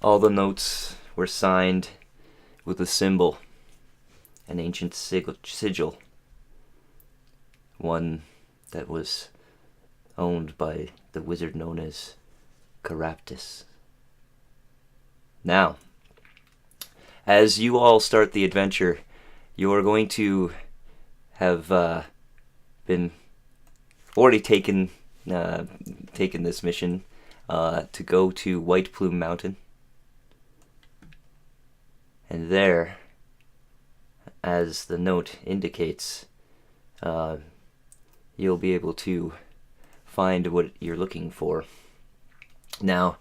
All the notes were signed with a symbol, an ancient sigil, one that was owned by the wizard known as Caraptus. Now, as you all start the adventure, you are going to have been already taken this mission to go to White Plume Mountain, and there, as the note indicates, you'll be able to find what you're looking for. Now,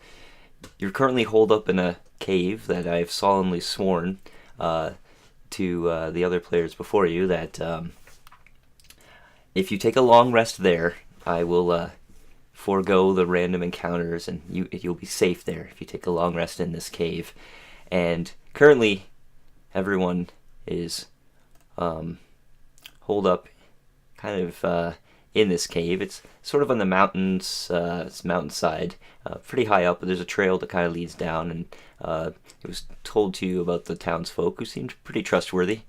you're currently holed up in a cave that I've solemnly sworn to the other players before you that if you take a long rest there, I will forego the random encounters, and you'll be safe there if you take a long rest in this cave. And currently, everyone is holed up kind of in this cave. It's sort of on the mountains, it's mountainside, pretty high up, but there's a trail that kind of leads down, and it was told to you about the townsfolk, who seemed pretty trustworthy.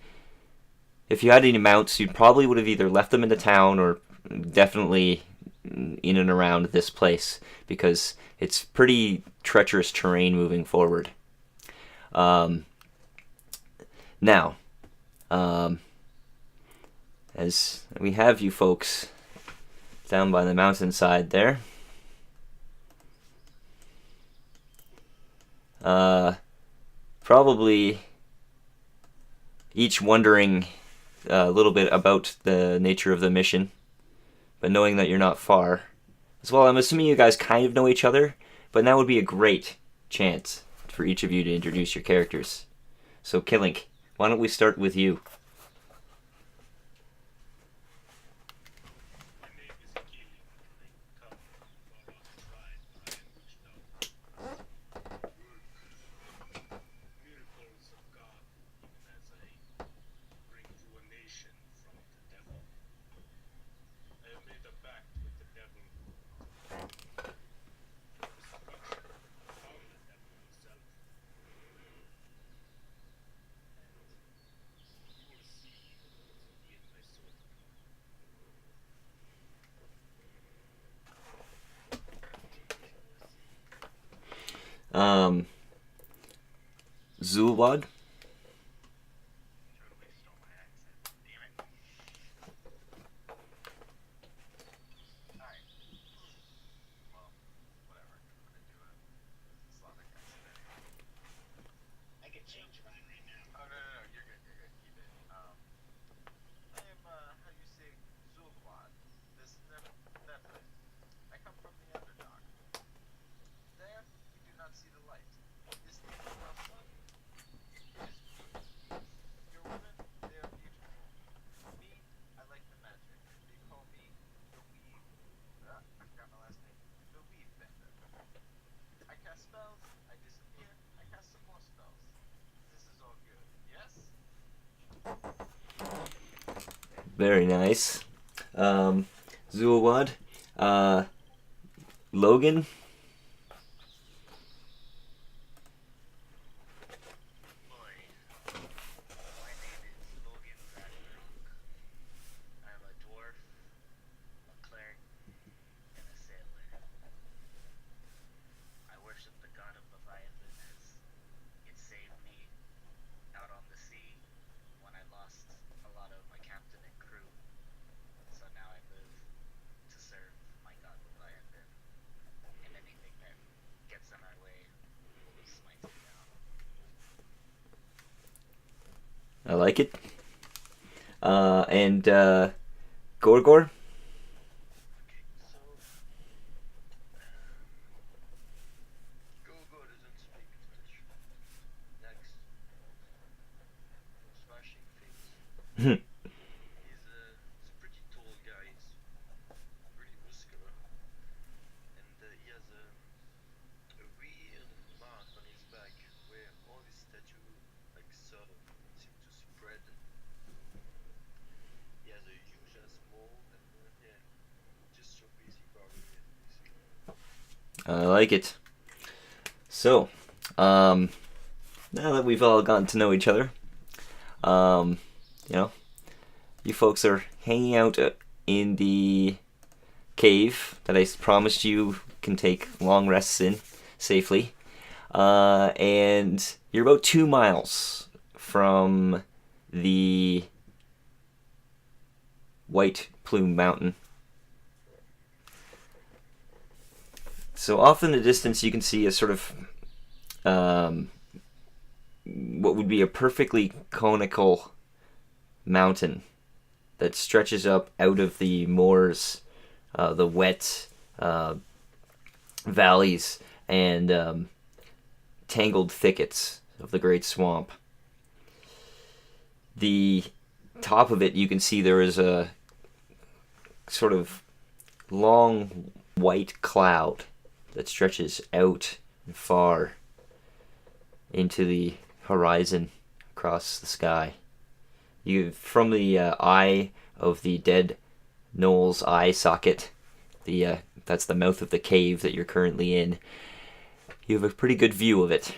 If you had any mounts, you probably would have either left them in the town or definitely in and around this place, because it's pretty treacherous terrain moving forward. Now, as we have you folks down by the mountainside there, probably each wondering a little bit about the nature of the mission, but knowing that you're not far. As well, I'm assuming you guys kind of know each other, but now would be a great chance for each of you to introduce your characters. So, Killink, why don't we start with you? Zulwad? Very nice. Zulwad. Logan? I like it. And Gorgor? I like it. So, Um, Now that we've all gotten to know each other, um, you know, you folks are hanging out in the cave that I promised you can take long rests in safely. And you're about 2 miles from the White Plume Mountain. So off in the distance, you can see a sort of what would be a perfectly conical mountain that stretches up out of the moors, the wet valleys, and tangled thickets of the Great Swamp. The top of it, you can see there is a sort of long white cloud that stretches out and far into the horizon across the sky. You, from the eye of the dead Noel's eye socket, that's the mouth of the cave that you're currently in. You have a pretty good view of it.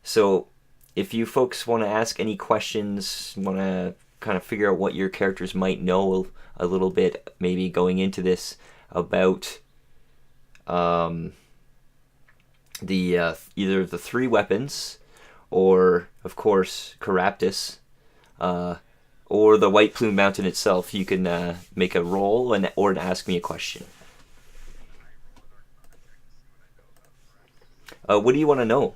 So, if you folks want to ask any questions, want to kind of figure out what your characters might know a little bit, maybe going into this about the either the three weapons, or of course Caraptus, or the White Plume Mountain itself, you can make a roll or ask me a question. What do you want to know?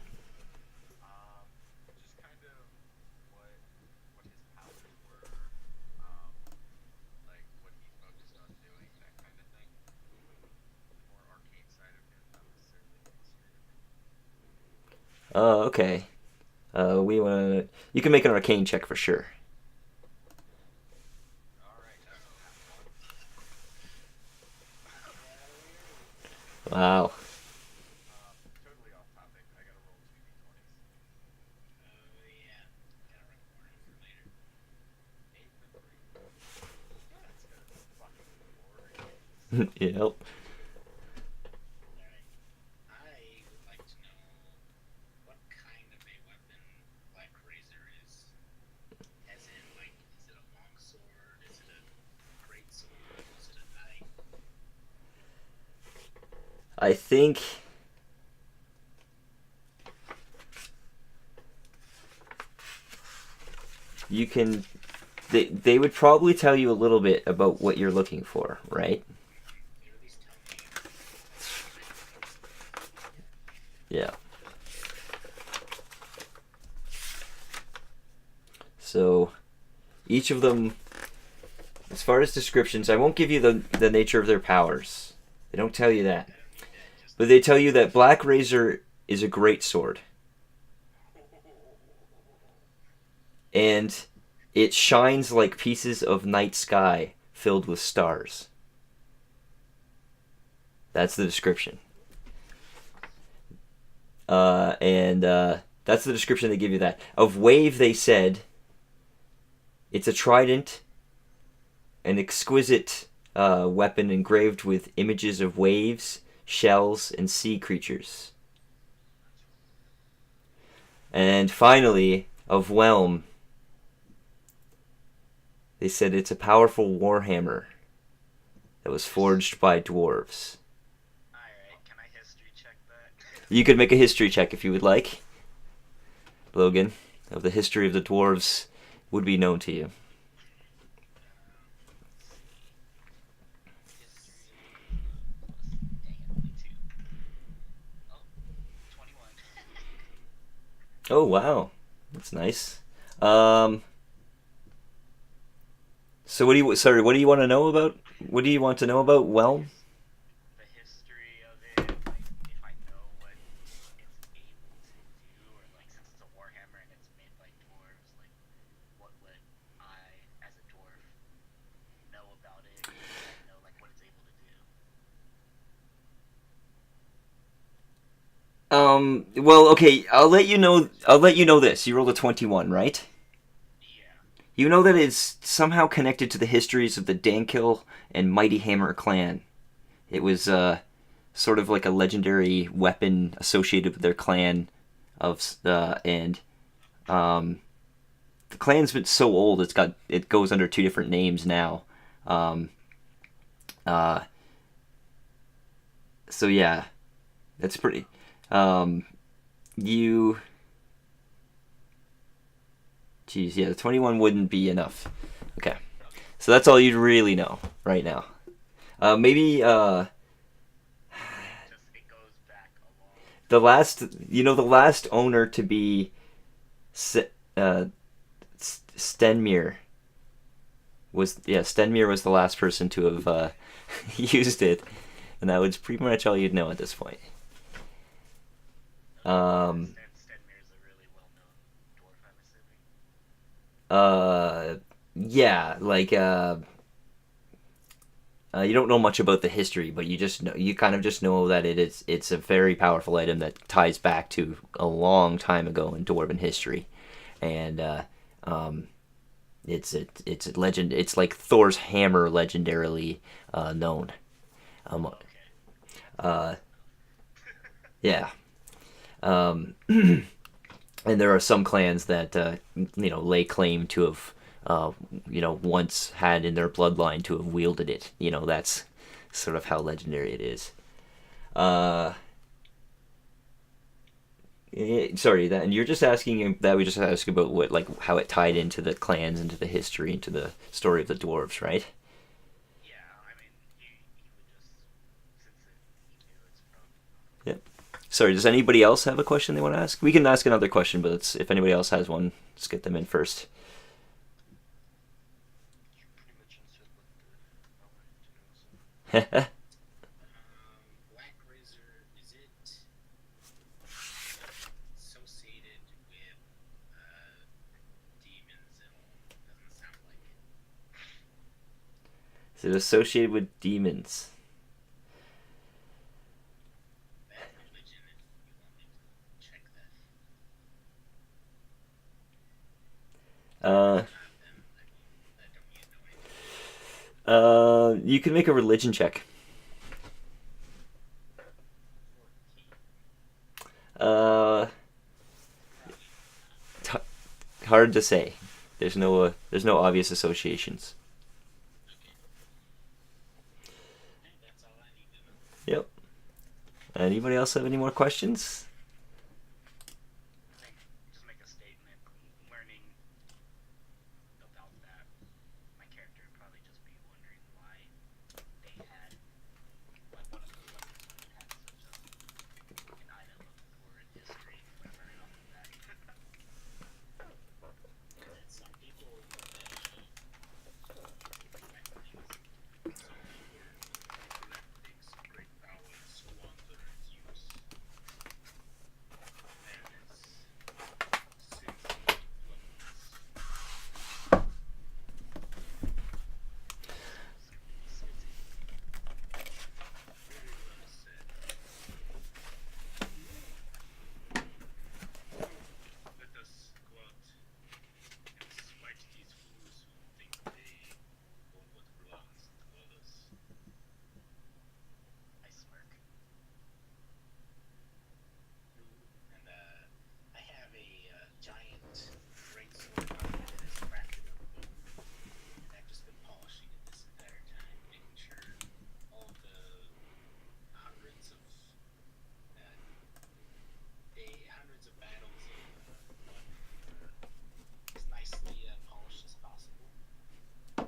Okay. We want to. You can make an arcane check for sure. Wow. Yep. I think you can. They would probably tell you a little bit about what you're looking for, right? Yeah. So each of them, as far as descriptions, I won't give you the nature of their powers. They don't tell you that. But they tell you that Black Razor is a great sword. And it shines like pieces of night sky filled with stars. That's the description. And that's the description they give you that. Of Wave, they said it's a trident, an exquisite weapon engraved with images of waves, shells, and sea creatures. And finally, of Whelm, they said it's a powerful warhammer that was forged by dwarves. Alright, can I history check that? You could make a history check if you would like, Logan, of the history of the dwarves would be known to you. Oh, 21. Oh wow, that's nice. Um, so what do you sorry? What do you want to know about? What do you want to know about Whelm? The history of it, like if I know what it's able to do, or like since it's a warhammer and it's made by dwarves, like what would I, as a dwarf, know about it? And know like what it's able to do. Well, okay. I'll let you know. I'll let you know this. You rolled a 21, right? Yeah. You know that it's somehow connected to the histories of the Dankil and Mighty Hammer clan. It was sort of like a legendary weapon associated with their clan and um, the clan's been so old it goes under two different names now. Um, uh, so yeah, that's pretty. Um, you, geez, yeah, the 21 wouldn't be enough. Okay, Okay. so that's all you really know right now. Maybe Just it goes back a long time. the last owner to be uh, Stenmir Stenmir was the last person to have used it, and that was pretty much all you'd know at this point. Okay. And Um, Stenmir is a really well-known dwarf, I'm assuming. uh, yeah, like you don't know much about the history, but you kind of just know that it's a very powerful item that ties back to a long time ago in dwarven history, and um, it's a legend. It's like Thor's hammer, legendarily known. Um, Okay. uh, Close enough. yeah, um, and there are some clans that lay claim to have once had in their bloodline to have wielded it. That's sort of how legendary it is. Uh, Sorry, that and you're just asking that we just asked about what like how it tied into the clans, into the history, into the story of the dwarves, right? Yeah, I mean, he would just since he knew it's from. Yep. Sorry, does anybody else have a question they want to ask? We can ask another question, but if anybody else has one, let's get them in first. You pretty much answered what I wanted to know. So, Black Razor, is it associated with uh, demons at all? Doesn't sound like it. Is it associated with demons? Bad religion, if you want me to check that. Or if Uh, it's not, then I don't need to know anything. you can make a religion check. 14. Uh, t- Hard to say. There's no obvious associations. Okay. Alright, that's all I need to know. Yep. Anybody else have any more questions? I think just make a statement. Learning about that, my character would probably just be wondering why they had like one of those weapons would have had such an item of dwarven history whenever it off the back. That some people collect things. Some people collect things of great power and squander its use. And its sinful implements. City. Very well said. Let us go out and smite these fools who think they own what belongs to others. I smirk. And I have a giant great sword on me that is crafted of bone, and I've just been polishing it this entire time, making sure all the hundreds of uh, hundreds of battles of won are as nicely polished as possible. While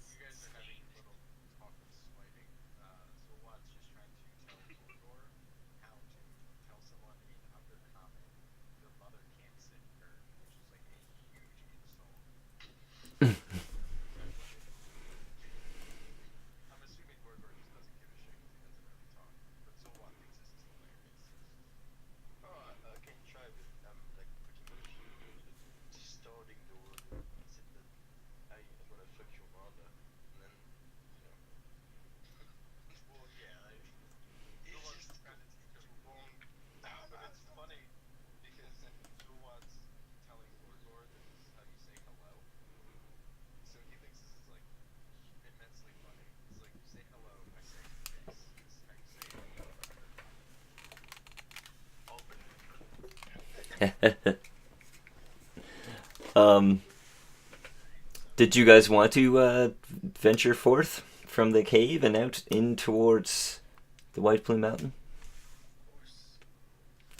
you guys are having a Stained. little talk of smiting, Zulwad's just trying to tell Gorgor how to tell someone in Undercommon, your mother can't sit in her, which is like a huge insult. I'm assuming Gorgor just doesn't give a shit because he doesn't really talk, but Zulwad thinks this is hilarious. Oh, I can try, but I'm like pretty much distorting the word. I said that I'm gonna fuck your mother, and then, you know, Well, yeah, I mean, it's Zulwad's just kind of too wrong. but it's funny because Zulwad's telling Gorgor this is how you say hello. um, did you guys want to venture forth from the cave and out in towards the White Plume Mountain? Of course.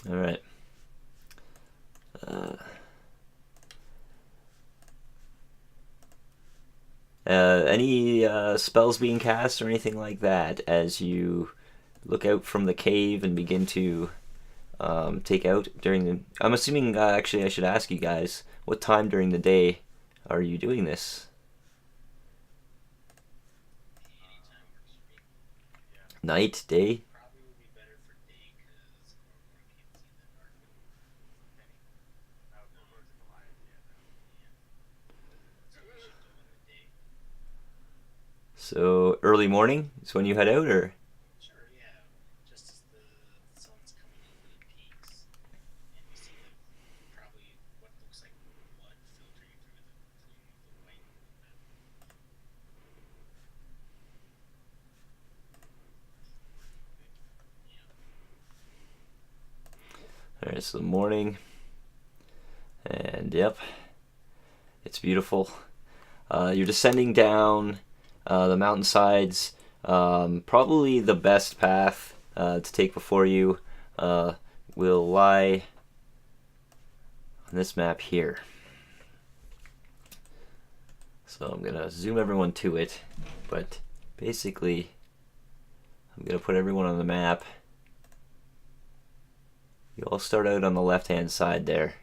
All right. Uh, any spells being cast or anything like that as you look out from the cave and begin to take out during the. I'm assuming. Actually, I should ask you guys what time during the day are you doing this? Anytime works for me. Yeah. Night, day? Probably would be better for day because Aurora can't see in the dark. Penny? Where's the Goliath? Yeah, no. Yeah. So we should go in the day. So early morning is when you head out, or Sure, yeah. Just as the sun's coming over the peaks, and you see the probably what looks like blood filtering through the plume of the white moon. Yeah. all right. So the morning, and yep, it's beautiful. You're descending down the mountainsides. Probably the best path to take before you will lie on this map here. So I'm gonna zoom everyone to it, but basically I'm gonna put everyone on the map. You all start out on the left-hand side there.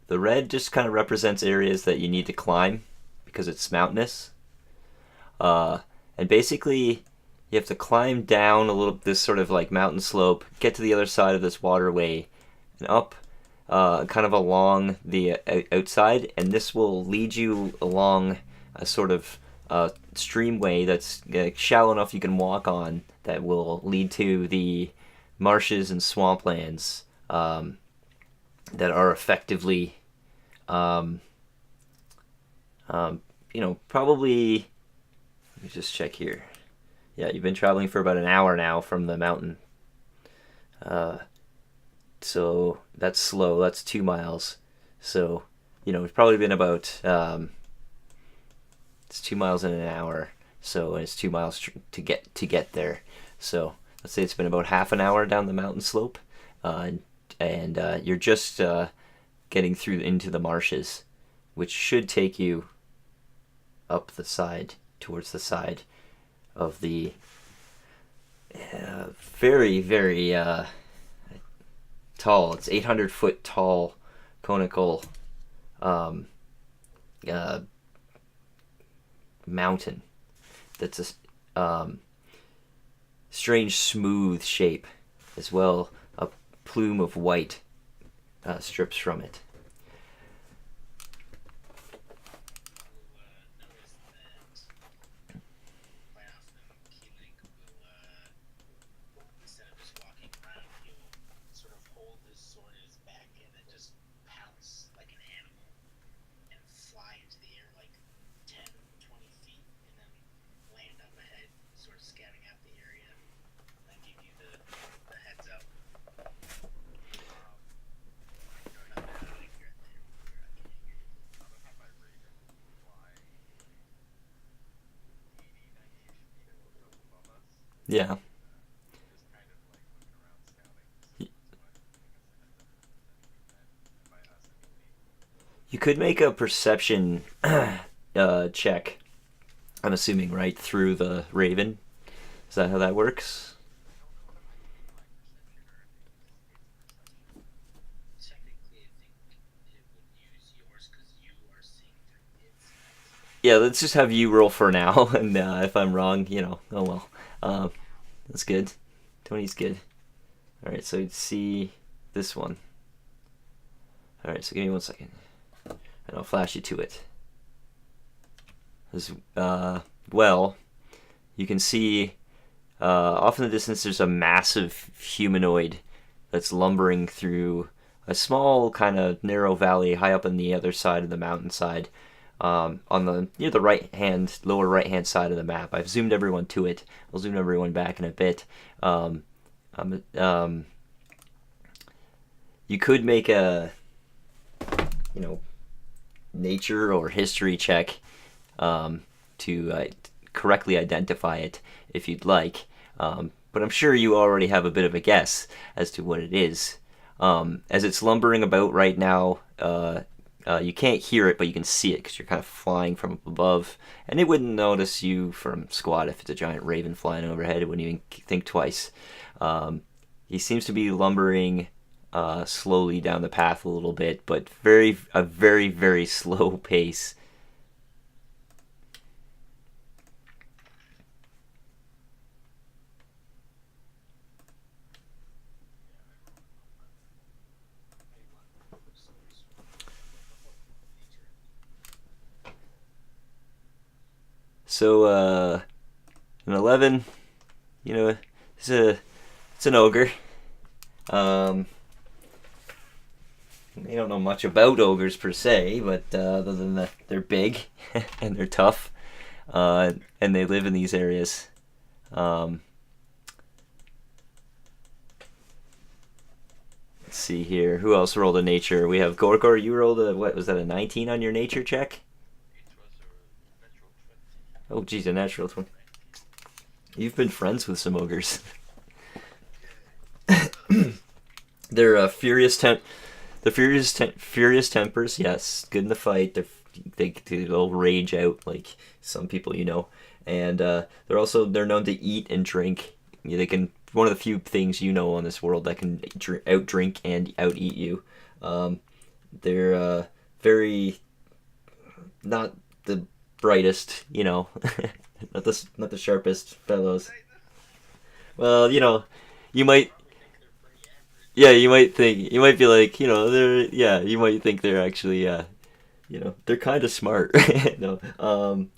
The red just kind of represents areas that you need to climb because it's mountainous. And basically, you have to climb down a little this sort of like mountain slope, get to the other side of this waterway, and up, kind of along the outside, and this will lead you along a sort of streamway that's shallow enough you can walk on that will lead to the marshes and swamplands that are effectively, probably. Let me just check here. Yeah, you've been traveling for about an hour now from the mountain. So that's slow. That's 2 miles. So, it's probably been about it's 2 miles in an hour. So it's 2 miles to get there. So let's say it's been about half an hour down the mountain slope, and you're just getting through into the marshes, which should take you up the side towards the side of the very, very tall. It's 800-foot tall conical mountain that's a strange smooth shape, as well a plume of white strips from it. You'll notice that quite often Keeling will, instead of just walking around, he'll sort of hold his sword in his back and then just pounce like an animal and fly into the air like 10, 20 feet and then land up ahead, sort of scouting out the area and then give you the heads up. Not that I like you're there. I can't hear you. I'm gonna have my Raven fly 80, 90-ish feet up above us. Yeah. Just kind of like looking around scouting to see what's what, giving us a heads up if there's anything that, and by us I mean me. You could make a perception check. I'm assuming right through the Raven. Is that how that works? I don't know if it might be blind perception or if it uses its perception. Technically, I think it would use yours because you are seeing through its eyes. Yeah, let's just have you roll for now, and if I'm wrong, oh well. That's good. Tony's good. All right, so you'd see this one. All right, so give me 1 second, and I'll flash you to it. As well, you can see off in the distance there's a massive humanoid that's lumbering through a small kind of narrow valley high up on the other side of the mountainside, on the near the lower right hand side of the map. I've zoomed everyone to it. I'll zoom everyone back in a bit. You could make a, you know, nature or history check to correctly identify it if you'd like. But I'm sure you already have a bit of a guess as to what it is. As it's lumbering about right now, you can't hear it, but you can see it because you're kind of flying from up above. And it wouldn't notice you from squat if it's a giant raven flying overhead. It wouldn't even think twice. He seems to be lumbering slowly down the path a little bit, but very slow pace. So an 11, you know, it's an ogre. Um, they don't know much about ogres per se, but other than that, they're big and they're tough, and they live in these areas. Um, let's see here. Who else rolled a nature? We have Gorgor. You rolled a what? Was that a 19 on your nature check? It was a natural 20. Oh, geez, a natural 20. You've been friends with some ogres. They're furious tempers. Yes, good in the fight. They'll rage out like some people, and they're known to eat and drink. They can one of the few things on this world that can out drink and out eat you. They're very not the brightest, not the sharpest fellows. Well, you might yeah, you might be like, you might think they're actually, they're kind of smart. No,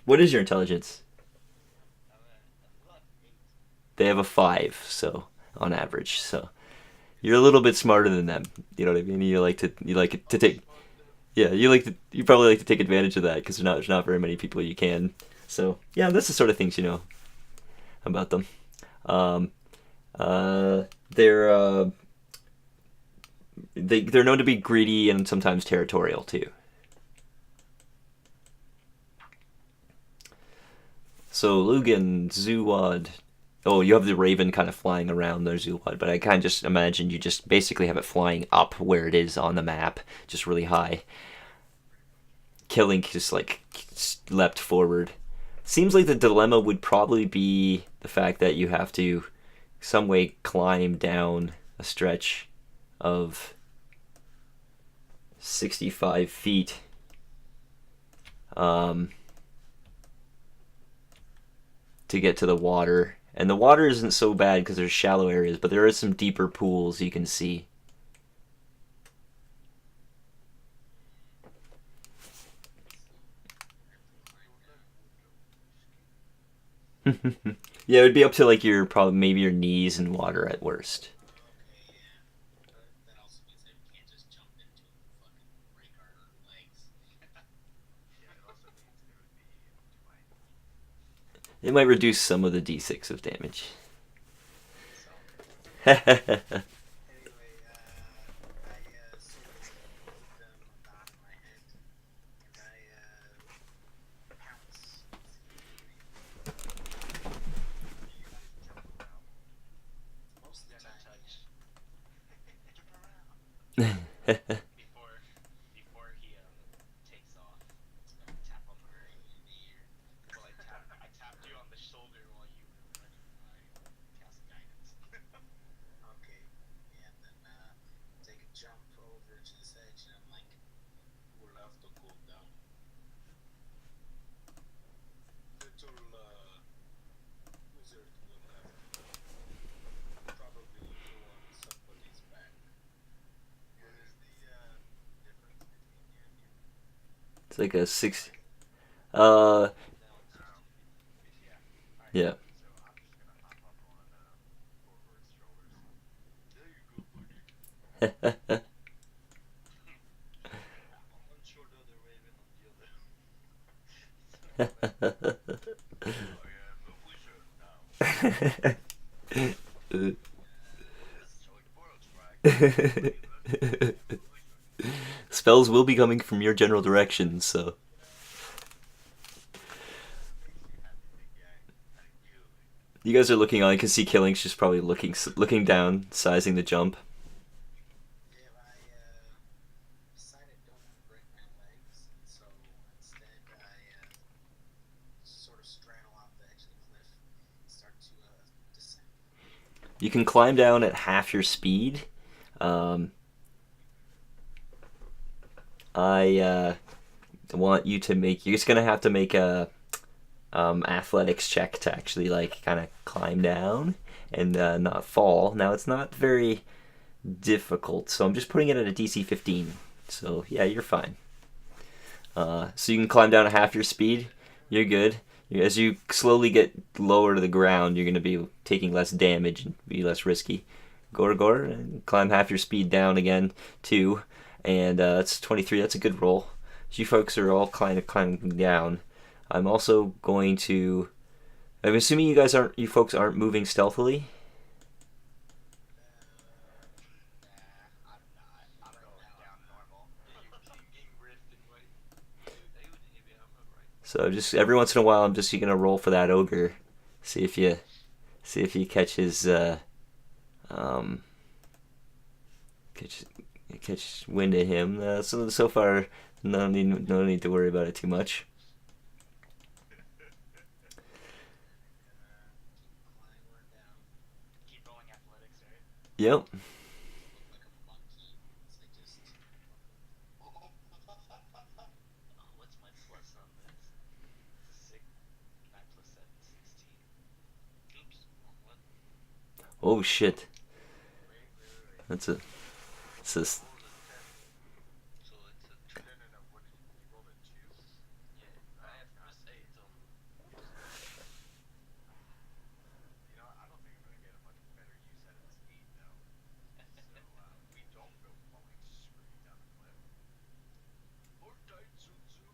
what is your intelligence? Look, They have a 5, so on average, so you're a little bit smarter than them. You know what I mean? You like to take, yeah, you probably like to take advantage of that because there's not very many people you can. So yeah, that's the sort of things about them. Um, they're they're known to be greedy and sometimes territorial too. So Lugan, Zuwad. Oh, you have the raven kind of flying around there, Zuwad, but I kind of just imagine you just basically have it flying up where it is on the map, just really high. Killing just like leapt forward. Seems like the dilemma would probably be the fact that you have to some way climb down a stretch of 65 feet. Um, to get to the water. And the water isn't so bad because there's shallow areas, but there are some deeper pools you can see. Yeah, it would be up to like your probably maybe your knees in water at worst. Okay, yeah. That also means that we can't just jump into it and fucking break our legs. Yeah, it also means it would be up to my knee. It might reduce some of the d6 of damage. so Anyway, I see this thing with the dot in my head, and I pounce. You just jump around. Most of the then I time, touch jump around. before he takes off. I'm gonna tap him right in the ear. Well, I tapped you on the shoulder while you were running by. Cast guidance. Okay, and then take a jump over to this edge, and I'm like, we'll have to go down. Little wizard will have to probably go on somebody's back. What is the difference between you and him? It's like a 6. Uh, Now it's 16 feet. Yeah. Alright, yeah. so I'm just gonna hop up on Gorgor's shoulders. There you go, buddy. On one shoulder, the raven, on the other. I am a wizard now. Let's join World Strike. Spells will be coming from your general direction, so Makes me happy, big guy. How you? you guys are looking on. You can see Killing's just probably looking down, sizing the jump. Yeah, I decided I don't want to break my legs, and so instead I sort of straddle off the edge of the cliff and start to descend. You can climb down at half your speed. Um, I want you to make. You're just gonna have to make a athletics check to actually like kind of climb down and not fall. Now it's not very difficult, so I'm just putting it at a DC 15. So yeah, you're fine. So you can climb down at half your speed. You're good. As you slowly get lower to the ground, you're gonna be taking less damage and be less risky. Gore, and climb half your speed down again too, and that's 23. That's a good roll. You folks are all kind of climbing down. I'm also going to. I'm assuming you folks aren't moving stealthily. Nah, I'm not. I'm Right going now, I'm down not. normal. Yeah, you king rift and way. Are you the heavy armor, right? So just every once in a while, I'm just gonna roll for that ogre. See if you catch his um catch wind of him. So far, no need to worry about it too much. Gonna keep climbing down. Keep rolling athletics, right? Yep. Look like a monkey as I just. Oh, what's my plus on this? It's a 6. 9 plus 7 is 16. Oops, wrong one. Oh shit. Wait. That's a. It's a. Roll a 10. So it's a 2. No. What did you roll a two? Yeah, I have plus 8 on. You know, I don't think I'm gonna get a much better use out of this eight though. So we don't go falling screaming down the cliff. Or died so soon.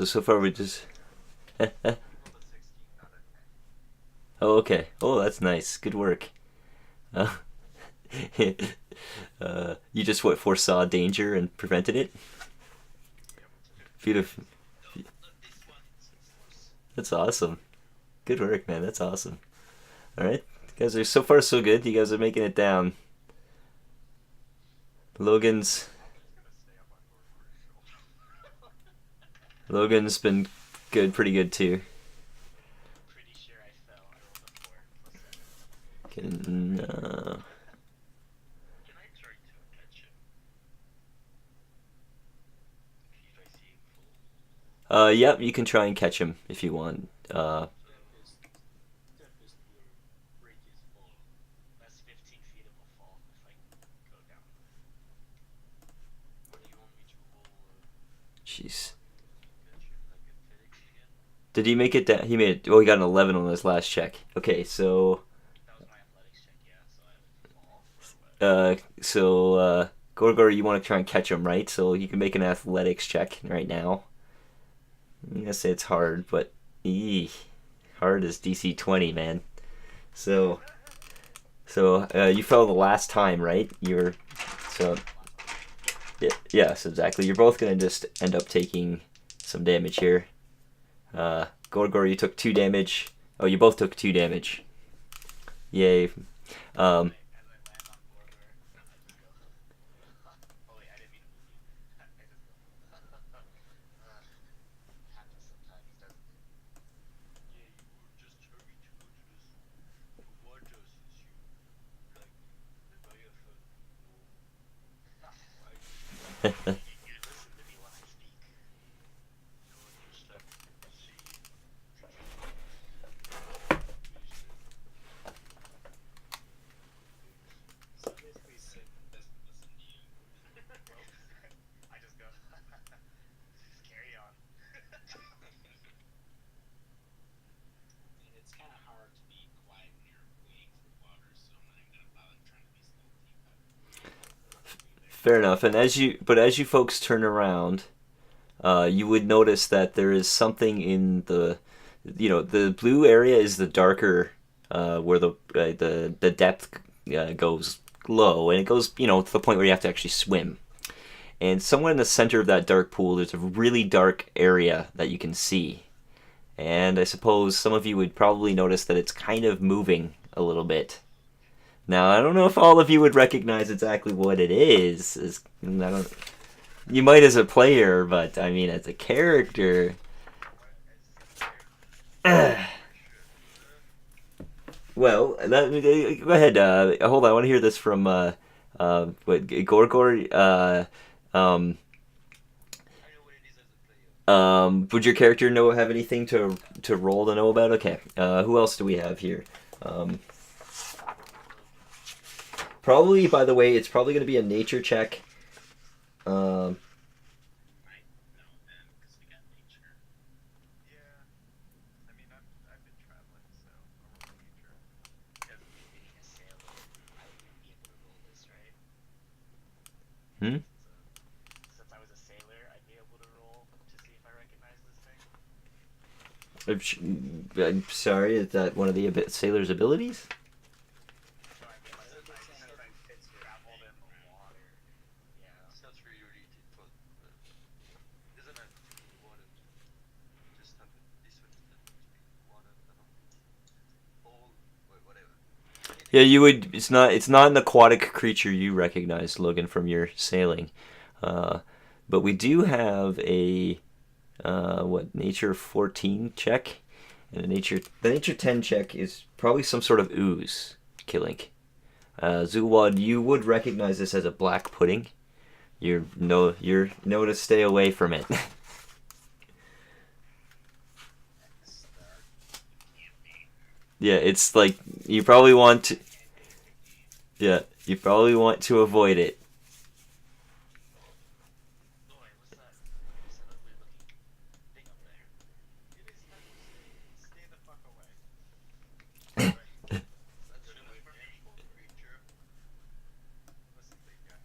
So far we just. We rolled a 16, not a 10. Oh, okay. Oh, that's nice. Good work. Uh, you just foresaw danger and prevented it. Beautiful. No, not this one. It's worse. That's awesome. Good work, man. That's awesome. All right, you guys are so far so good. You guys are making it down. Logan's I'm just gonna stay up on Gorgor's shoulder. Logan's been good, pretty good too. Pretty sure I fell. I rolled a 4 plus 7. Can, Can I try to catch him? If I see him fall. yep, you can try and catch him if you want. Tempest will break his fall. That's 15 feet of a fall if I go down. What do you want me to roll Jeez. to catch him? Like athletics again? Did he make it down? He made it. Oh, he got an 11 on his last check. Okay, so That was my athletics check, yeah, so I would fall. But Gorgor, you want to try and catch him, right? So you can make an athletics check right now. I'm gonna say it's hard, but hard is DC 20, man. So you fell the last time, right? So yeah, yes, exactly. You're both gonna just end up taking some damage here. Gorgor, you took 2 damage. Oh, you both took 2 damage. Yay. as I land on Gorgor, I just go. Oh wait, I didn't mean to move you. I just go. Happens sometimes, doesn't it? Yeah, you will just hurry to go to the water since you like Leviathan. Right? You listen to me when I speak. No, I just like see you So basically, said doesn't listen to you. Well, I just go. Just carry on. And it's kind of hard to be quiet when you're waiting for water, so I'm not even gonna bother trying to be stealthy. But Fair enough. And as you folks turn around, you would notice that there is something in the blue area is the darker, where the depth goes low, and it goes, to the point where you have to actually swim. And somewhere in the center of that dark pool, there's a really dark area that you can see. And I suppose some of you would probably notice that it's kind of moving a little bit. Now, I don't know if all of you would recognize exactly what it is. You might as a player, but I mean, as a character. Well, go ahead. Hold on, I want to hear this from Gorgor. Um, I know what it is as a player. would your character have anything to roll to know about? Okay. Who else do we have here? Um, Probably. By the way, it's probably going to be a nature check. Um, Might know them because we got nature. Yeah. I mean, I've been traveling, so I'll roll nature. Because me being a sailor, I would be able to roll this, right? hmm? Since I was a sailor, I'd be able to roll to see if I recognize this thing. I'm sorry. Is that one of the sailor's abilities? No, I mean, since I traveled in the water. Yeah. It's not really related, but it doesn't have to be water. Just have this one doesn't have to be water. I don't know. All, whatever. Yeah, you would. It's not. It's not an aquatic creature you recognize, Logan, from your sailing. Uh, but we do have a nature 14 check, and the nature 10 check is probably some sort of ooze killing. Zulwad, you would recognize this as a black pudding. You're know to stay away from it. Start. Can't be. Yeah, it's like you probably want to. Yeah, you probably want to avoid it. Boy, what's that? What's that ugly looking thing up there? It is time to stay the fuck away. That's Good a enough for me. wonderful creature. Listen, big guy.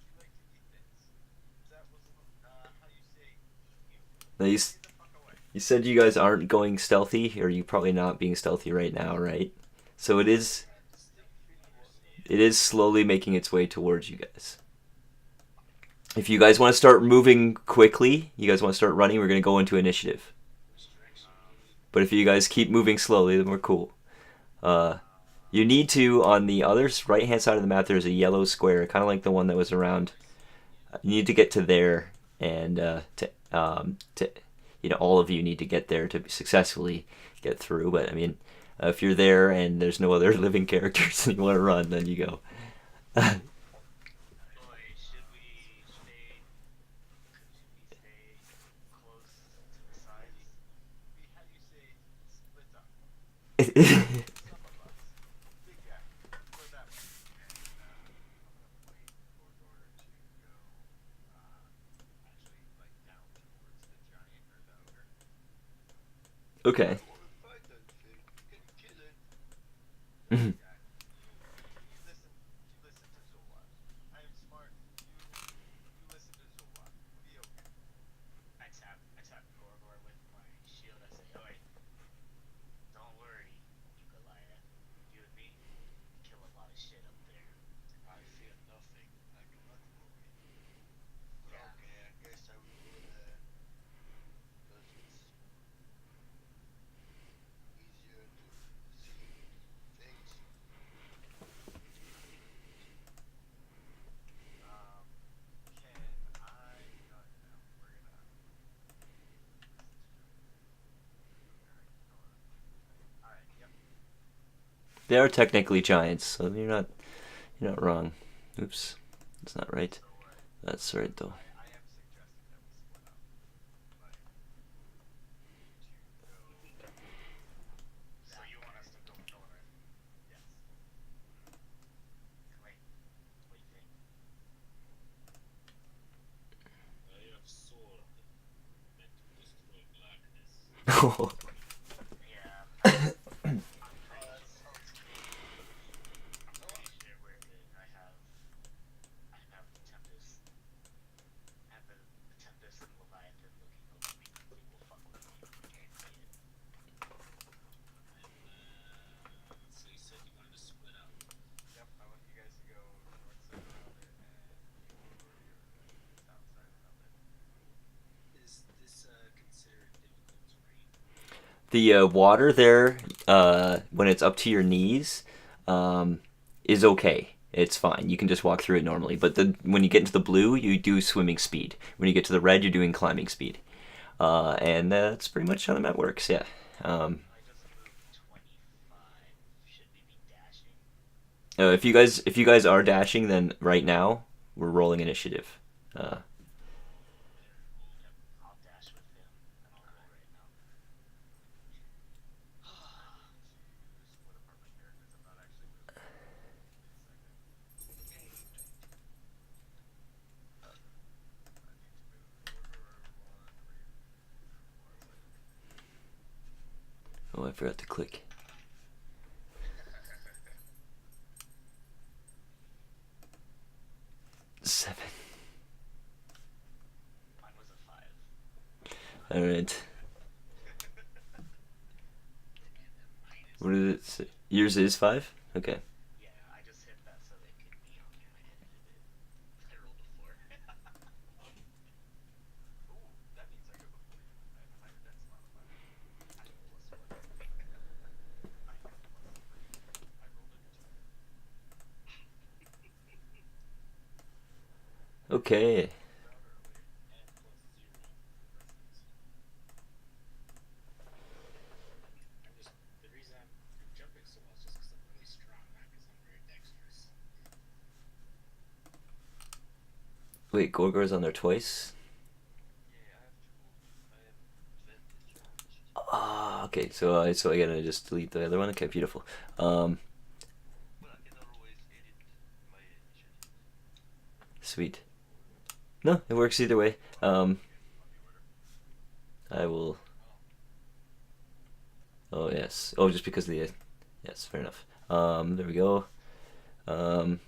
You like to eat things. That was how you say eat you. Now, Stay the fuck away. you said you guys aren't going stealthy, or you probably not being stealthy right now, right? So it is. Distinctly understand. It is slowly making its way towards you guys. If you guys want to start moving quickly, you guys want to start running, we're going to go into initiative. Which direction do we? But if you guys keep moving slowly, then we're cool. You need to, on the other right hand side of the map, there's a yellow square, kind of like the one that was around. You need to get to there, and all of you need to get there to successfully get through. But I mean, if you're there and there's no other living characters and you want to run, then you go. Boy, should we stay close to the sides? How you say split up. Some of us. Big guy. Go that way. And I'm gonna wait for Dora to go actually like down towards the giant or the ogre. Okay. I want to fight that thing. You can kill it. Mhm. Guy. You listen to Zulwat. I am smart. You listen to Zulwat. We'll be okay. I tap Gorgor with my shield. I say, "Oi, don't worry, Goliath. You and me kill a lot of shit up there." I fear nothing. I do not worry. Yeah. Okay, I guess I will go there. Because it's easier to see things. Can I? No, no. We're gonna. All right. Yep. They are technically giants, so you're not wrong. Oops, that's not right. So what? That's right though. I am suggesting that we split up. Like to go. So you want us to go north? Yes. Wait, what do you think? I have sword meant to destroy blackness. Yeah, I'm pretty sure we're good. I have the Tempest. I have the Tempest and Leviathan looking over me. They will fuck with me. Guarantee it. So you said you wanted to split up. Yep. I want you guys to go The water there, when it's up to your knees, um, is okay. It's fine. You can just walk through it normally. But when you get into the blue, you do swimming speed. When you get to the red, you're doing climbing speed. And that's pretty much how the map works. Yeah. Um, I just moved 25. Should we be dashing? if you guys are dashing, then right now we're rolling initiative. Uh, Yep, I'll dash with him, and I'll roll right now. Split apart my characters. I'm not actually moving. Give me a second. I need to move Gorgor one, one second. oh, I forgot to click. 7. Mine was a 5. All right. What did it say? Yours is 5. Okay. Yeah, I just hit that so they could be on there. I edited it. I rolled a 4. Ooh, that means I go before you. I have a higher dex modifier. I have a +1. I have a +3. I rolled a 2. Okay. Comes out early. And +0 for reference. I'm just the reason I'm jumping so well is just because I'm really strong, not because I'm very dexterous. Wait, Gorgor's on there twice. Yeah, I have two. I have advantage on initiative. Ah, okay. So I gotta just delete the other one. Okay, beautiful. Um, But I can always edit my initiative. sweet. No, it works either way. On the order. I will. Oh, Oh yes. Oh, just because of the. Yes, fair enough. There we go. Um,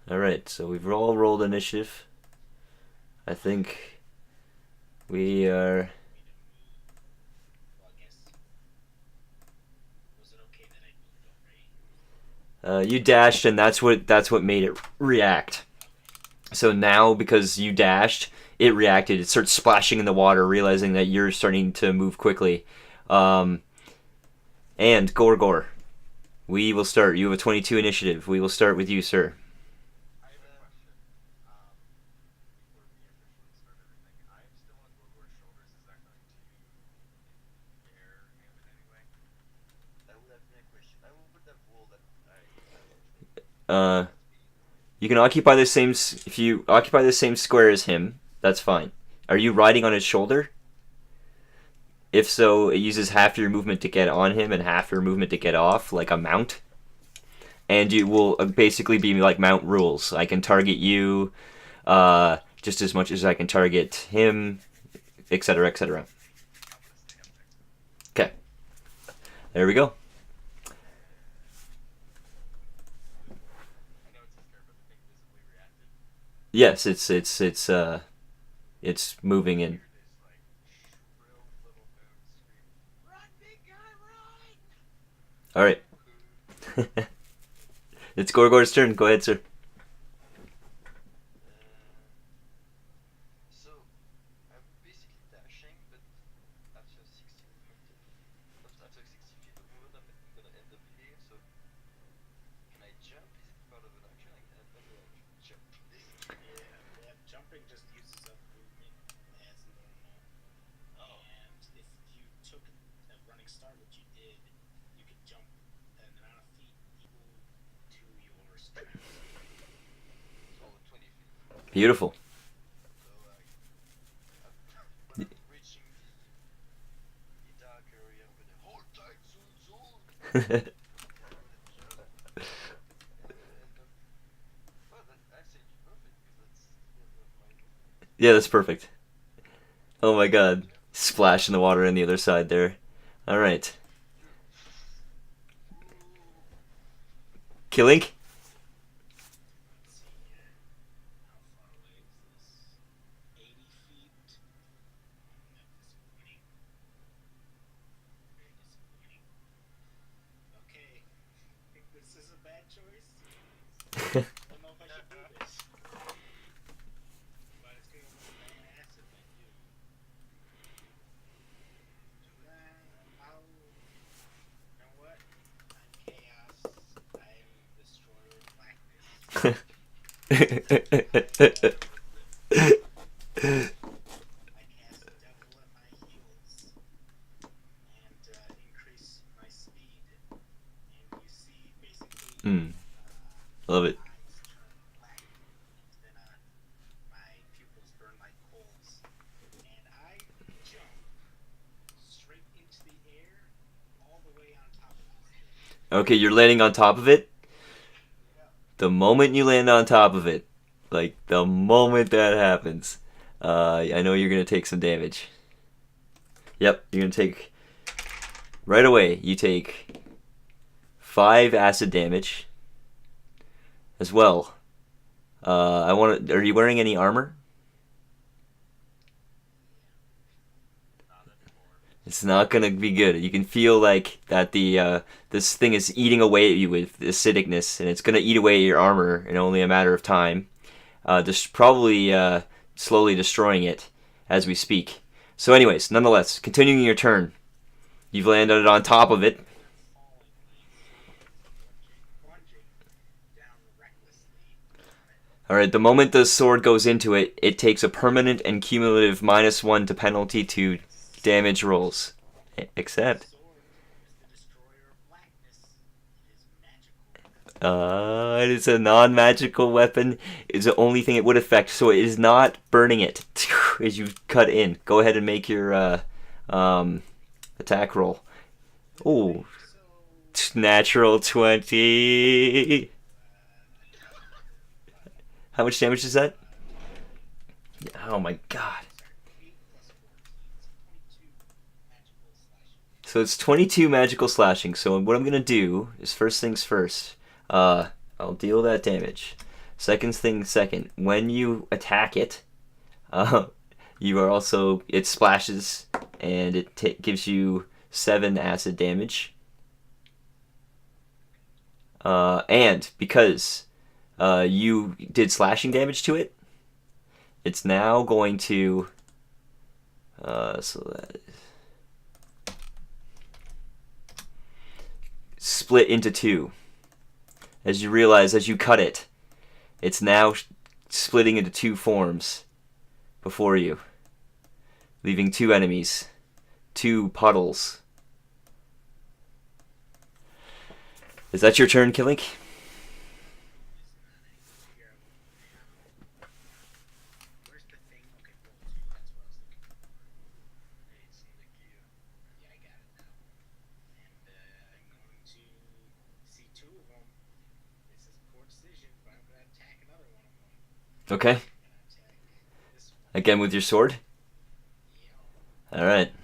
all right. So we've all rolled initiative. I think we are. me to move. Well, I guess. Was it okay that I moved already? You dashed, and that's what made it react. Okay. So now, because you dashed, it reacted. It starts splashing in the water, realizing that you're starting to move quickly. Um, and Gorgor, we will start. You have a 22 initiative. We will start with you, sir. I have a question. Before we officially start everything, I'm still on Gorgor's shoulders. Is that going to impair him in any way? That would have been a question. I would have rolled that I would think. Uh, That's me. you can occupy the same. If you occupy the same square as him, that's fine. Are you riding on his shoulder? If so, it uses half your movement to get on him and half your movement to get off, like a mount. And you will basically be like mount rules. I can target you just as much as I can target him, etc., etc. I'm gonna stay up next to him. Okay, there we go. I know it's his turn, but the thing visibly reacted. Yes, it's moving in. Hear this like shrill little moon scream. Run, big guy, run! All right, it's Gorgor's turn. Go ahead, sir. So I'm basically dashing, but after 60 movement, after 60 feet of movement, I'm gonna end up here. So can I jump? Is it part of an action? I'm not gonna jump this. Yeah, jumping just uses up movement as normal. Oh, And if you took a running start, which you did, you could jump an amount of feet equal to your strength. oh, 20 feet. Beautiful. So when I'm reaching the dark area, I'm gonna hold tight, zoom, zoom. Well, that actually perfect because that's the end of my movement. Yeah, that's perfect. Oh my god. Splash in the water on the other side there. All right. Killing? Let's see here. How far away is this? 80 feet. That's disappointing. Very disappointing. Okay. I think this is a bad choice. I don't know if I should do this. But it's gonna look badass if I do. I cast Devil at my heels and increase my speed. And you see basically Mm, love it. eyes turn black, and then my pupils burn like coals. And I jump straight into the air, all the way on top of this thing. Okay, you're landing on top of it. Yeah. The moment you land on top of it, like the moment that happens, I know you're gonna take some damage. Yep, you're gonna take right away. You take 5 acid damage as well. I want. Are you wearing any armor? It's not gonna be good. You can feel like that the this thing is eating away at you with acidicness, and it's gonna eat away at your armor in only a matter of time. Just probably slowly destroying it as we speak. So, anyways, nonetheless, continuing your turn, you've landed on top of it. Falling, plunging down recklessly on it. All right, the moment the sword goes into it, it takes a permanent and cumulative -1 to penalty to damage rolls. Except, Sword is the destroyer of blackness. It is magical. it is a non-magical weapon. It's the only thing it would affect, so it is not burning it as you cut in. Go ahead and make your attack roll. Oh, So natural 20. How much damage is that? Oh my god. 8 plus 14, so 22 magical slashing. So it's 22 magical slashing. So what I'm gonna do is first things first. I'll deal that damage. Second thing second. When you attack it, you are also it splashes and it gives you 7 acid damage. And because you did slashing damage to it, it's now going to so that split into 2. As you realize, as you cut it, it's now splitting into 2 forms before you, leaving 2 enemies, 2 puddles. Is that your turn, Kilink? Where's the thing? Okay, roll 2. That's what I was looking for. It's in the gear. Yeah, I got it now. And I'm going to see 2 of them. This is a poor decision, but I'm going to attack another one of them. Okay. I'm going to attack this one. Again with your sword? Yeah. Alright.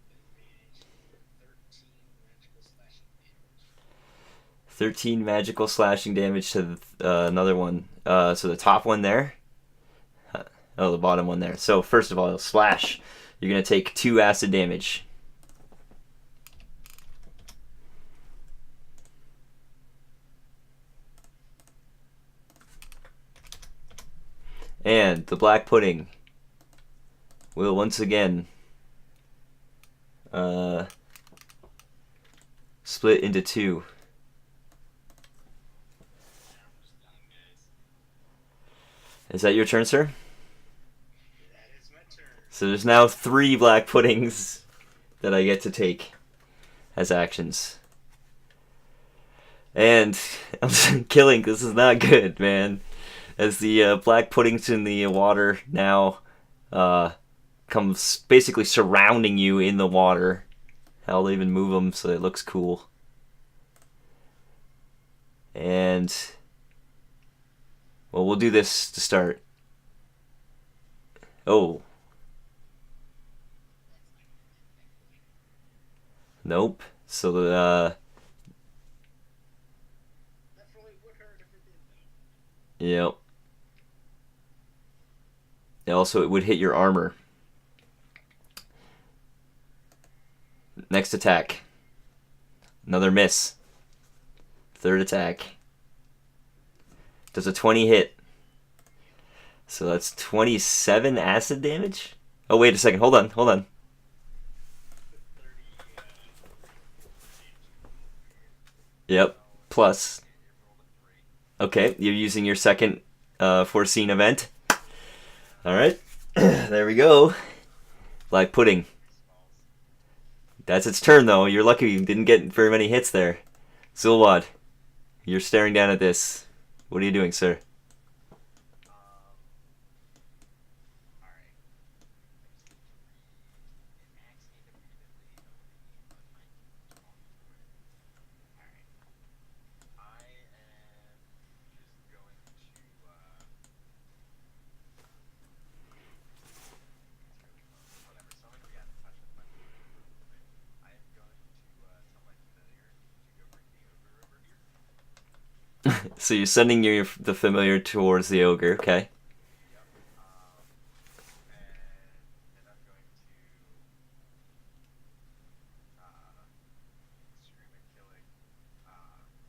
Advantage 13 magical slashing damage. 13 magical slashing damage to another one. So the top one there. Oh, the bottom one there. So first of all, slash. You're going to take 2 acid damage. And the black pudding will once again split into 2. Almost done, guys. Is that your turn, sir? That is my turn. So there's now 3 black puddings that I get to take as actions. And I'm killing. This is not good, man. As the black puddings in the water now comes basically surrounding you in the water. I'll even move them so it looks cool. And well, we'll do this to start. Oh. Nope. So That probably would hurt if it did, though. yep. Also, it would hit your armor. Next attack. Another miss. Third attack. Does a 20 hit? So that's 27 acid damage? Oh, wait a second. Hold on. 30 Yep. Plus. Okay, you're using your second foreseen event. All right, there we go. Black pudding. Three smalls. That's its turn though. You're lucky you didn't get very many hits there. Zulwad, you're staring down at this. What are you doing, sir? All right. There's three. It acts independently of me, but I can talk to it. All right. I am just going to. It's really close. Whatever. Someone react touch with my movement. Right. I am going to tell my familiar to go bring the ogre over here. So you're sending the familiar towards the ogre. Okay. Yep. And I'm going to uh, screaming, killing,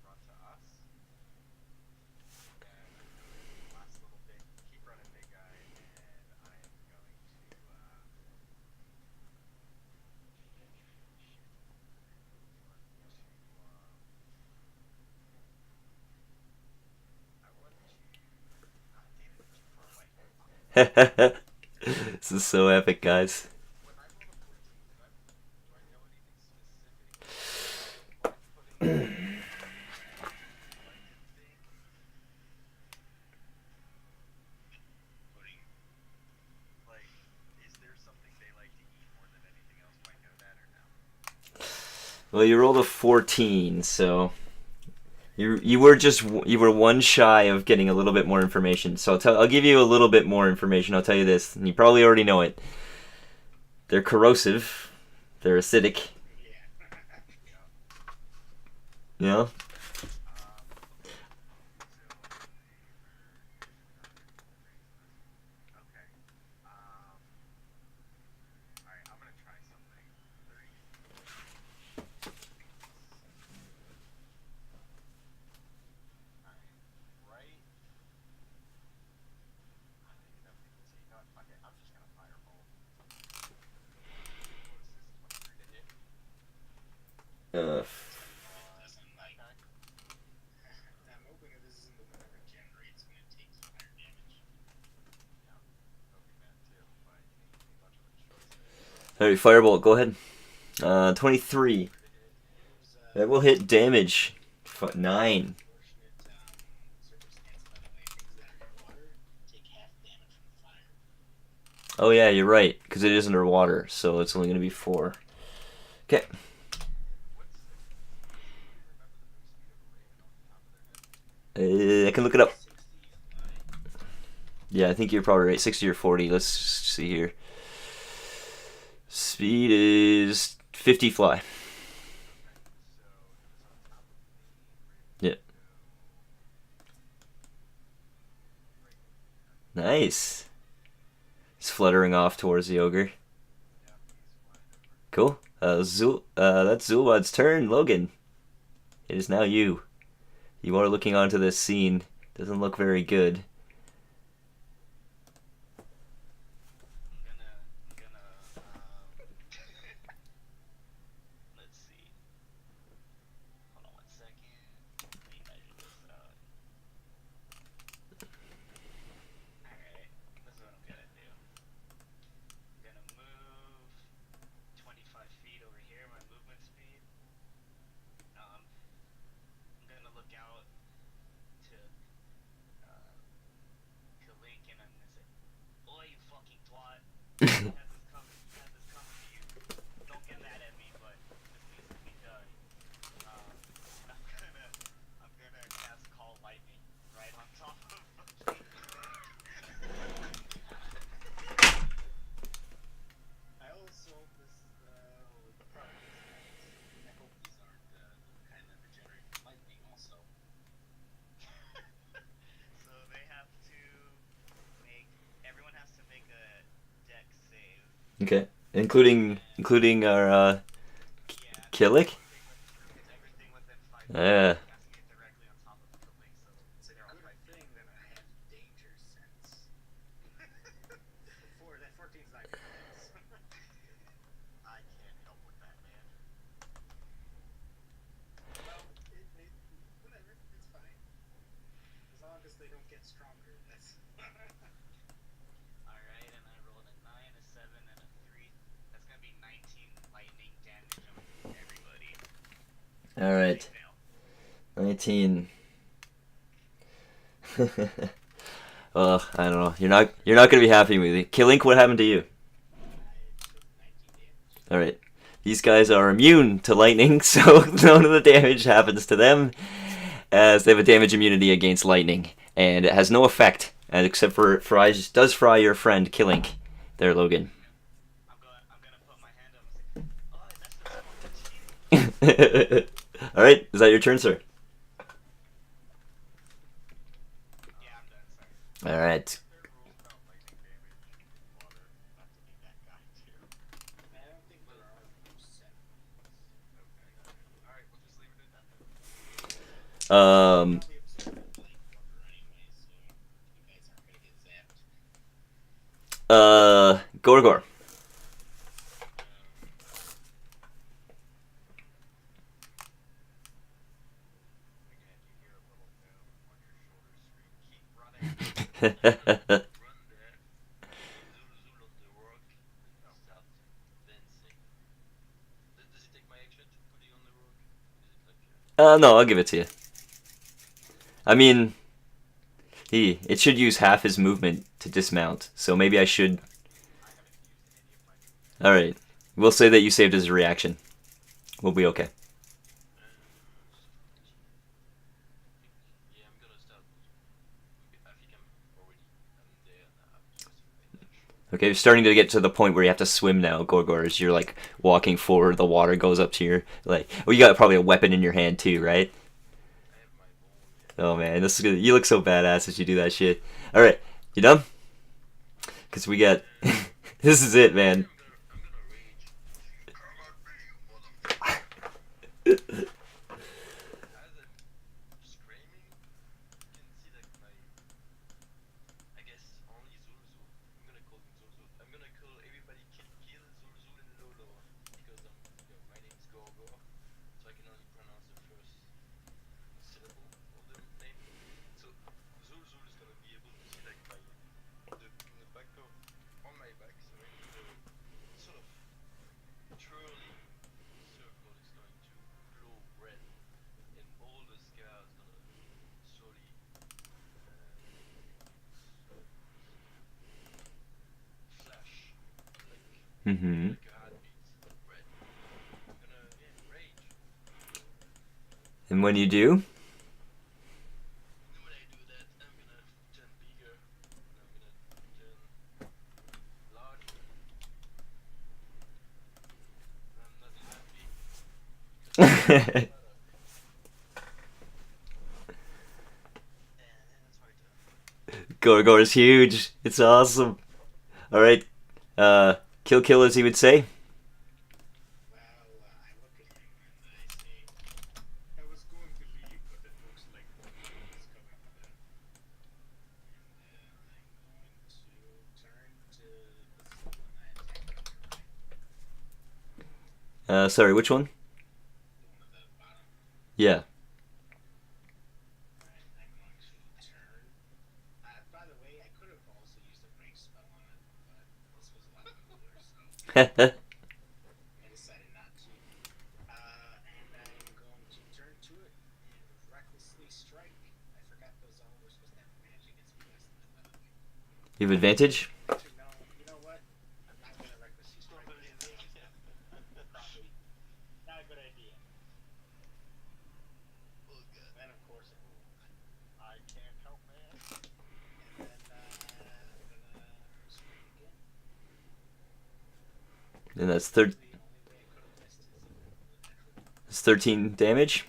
run to us. And I'm gonna last little bit, keep running, big guy, and I am going to shit. I want to. Ah, damn it, too far away. Fuck. This is so epic, guys. When I rolled a 14, do I know anything specific about the black pudding selected thing? Pudding. Like, is there something they like to eat more than anything else? Do I know that or no? Well, you rolled a 14, so you were one shy of getting a little bit more information. So I'll give you a little bit more information. I'll tell you this, and you probably already know it. They're corrosive. They're acidic. Yeah. You know. Okay. Alright, I'm gonna try something. 30 feet. Alright. Right. I don't even know if they can see. You know what? Fuck it. I'm just gonna fireball. What is this? 23 to hit? Uh, Doesn't like. Okay. I'm hoping that this isn't the one that regenerates when it takes fire damage. Yeah. Hoping that too, but you didn't give me much of a choice there. all right, firebolt. Go ahead. 23. 23 to hit. There's That will hit damage. 9. unfortunate circumstance, by the way. Things that are in water take half damage from fire. Oh yeah, you're right, because it is underwater, so it's only going to be 4. Okay. What's does anybody remember the move speed of a raven off the top of their head? I can look it up. 60 fly. Yeah, I think you're probably right. 60 or 40. Let's see here. Speed is 50 fly. Okay, so it was on top of me. Raven Yeah. go right there. Nice. It's fluttering off towards the ogre. Yeah, he's flying over. Cool. That's Zulwad's turn, Logan. It is now you. You are looking onto this scene. Doesn't look very good. I'm gonna let's see. Hold on 1 second. Let me measure this out. Alright, this is what I'm gonna do. I'm gonna move 25 feet over here, my movement speed. I'm gonna look out to Link and I'm gonna say, "Oi, you fucking twat! He had this coming to you. Don't get mad at me, but this needs to be done." And I'm gonna cast Call Lightning right on top of fucking I also hope this the problem is I hope these aren't the kind that regenerate from lightning also. So they have to make. Everyone has to make a dex save. Okay. Including our Yeah, Killick? it's everything within 5 feet. Yeah. Casting it directly on top of Killing, so It's a they're all good 5 feet. thing that I have danger sense. Before that 14's not gonna miss. I can't help with that, man. Well, whatever, it's fine. All right. Fail. 19. I don't know. You're not gonna be happy with me. Killink, what happened to you? I took 19 damage. All right. These guys are immune to lightning, so none of the damage happens to them, as they have a damage immunity against lightning, and it has no effect, and except for does fry your friend Killink. There, Logan. I'm gonna put my hand up and say, oh, that's the someone cheating. All right. Is that your turn, sir? Yeah, I'm done. Sorry. All right. There are rules about lightning damage in water. Not to be that guy too. I don't think there are set rules. Okay. All right, we'll just leave it at that then. Um. Probably observe it like water anyway, so you guys aren't gonna get zapped. Gorgor. Again, you hear a little gnome on your shoulder scream, "Keep running!" Run there. Zulu Zulu on the rock and start dancing. Does it take my action to put it on the rock? Is it like No, I'll give it to you. I mean, it should use half his movement to dismount, so maybe I should. I haven't used any of my movement. All right, we'll say that you saved his reaction. We'll be okay. yeah, I'm gonna start. I think I'm there now. Just finish. Okay, you're starting to get to the point where you have to swim now, Gorgor. As you're like walking forward, the water goes up to your like. Well, you got probably a weapon in your hand too, right? I have my ball. Yeah. Oh man, this is good. You look so badass as you do that shit. All right, you done? Cause we got. This is it, man. I'm gonna rage. Come at me, you motherfucker! As I'm screaming, you can see like I guess only Zul Zul. I'm gonna call him Zul Zul. I'm gonna call everybody Kill Kill Zul Zul and Lolo because my name is Gorgor, so I can only pronounce the first syllable of the name. So Zul Zul is gonna be able to see like in the back of on my back, sorry, the sort of twirling circle is going to glow red, and all the scars gonna slowly flash Mm-hmm. like a heartbeat red. I'm gonna rage. And when you do, And when I do that, I'm gonna turn bigger, and I'm gonna turn larger. And I'm not happy because and then it's my turn. Gorgor is huge. It's awesome. All right, kill as he would say. Well, I look at him and I say, I was going to leave, but it looks like more trouble is coming with that. And I'm going to turn to the Zul and I attack him right. Sorry, which one? The one at the bottom. Yeah. Alright, I'm going to turn. By the way, I could have also used a break spell on it, but this was a lot cooler, so I decided not to. And I'm going to turn to it and recklessly strike. I forgot those all were supposed to have advantage against me last time, by the way. You have advantage. Actually, no, you know what? I'm not gonna recklessly strike. Probably This not, time. yeah. Probably not a good idea. Oh god. Then of course it will. I can't help, man. And then I'm gonna strike again. And that's The only way I could have missed is if it was a natural one. It's 13 damage.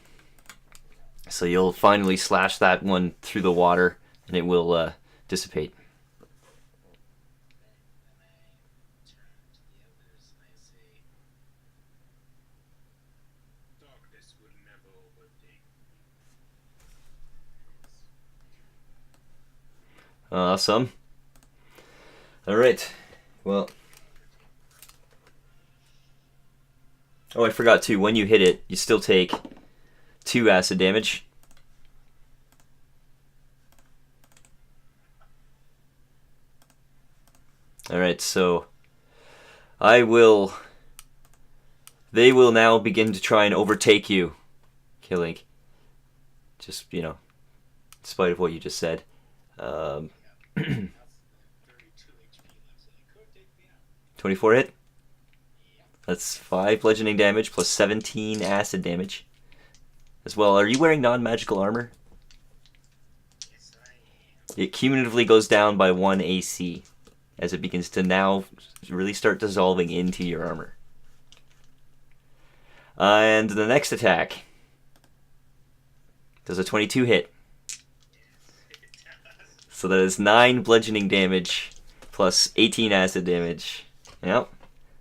So you'll finally slash that one through the water, and it will dissipate. Then I turn to the others and I say, darkness will never overtake you. Awesome. All right. Well. Oh, I forgot too. When you hit it, you still take 2 acid damage. All right. So I will. They will now begin to try and overtake you. killing. Just, in spite of what you just said. Um, That's the 32 HP left, so they could take me out. 24 hit. Yep. That's 5 bludgeoning damage plus 17 acid damage. As well, are you wearing non-magical armor? Yes, I am. It cumulatively goes down by 1 AC as it begins to now really start dissolving into your armor. And the next attack does a 22 hit. Yes, it does. So that is 9 bludgeoning damage plus 18 acid damage. Yep.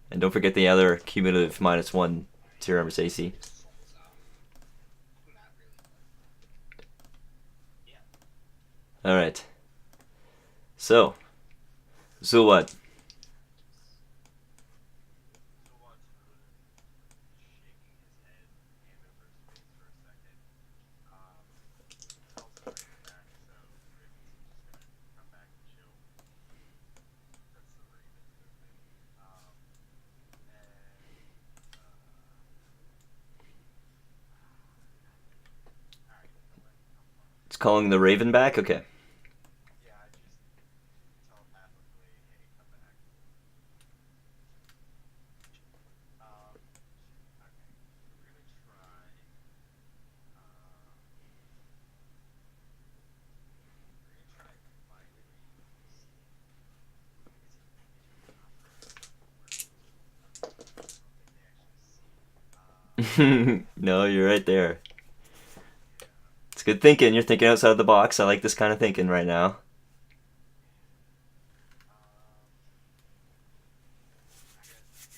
And don't forget the other cumulative -1 to your armor's AC. It just falls off. Not really, but yeah. Alright. So what? So what's shaking his head, hand over his face for a second. Tells the Raven back, so Raven's just gonna come back and chill. That's the Raven movement. Alright, you know what? How far? It's calling the Raven back? Okay. Yeah, I just telepathically, hey, come back. Okay. We're gonna try. We're gonna try finding. Is he not there? I don't think they actually see. No, you're right there. Yeah. It's good thinking. You're thinking outside the box. I like this kind of thinking right now. I guess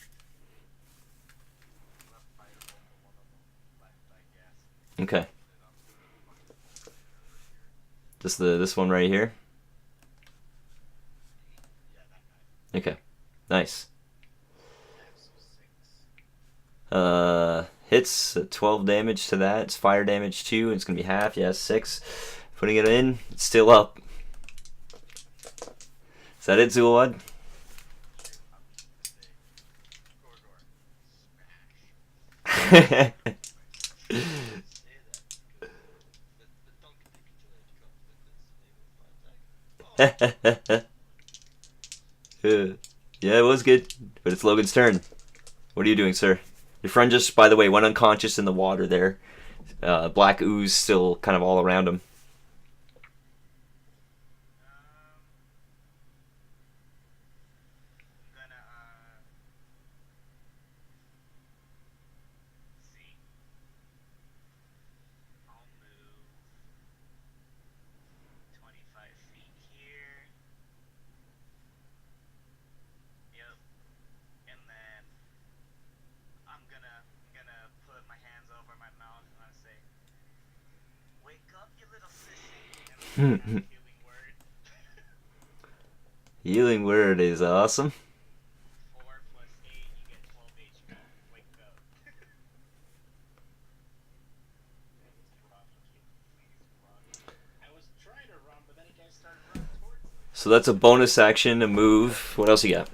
left fireable for one of them left, I guess. Okay. It up. Fucking pull it over here. Just this one right here. Yeah, that guy. Okay. Nice. That's 6. Hits 12 damage to that. It's fire damage too. It's gonna be half. Yeah, 6. Putting it in. It's still up. Is that it, Zulwad? Shoot, I was just gonna say, corridor, smash. Say that. But don't capitulate confidence. They will fight back. Oh, Yeah, it was good, but it's Logan's turn. What are you doing, sir? Your friend just, by the way, went unconscious in the water there. Black ooze still kind of all around him. I'm gonna see. I'll move 25 feet here. Yep. And then I'm gonna put my hands over my mouth and I say, "Wake up, you little sissy!" And then cast healing word. Healing word is awesome. 4 plus 8, you get 12 HP. Wake up. Please run, kid. Please run. I was trying to run, but then you guys started running towards me. So that's a bonus action, a move. What else you got?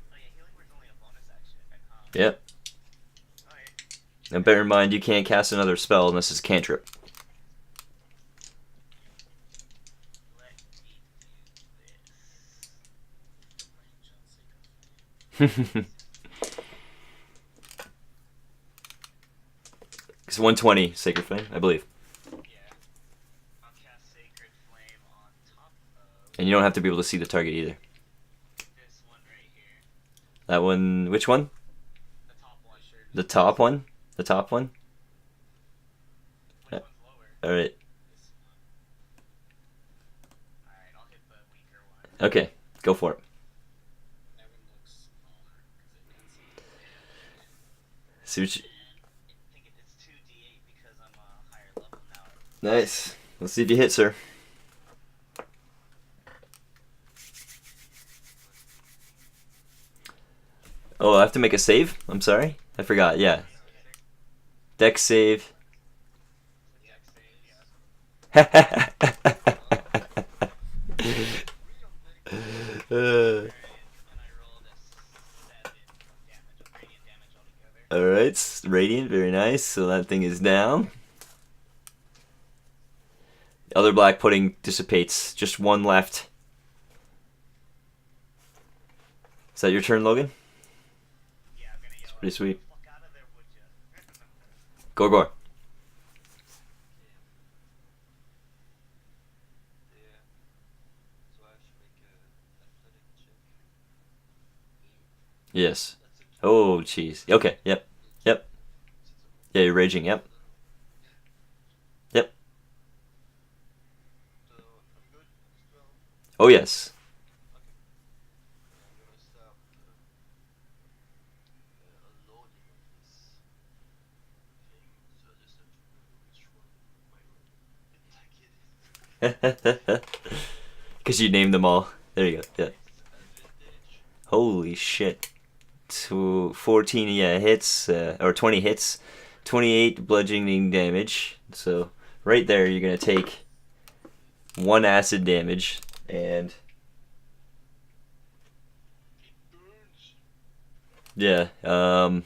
Oh yeah, healing word's only a bonus action. Yep. Alright. And bear in mind, you can't cast another spell unless it's a cantrip. Let me do this. Range on Sacred Flame. It's 120 Sacred Flame, I believe. Yeah. I'll cast Sacred Flame on top of And you don't have to be able to see the target either. this one right here. That one, which one? The top one. The top one? The top one? Which one's lower? Alright. This one. Alright, I'll hit the weaker one. Okay, go for it. That one looks smaller because it got some See what you... I think it's 2d8 because I'm a higher level now. Nice. Let's see if you hit, sir. Oh, I have to make a save? I'm sorry? I forgot, yeah. Dex save. Dex save, yeah. Uh, And I rolled a 7 damage, radiant damage right, radiant, very nice. So that thing is down. Other black pudding dissipates. Just one left. Is that your turn, Logan? Yeah, I'm gonna It's yell pretty out, "Get sweet. the fuck out of there, would ya?" Gorgor. Yeah. So I should make a athletic check. Yes. That's a Oh, jeez. Okay, yep. Yep. since I'm Yeah, you're raging, yep. Yep. so I'm good on this round. Oh, yes. Okay. I'm gonna start unloading on this thing. So I just have to remember which one my attack it is. Because you named them all. There you go. Yeah. Disadvantage. Holy shit. 14, yeah, hits, or 20 hits, 28 bludgeoning damage. So right there, you're gonna take 1 acid damage, and It burns. yeah, Plus another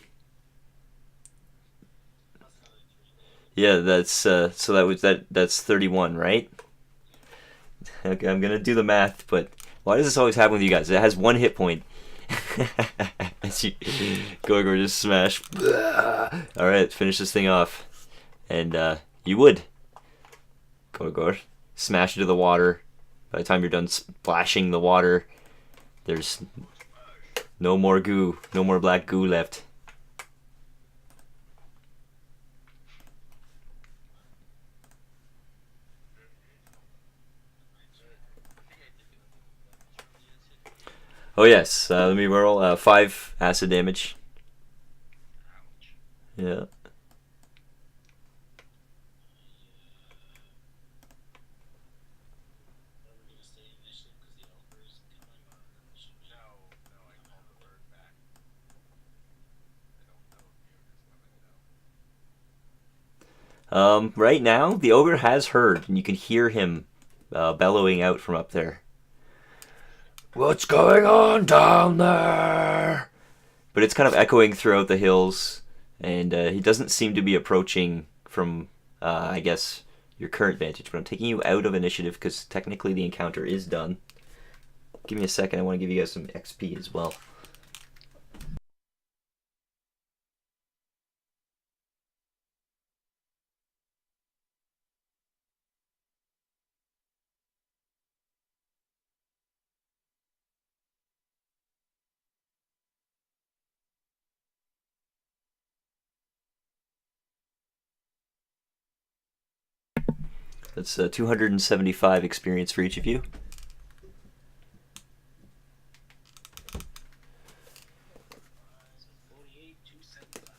3 damage. yeah, that's so that's 31, right? Okay, I'm gonna do the math, but why does this always happen with you guys? It has 1 hit point. As you Gorgor just smash. All right, finish this thing off, and you would Gorgor smash into the water. By the time you're done splashing the water, there's no more goo, no more black goo left. I think I take another damage from the acid. Oh yes, let me roll 5 acid damage. Ouch. Yeah. Are we gonna stay initiative because the ogre is coming, or should we? No, no, I called the bird back. I don't know if the ogre's coming though. Right now, the ogre has heard, and you can hear him bellowing out from up there. What's going on down there? But it's kind of echoing throughout the hills, and he doesn't seem to be approaching from, I guess, your current vantage. But I'm taking you out of initiative because technically the encounter is done. Give me a second. I want to give you guys some XP as well. That's 275 experience for each of you. So 48, 275.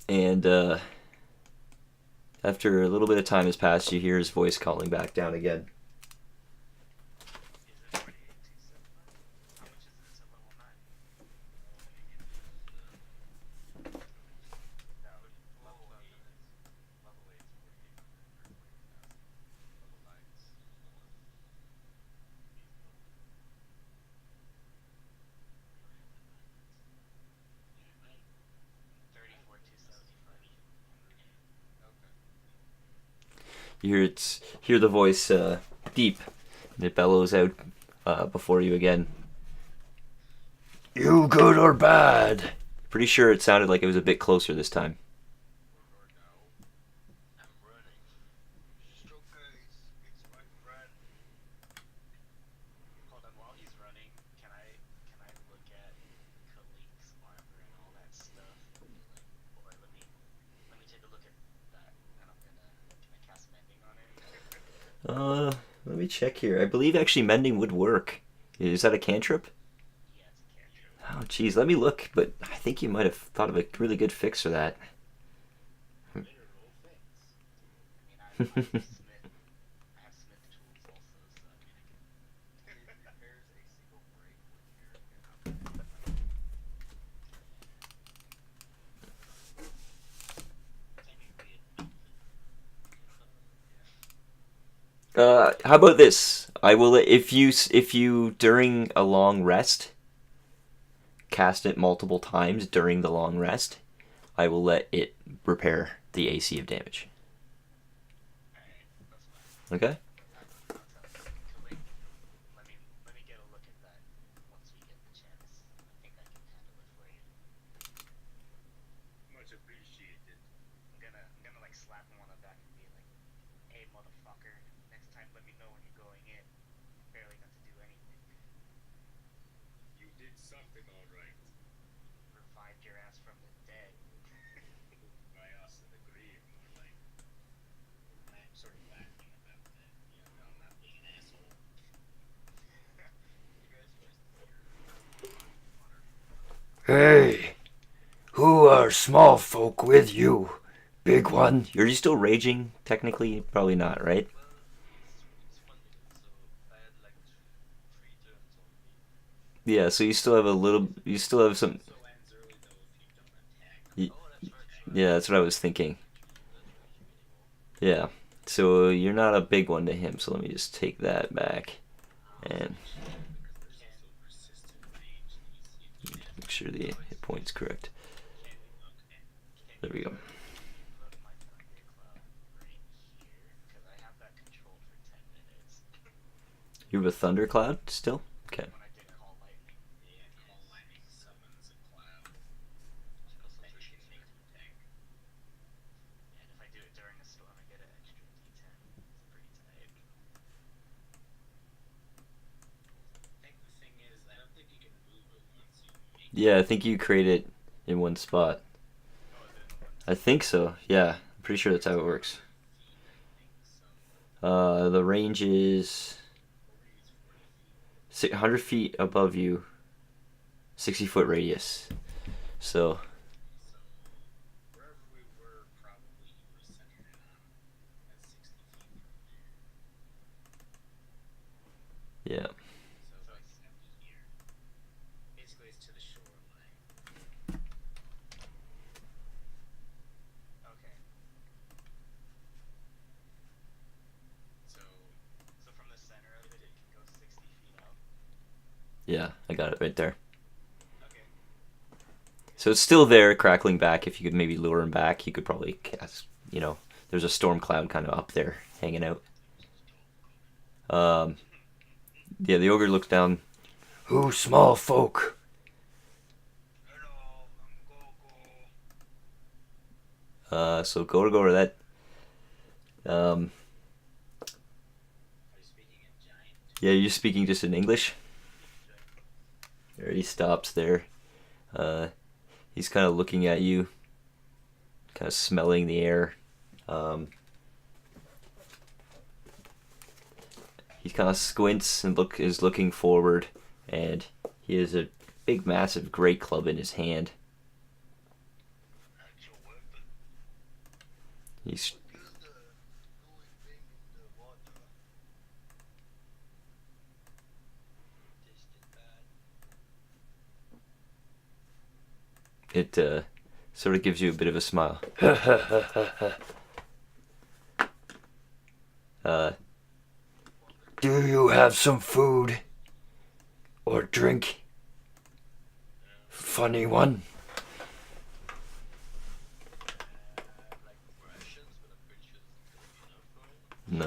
And after a little bit of time has passed, you hear his voice calling back down again. Is it 48,275? How much is it to level 9? No, level 8. Level 8 is 4,800 or 48,000. Level 9 is lower. 34,275. Okay. You hear the voice deep, and it bellows out before you again. You good or bad? Pretty sure it sounded like it was a bit closer this time. Or no. I'm running. It's my friend. Hold on, while he's running, can I look at Kalik's armor and all that stuff? Or let me take a look at that, and can I cast mending on it? Let me check here. I believe actually mending would work. Is that a cantrip? Yeah, it's a cantrip. Oh, geez, let me look. But I think you might have thought of a really good fix for that. Better roll fix. I mean, I have smith. I have smith tools also, so I mean, I can. It repairs a single break when carrying an object. Technically, it might. Yeah. How about this? I will if you during a long rest cast it multiple times during the long rest, I will let it repair the AC of damage. Alright, that's fine. Okay. That sounds good. Cause like, let me get a look at that once we get the chance. I think I can handle it for you. Much appreciated. I'm gonna like slap him on the back and be like, "Hey, motherfucker! Next time, let me know when you're going in. Barely got to do anything. You did something all right. Revived your ass from the dead." By us in the grave, more like. I'm sort of laughing about that. I'm not being an asshole. You guys just hear mutter. Hey, who are small folk with you? Big one. Are you still raging? Technically, probably not, right? Well, it's 1 minute, so I had like three turns on me. Yeah. So you still have a little. You still have some. So ends early though if you don't attack. y- Oh, that's right. So I Yeah, have that's what I was thinking. not rage you anymore. Yeah. So you're not a big one to him. So let me just take that back and Because there's also persistent rage. Let me see if you have make sure the hit point's correct. can okay. There we go. Put my thundercloud right here, cause I have that controlled for 10 minutes. You have a thundercloud still. Okay. When I did call lightning. Yeah, call lightning summons a cloud It's that you concentration can make to attack. And if I do it during a storm, I get an extra D10. It's pretty tight. I think the thing is, I don't think you can move it once you make Yeah, I think you create it in one spot. Oh, is it in the one? I think so. Yeah, I'm pretty sure that's how it works. feet, I think, so. The range is Or maybe it's 40 feet. 100 feet above you, 60-foot radius. So So, wherever we were, probably you would have centered it on at 60 feet from there. yeah, So, if I snap it here. Basically, it's to the shoreline. Okay. So, So from the center of it, it can go 60 feet up. yeah, I got it right there. Okay. So it's still there, crackling back. If you could maybe lure him back, you could probably cast. There's a storm cloud kind of up there, hanging out. Um, yeah, the ogre looks down. Who small folk? Hello, I'm Gogo. So go to that. are you speaking in giant? Yeah, you're speaking just in English. There, he stops there. He's kind of looking at you, kind of smelling the air. He kind of squints and is looking forward, and he has a big, massive great club in his hand. That's your weapon. He's What is the gooey thing in the water? Tasted bad. it sort of gives you a bit of a smile. Do you have some food or drink? Funny one. Like rations, but I'm pretty sure this is gonna be enough for him. No,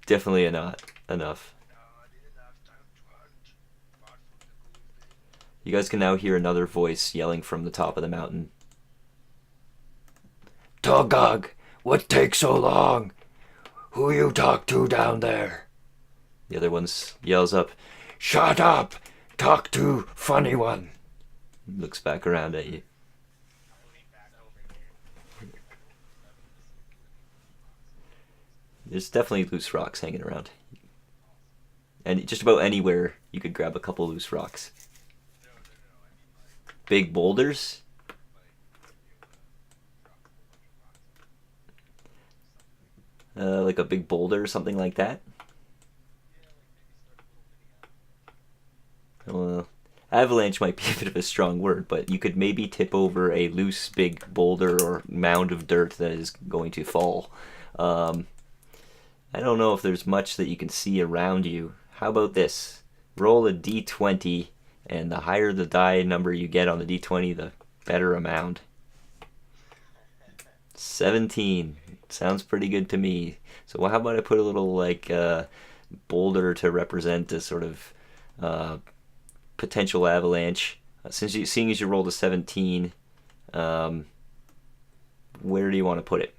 definitely not enough. No, I didn't have time to hunt. Apart from the gooey thing. You guys can now hear another voice yelling from the top of the mountain. Togog, what takes so long? Who you talk to down there? The other one yells up, Shut up! Talk to funny one. Looks back around at you. I'll lean back over here. There's definitely loose rocks hanging around. And just about anywhere you could grab a couple loose rocks. No, I mean like, Big boulders? like you drop a whole bunch of rocks on something. Like a big boulder or something like that? Yeah, like maybe start a little mini avalanche. Well, avalanche might be a bit of a strong word, but you could maybe tip over a loose, big boulder or mound of dirt that is going to fall. I don't know if there's much that you can see around you. How about this? Roll a d20, and the higher the die number you get on the d20, the better amount. 17. Sounds pretty good to me. So how about I put a little like boulder to represent a sort of uh, potential avalanche. Seeing as you rolled a 17, um, where do you want to put it?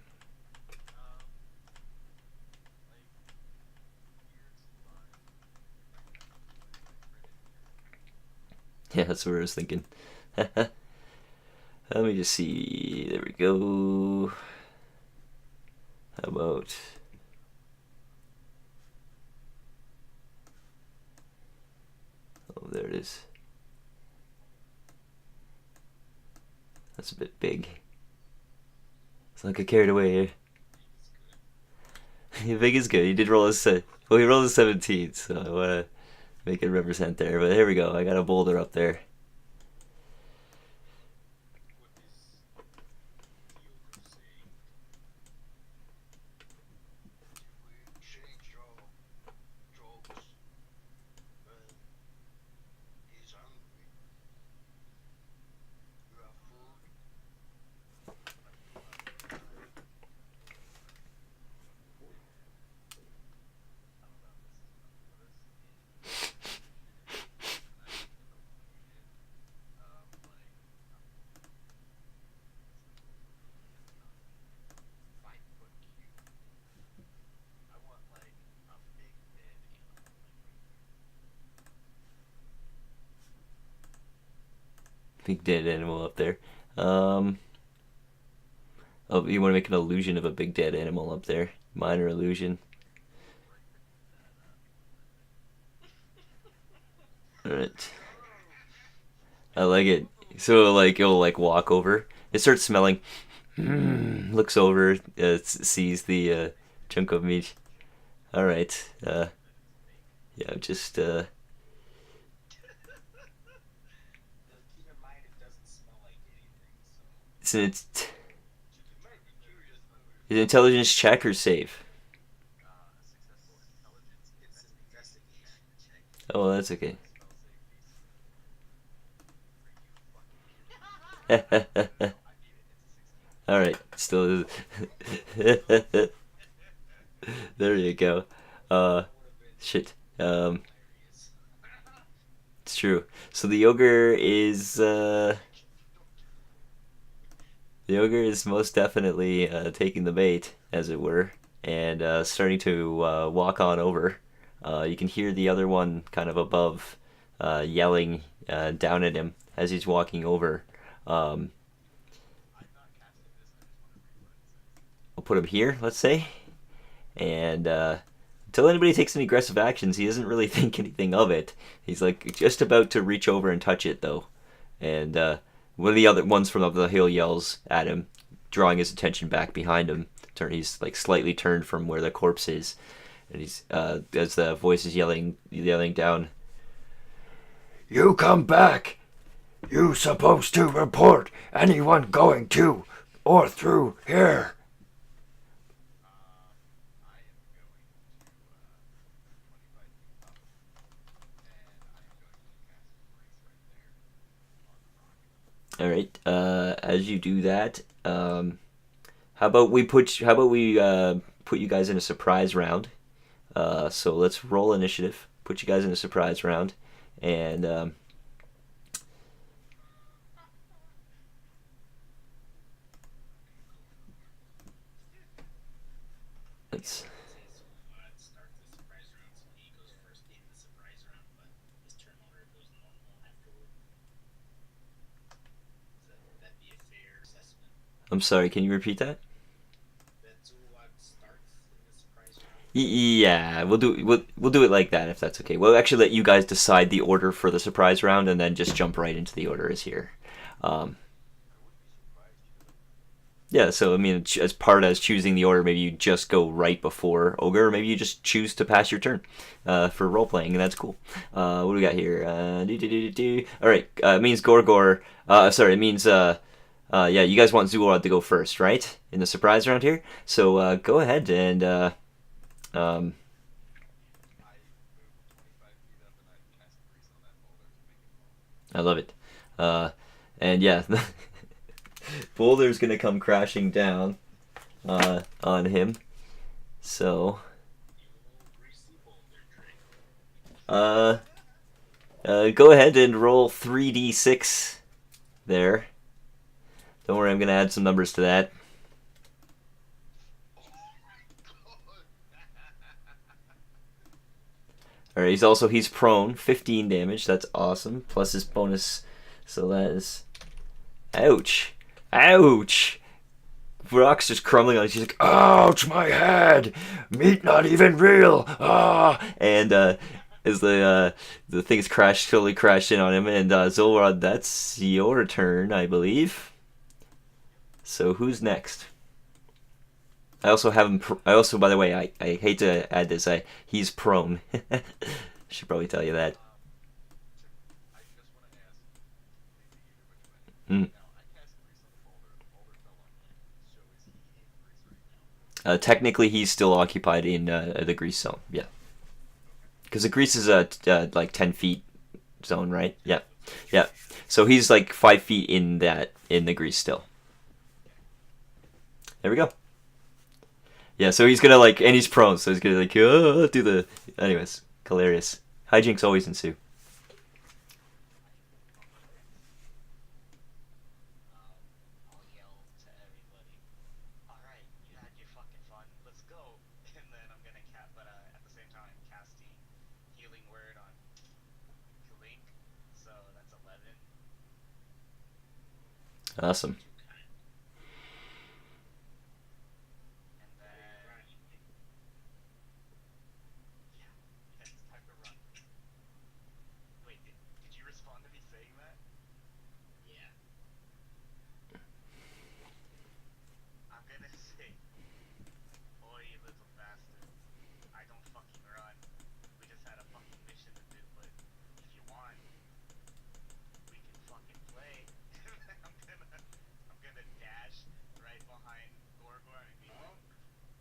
Yeah, that's what I was thinking. Let me just see. There we go. How about... Oh, there it is. That's a bit big. It's like I carried away here. Big is good. You did roll well, he rolled a 17, so I want to make it represent there. But here we go. I got a boulder up there. Big dead animal up there. Oh, you want to make an illusion of a big dead animal up there? Minor illusion. Alright. I like it. So like it'll like walk over. It starts smelling. Looks over. Sees the chunk of meat. All right. Yeah. Just Keep in mind it doesn't smell like anything, so it's an intelligence check or save. it's an investigation check. Oh, well, that's okay. All right. Still. There you go. Uh, Shit. Hilarious. It's true. So the ogre is most definitely taking the bait, as it were, and starting to walk on over. You can hear the other one kind of above, yelling down at him as he's walking over. Um, I'll put him here, let's say, and until anybody takes any aggressive actions, he doesn't really think anything of it. He's like just about to reach over and touch it, though, and one of the other ones from up the hill yells at him, drawing his attention back behind him. He's like slightly turned from where the corpse is, and he's as the voice is yelling down. You come back. You supposed to report anyone going to or through here. All right. As you do that, how about we put you guys in a surprise round? So let's roll initiative. Put you guys in a surprise round, and let's. Say so. Start the surprise round, so he goes first in the surprise round, but his turn order goes normal afterward. So that'd be a fair assessment. I'm sorry. Can you repeat that? That Zulwag starts in the surprise round. Yeah, we'll do it like that if that's okay. We'll actually let you guys decide the order for the surprise round, and then just jump right into the order as here. Um, yeah, so I mean, as part as choosing the order, maybe you just go right before ogre, or maybe you just choose to pass your turn for role playing, and that's cool. What do we got here? All right, it means Gorgor. Sorry, it means yeah, you guys want Zulrod to go first, right? In the surprise round here. So go ahead and Um, I moved 25 feet up and I cast grease on that boulder to make it fall. I love it. And yeah, Boulder's gonna come crashing down on him. So, The old greasy boulder trick. uh, go ahead and roll 3d6 there. Don't worry, I'm gonna add some numbers to that. Oh my All right, he's prone, 15 damage. That's awesome. Plus his bonus, so that is, ouch, ouch. Rock's just crumbling on it. She's like, ouch, my head, meat not even real. Ah, and as the things totally crashed in on him. And Zolrod, that's your turn, I believe. So who's next? I also have him. I also, by the way, I hate to add this. He's prone. Should probably tell you that. I just want to ask completely either which way. Mm. Now, I cast grease on the boulder fell on me. So is he in grease right now? Technically, he's still occupied in the grease zone. Yeah, Okay. because the grease is a like 10 feet zone, right? Yeah, yeah. So he's like 5 feet in the grease still. There we go. Yeah, so he's gonna like, and he's prone, so he's gonna like do the. Anyways, hilarious. Hijinks always ensue. I'll yell to everybody. All right, you had your fucking fun. Let's go. And then I'm gonna but at the same time, I'm casting healing word on Kalink. So that's 11. Awesome. Too kind. And What are you then running? yeah, it's time to run. Wait, did you respond to me saying that? Yeah. I'm gonna say, oh, you little bastard. I don't fucking run. We just had a fucking mission to do, but if you want, we can fucking play. I'm gonna dash right behind Gorgor and be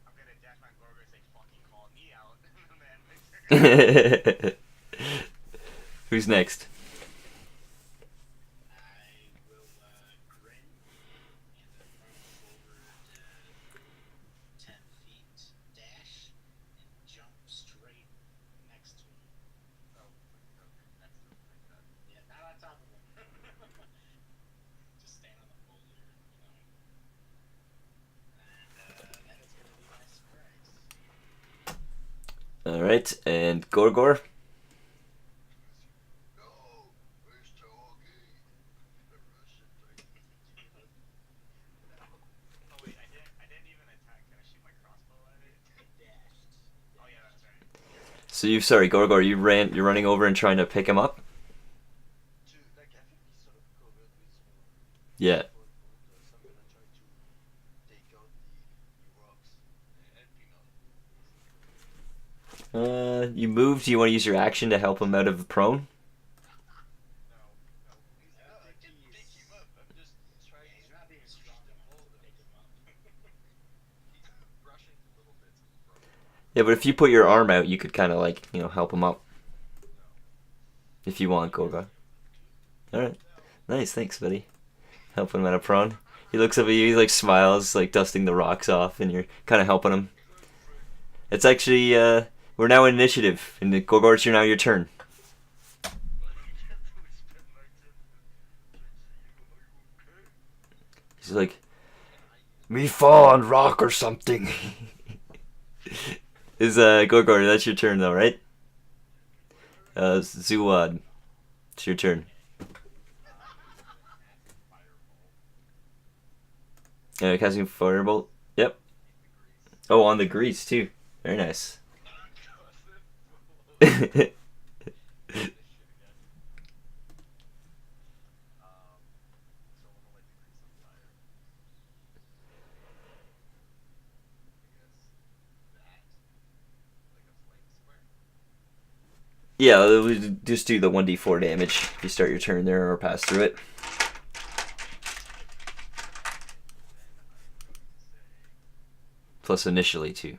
I'm gonna dash behind Gorgor and say fucking call me out and then my turn. Who's next? I will grin and run forward 10 feet, dash, and jump straight next to him. Oh, okay, next to him like that. Yeah, not on top of him. Just stand on the boulder, And that is going to be my surprise. All right, and Gorgor. No, where's Togi? The Russian thing. Oh wait, I didn't even attack. Can I shoot my crossbow at it? I dashed. Oh yeah, that's right. So sorry, Gorgor, you're running over and trying to pick him up? Like, I think he's sort of covered with some Yeah. so I'm gonna try to take out the rocks and help him out. You moved. Do you want to use your action to help him out of the prone? No, please No, don't pick he's- him up. I'm just trying Yeah, he's to not being push strong the enough to boulder. pick him up. He's brushing little bits of the road. Yeah, but if you put your arm out, you could kind of like help him up No. if you want, Gorgor. All right, No. nice, thanks, buddy. Helping him out of prone. He looks up at you. He like smiles, like dusting the rocks off, and you're kind of helping him. It's actually we're now in initiative, and Gorgor, it's now your turn. He's like, me fall on rock or something. Is Gorgor, that's your turn though, right? Zuwad, it's your turn. Casting firebolt. Yep. Oh, on the grease too. Very nice. So I'm gonna light the grease on fire. I guess that, like a flame square. Yeah, we just do the 1d4 damage if you start your turn there or pass through it. Then I'm going to say, Plus initially too.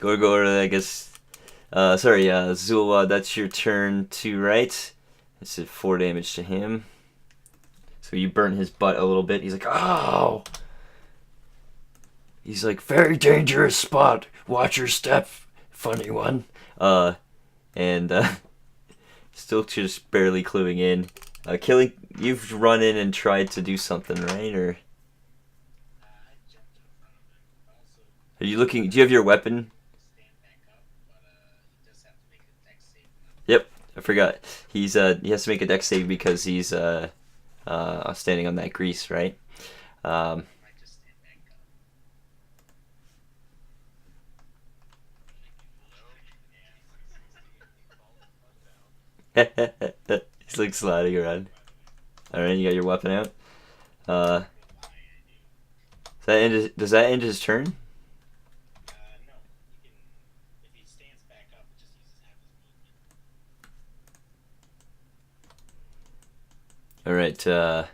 I guess. Sorry, Zulwa, that's your turn to right. This is 4 damage to him. So you burn his butt a little bit. He's like, "Ow!" He's like, "Very dangerous spot. Watch your step, funny one." And still just barely cluing in. Killing, you've run in and tried to do something, right? Or I jumped in front of him. Also, are you looking? Do you have your weapon? stand back up, but he does have to make a dex save now. Yep, I forgot. He has to make a dex save because he's standing on that grease, right? I might just stand back up. He falls butt down. He's like sliding around. All right, you got your weapon out. I Uh, don't know why I do. does that end his turn? No. He can, if he stands back up, it just uses half his movement. All right.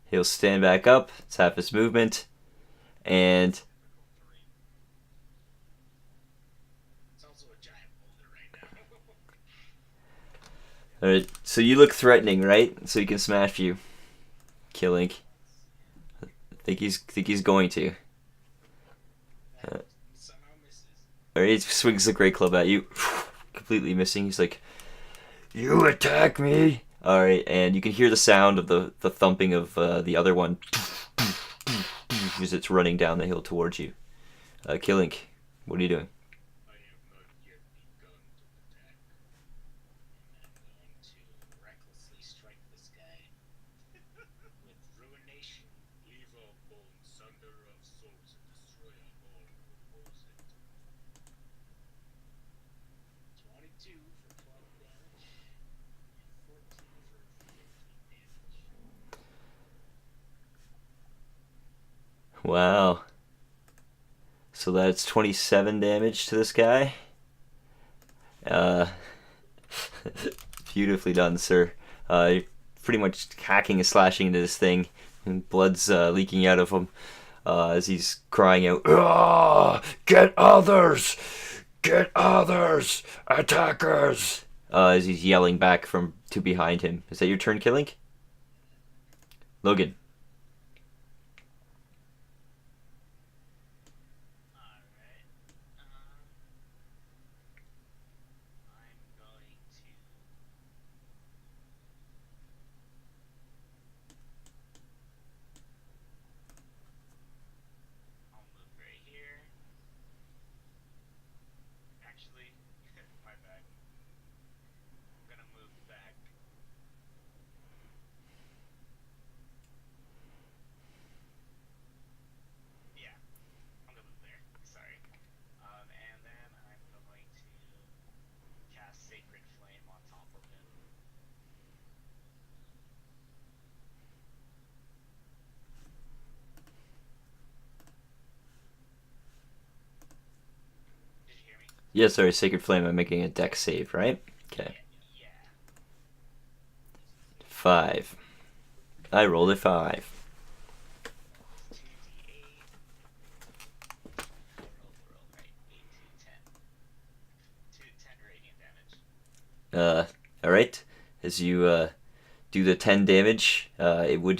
He'll stand back up. It's half his movement, and Difficult terrain. It's also a giant boulder right now. all right. So you look threatening, right? So he can smash you, killing. Think he's going to. That somehow misses. All right, he swings the great club at you, completely missing. He's like, "You attack me!" All right, and you can hear the sound of the thumping of the other one as it's running down the hill towards you. Killing, what are you doing? I have not yet begun to attack. And I'm going to recklessly strike this guy with Ruination. Leave all bones, sunder of souls, and destroy all who oppose it. 22 for 12 damage, and 14 for 15 damage. Wow. So that's 27 damage to this guy. Uh, beautifully done, sir. You're pretty much hacking and slashing into this thing, and blood's leaking out of him as he's crying out, "Ah, get others! Get others! Attackers!" As he's yelling back from to behind him. Is that your turn, Killing? Logan. Alright. I'm going to. I'll move right here. Actually, my bad. I'm gonna move back. Yeah, I'm gonna move there. Sorry. And then I'm going to cast Sacred Flame on top of him. Did you hear me? Yeah, sorry, Sacred Flame. I'm making a dex save, right? Okay. Yeah. 5. I rolled a 5. 2d8. Roll, right. 8 to 10. 10 radiant damage. Alright. As you do the 10 damage, it would.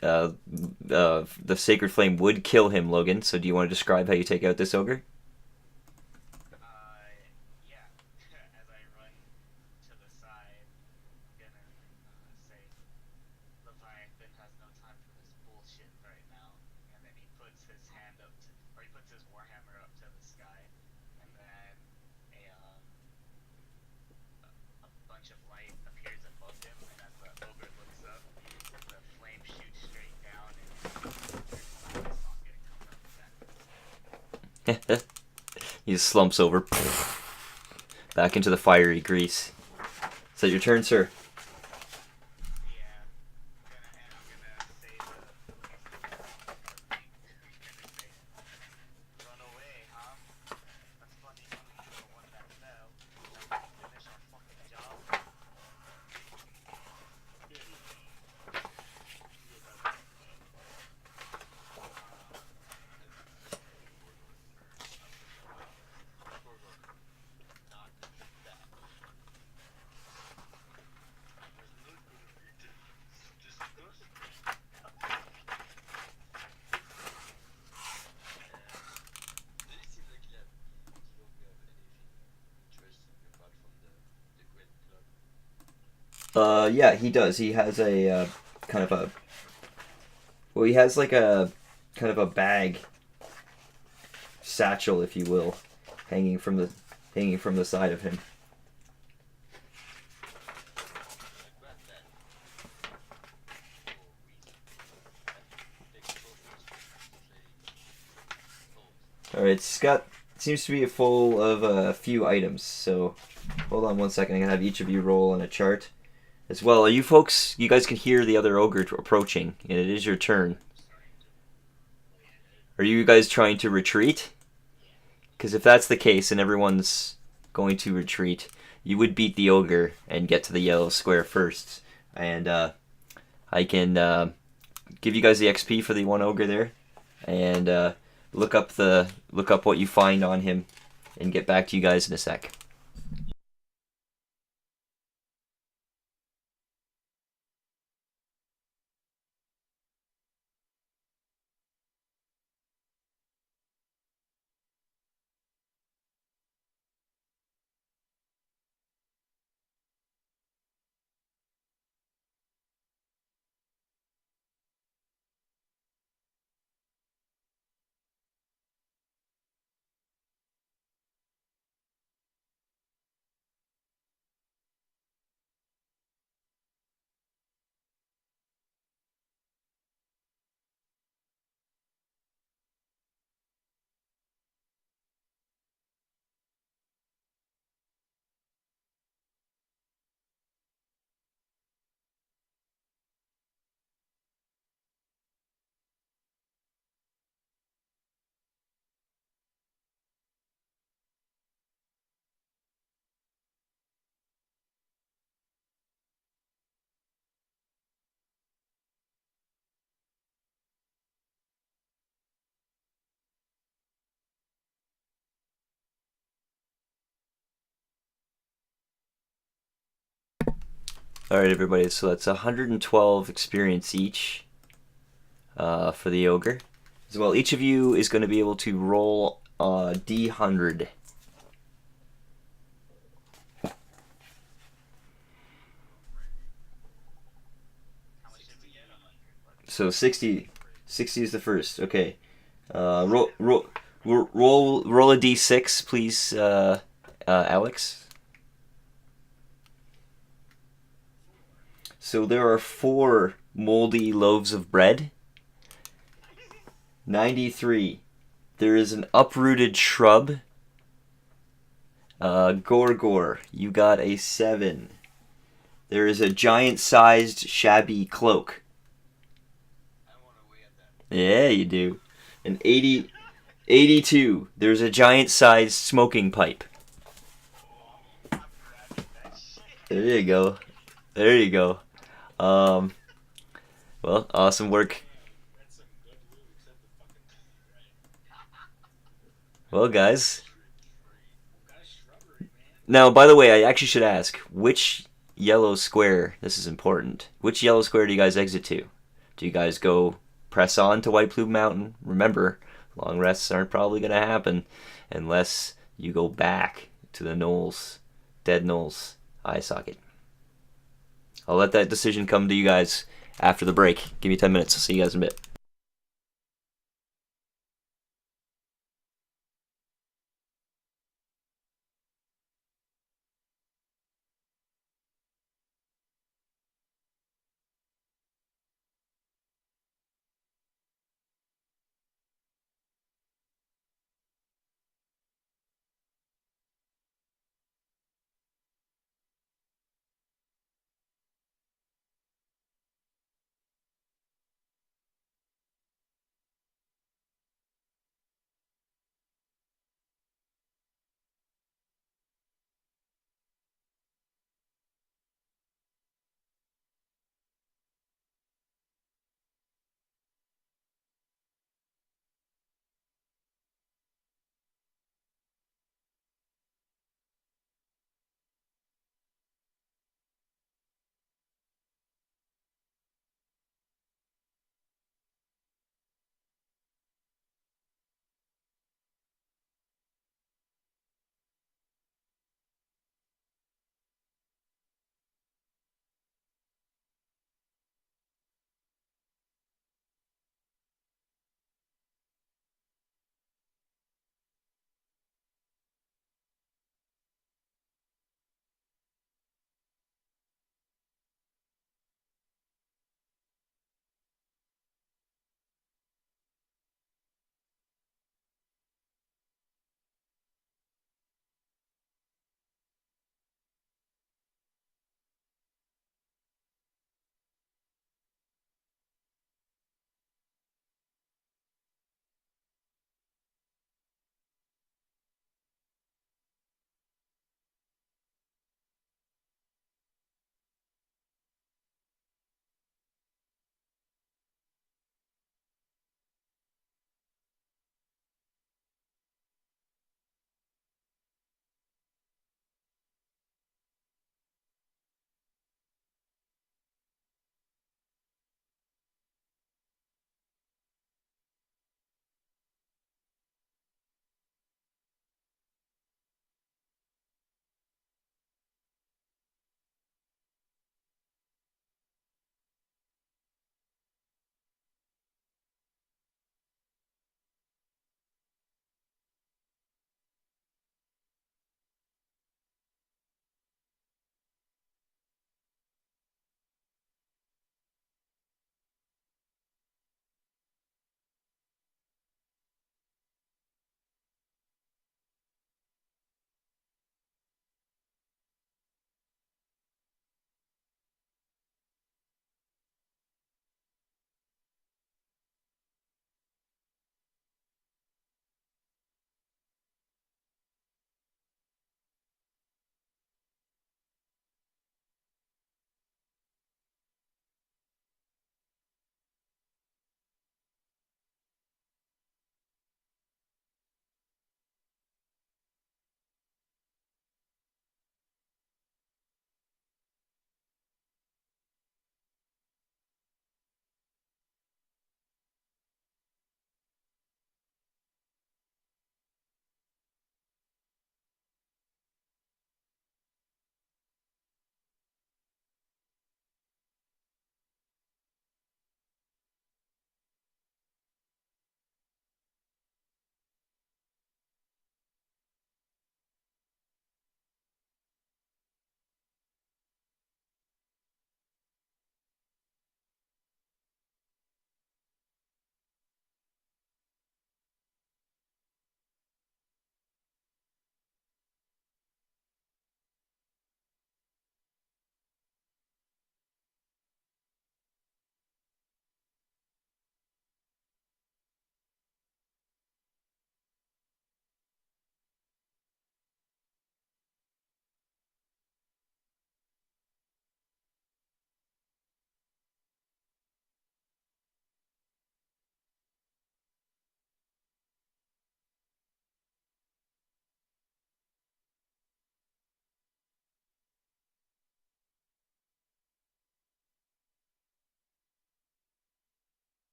The Sacred Flame would kill him, Logan. So do you want to describe how you take out this ogre? Yeah. As I run to the side, I'm gonna say, Leviathan has no time for this bullshit right now. And then he puts his hand up to, or he puts his warhammer up to the sky, and then a bunch of light appears above him, and as the ogre looks up, the flame shoots straight down and hits his eye socket and comes out the back of his head. He just slumps over, back into the fiery grease. Is that your turn, sir? Yeah. I'm gonna say I'm gonna say, run away, huh? That's funny, none of you are the one that fell. Now can you finish our fucking job? Yeah, he does. He has a kind of a well, he has like a kind of a bag satchel, if you will, hanging from the hanging from the side of him. Grab that for reason. And take potions to stay closed. All right, it's got seems to be full of a few items. So hold on one second. I'm gonna have each of you roll on a chart as well. Are you folks? You guys can hear the other ogre approaching, and it is your turn. Are you guys trying to retreat? Because if that's the case and everyone's going to retreat, you would beat the ogre and get to the yellow square first. And I can give you guys the XP for the one ogre there, and look up what you find on him, and get back to you guys in a sec. All right, everybody. So that's 112 experience each for the ogre. As well, each of you is going to be able to roll a D100. How much did we get? 100. So 60 is the first. Okay. Roll a D6, please, Alex. So there are 4 moldy loaves of bread. 93. There is an uprooted shrub. Gorgor, you got a 7. There is a giant-sized shabby cloak. I want to weigh at that. Yeah, you do. An 82. There's a giant-sized smoking pipe. I'm grabbing that shit. There you go. There you go. Um, well, awesome work. That's some good loot, except the fucking tree, right? Well, guys. Got a shrubbery, man. Now, by the way, I actually should ask, which yellow square, this is important, which yellow square do you guys exit to? Do you guys go press on to White Plume Mountain? Remember, long rests aren't probably going to happen unless you go back to the Knolls, Dead Knolls eye socket. I'll let that decision come to you guys after the break. Give me 10 minutes. I'll see you guys in a bit.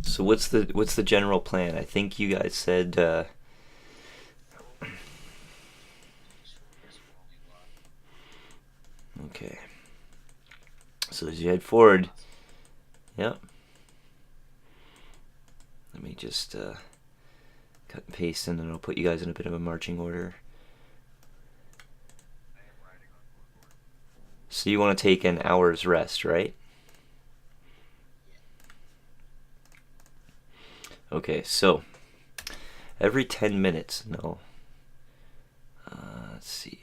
So what's the general plan? I think you guys said Shoulders were only one. okay. So as you head forward, yep. Let me just cut and paste, and then I'll put you guys in a bit of a marching order. I am riding on Gorgor. So you want to take an hour's rest, right? Okay, so every 10 minutes, no. Let's see.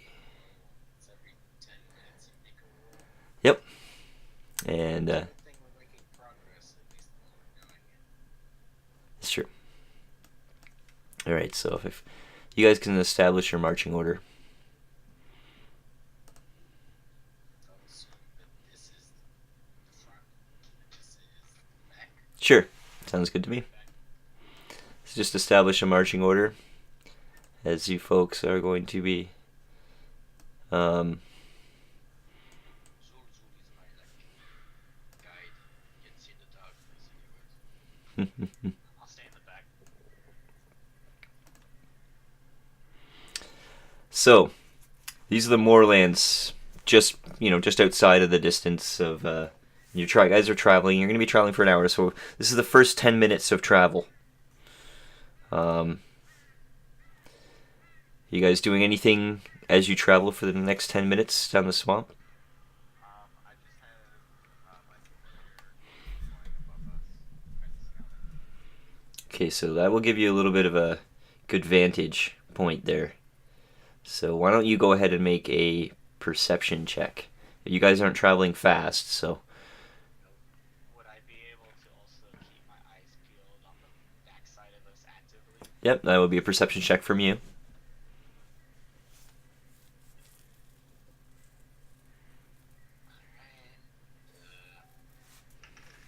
It's every 10 minutes you make a roll. Yep. And I think we're making progress, at least while we're doing it. it's true. Alright, so if you guys can establish your marching order. I'll assume that this is the front and this is the back. Sure. Sounds good to me. So just establish a marching order as you folks are going to be Zul is my guide. You can see in the darkness anyways. I'll stay in the back. So, these are the moorlands, just just outside of the distance of. Guys are traveling. You're going to be traveling for an hour, so this is the first 10 minutes of travel. You guys doing anything as you travel for the next 10 minutes down the swamp? I just have my familiar flying above us, kind of scouting. Okay, so that will give you a little bit of a good vantage point there. So why don't you go ahead and make a perception check? You guys aren't traveling fast, so Would I be able to also keep my eyes peeled on the backside of us actively? yep, that will be a perception check from you. Alright.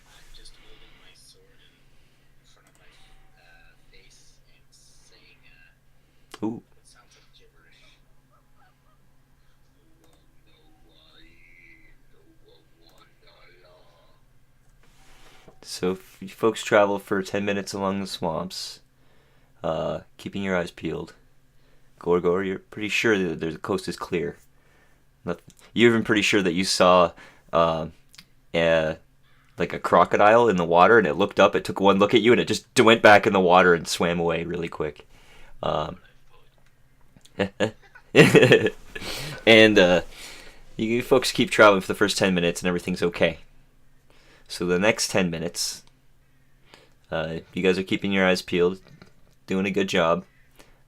I'm just holding my sword in front of my face and saying Ooh. what sounds like gibberish. So if you folks travel for 10 minutes along the swamps, keeping your eyes peeled. Gorgor, you're pretty sure that the coast is clear. You're even pretty sure that you saw like a crocodile in the water, and it looked up, it took one look at you, and it just went back in the water and swam away really quick. And you folks keep traveling for the first 10 minutes, and everything's okay. So the next 10 minutes, you guys are keeping your eyes peeled, doing a good job.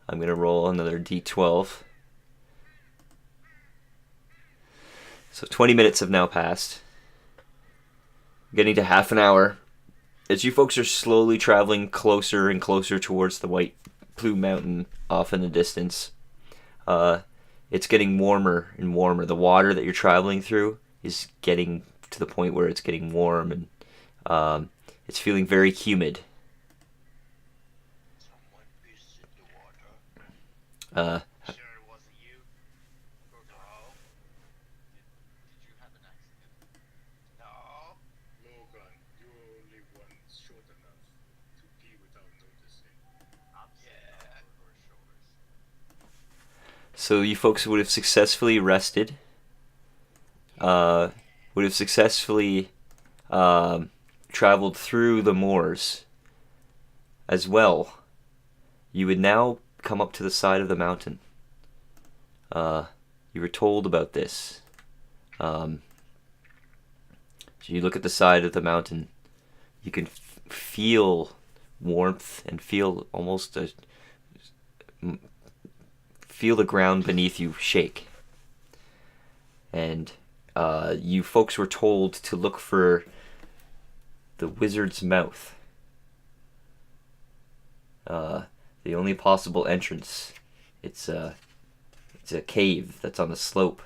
I'm going to roll another d12. So 20 minutes have now passed. Getting to half an hour. As you folks are slowly traveling closer and closer towards the white Plume Mountain off in the distance, it's getting warmer and warmer. The water that you're traveling through is getting to the point where it's getting warm, and it's feeling very humid. Someone pissed in the water. Sure it wasn't you? Gorgor, did you have an accident? No. Logan, you're only one short enough to pee without noticing. I'm sitting on Gorgor's shoulders. So you folks would have successfully rested. Would have successfully traveled through the moors as well. You would now come up to the side of the mountain. You were told about this. So you look at the side of the mountain. You can feel warmth and feel almost feel the ground beneath you shake. And you folks were told to look for the wizard's mouth. The only possible entrance. It's a cave that's on the slope,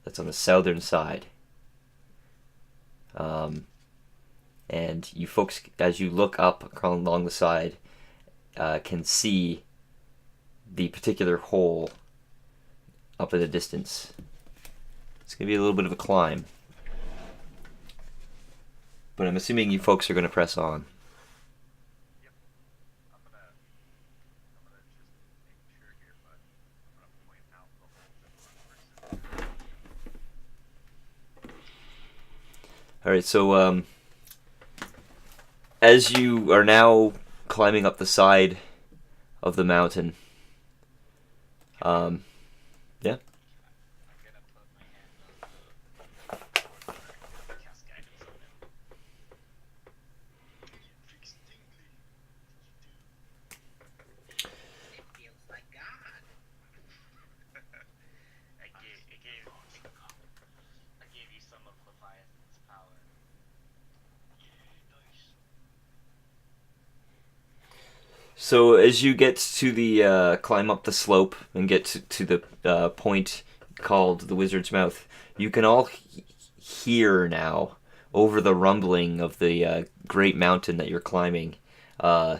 that's on the southern side. And you folks, as you look up along the side, can see the particular hole up in the distance. It's going to be a little bit of a climb. But I'm assuming you folks are going to press on. All right, so as you are now climbing up the side of the mountain, um, yeah. I'm gonna put my hand on the border and cast guidance on it. Fix tingly. It feels like God. I gave you some of Leviathan's power. Nice. So as you get to the climb up the slope and get to the point called the Wizard's Mouth, you can all hear now over the rumbling of the great mountain that you're climbing. Uh,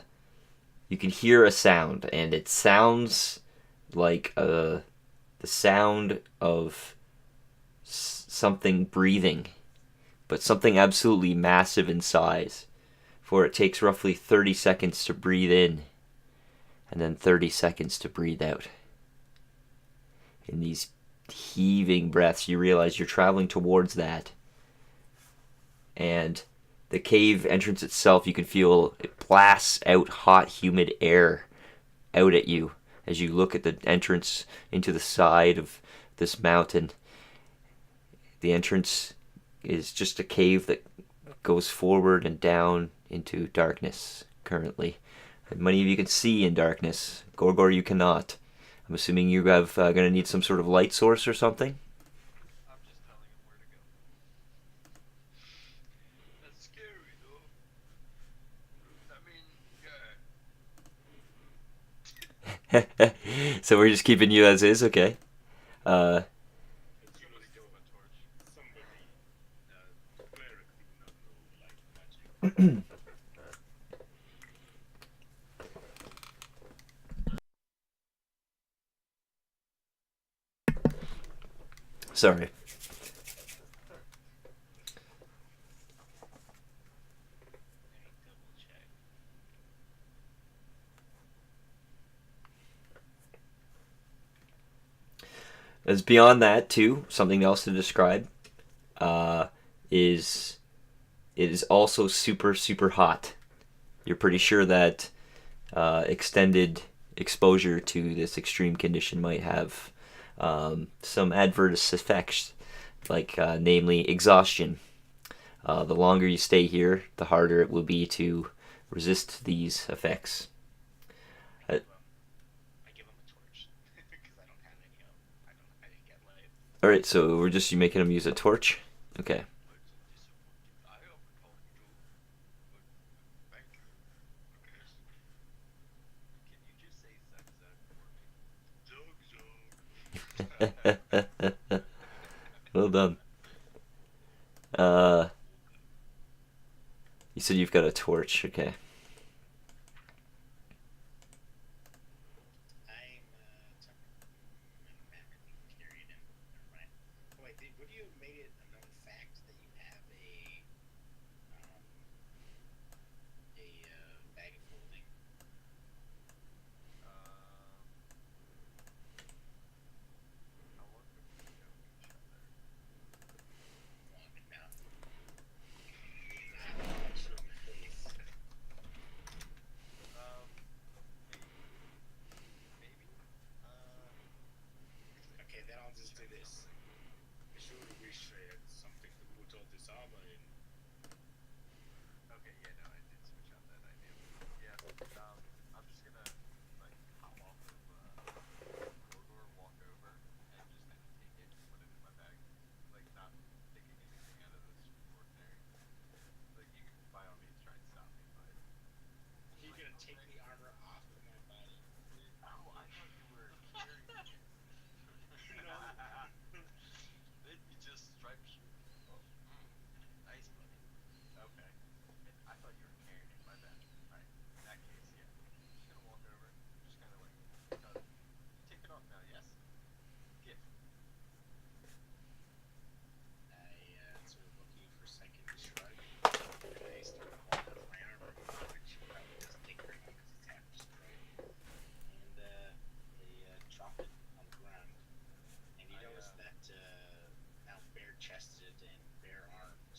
you can hear a sound, and it sounds like the sound of something breathing, but something absolutely massive in size. For it takes roughly 30 seconds to breathe in and then 30 seconds to breathe out. In these heaving breaths, you realize you're traveling towards that. And the cave entrance itself, you can feel it blasts out hot, humid air out at you as you look at the entrance into the side of this mountain. The entrance is just a cave that goes forward and down into darkness currently. Many of you can see in darkness. Gorgor, you cannot. I'm assuming you have going to need some sort of light source or something. I'm just telling him where to go. That's scary though. I mean, yeah. So we're just keeping you as is, okay? Uh, Can Somebody somebody give go? him a torch. Somebody, the cleric do not know light magic. sorry. Let me double check. As beyond that, too, something else to describe uh, is it is also super, super hot. You're pretty sure that extended exposure to this extreme condition might have some adverse effects, like namely exhaustion. The longer you stay here, the harder it will be to resist these effects. I Uh, give him, I give him a torch because I don't have any. I didn't get light. all right, so we're just making them use a torch. Okay. It's a disappointing. I offered help too, but thank you. I guess. Can you just say Zug Zug for me? Zug Zug. Well done. Uh, you said you've got a torch. Okay. Everything carried in. Never mind. Oh, wait, would you have made it a known fact that you have um, bag of holding? How long have we known each other? Long enough. Not punch you in the face. Maybe. Maybe. Okay, then I'll just do Change this. something. I sure wish I had something to put all this armor in. Okay, yeah, no, I did switch out that idea. Yeah, I'm just gonna like hop off of Gorgor, walk over, and just kind of take it and put it in my bag, like not thinking anything out of this ordinary. Like you can by all means try and stop me, but You're like gonna take okay. the armor off of my body. Oh, I thought you were carrying it. No. Then you just stripe shoot. Oh, nice, buddy. Okay. I thought you were carrying it. My bad. Alright. In that case, yeah. I'm just gonna walk over. Just kind of like, you take it off now, yes? Gift. I sort of look at you for a second and shrug. And I start pulling out my armor, which probably doesn't take very long because it's half destroyed. And I drop it on the ground. And you I, notice that now bare chested and bare armed,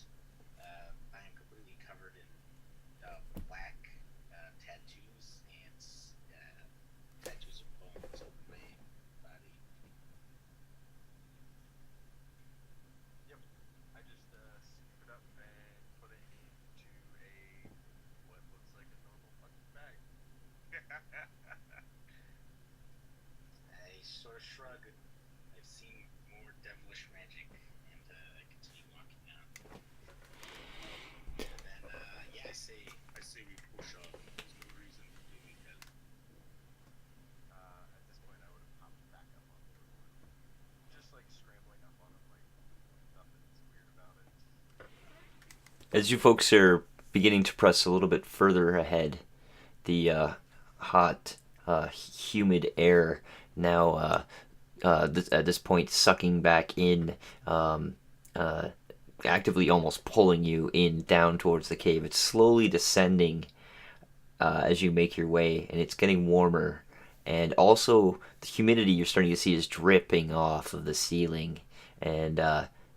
I sort of shrug. I've seen more devilish magic, and I continue walking on. And then, yeah, I say we push on. There's no reason for doing that. At this point, I would have popped back up on Jordan. Just like scrambling up on him, like nothing's weird about it. As you folks are beginning to press a little bit further ahead, the hot, humid air now at this point sucking back in, uh, actively almost pulling you in down towards the cave. It's slowly descending as you make your way, and it's getting warmer. And also, the humidity you're starting to see is dripping off of the ceiling, and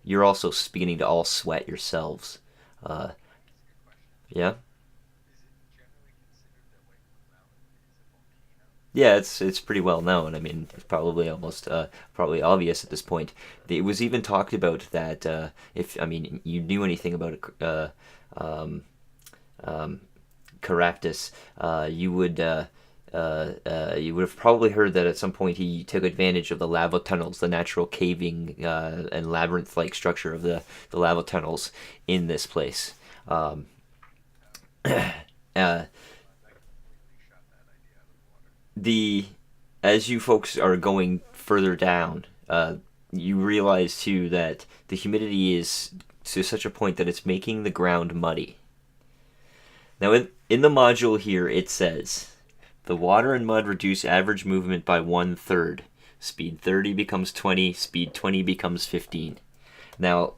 you're also beginning to all sweat yourselves. Uh, Can I ask a question? yeah, Is it generally considered that White Blue Mountain is a volcano? yeah, it's pretty well known. I mean, it's probably almost probably obvious at this point. It was even talked about that if I mean you knew anything about um, um, Caractus, you would have probably heard that at some point he took advantage of the lava tunnels, the natural caving and labyrinth-like structure of the lava tunnels in this place. Um, uh, That completely shot that idea out of the water. the As you folks are going further down, you realize too that the humidity is to such a point that it's making the ground muddy. Now, in the module here, it says the water and mud reduce average movement by 1/3. Speed 30 becomes 20, speed 20 becomes 15. Now,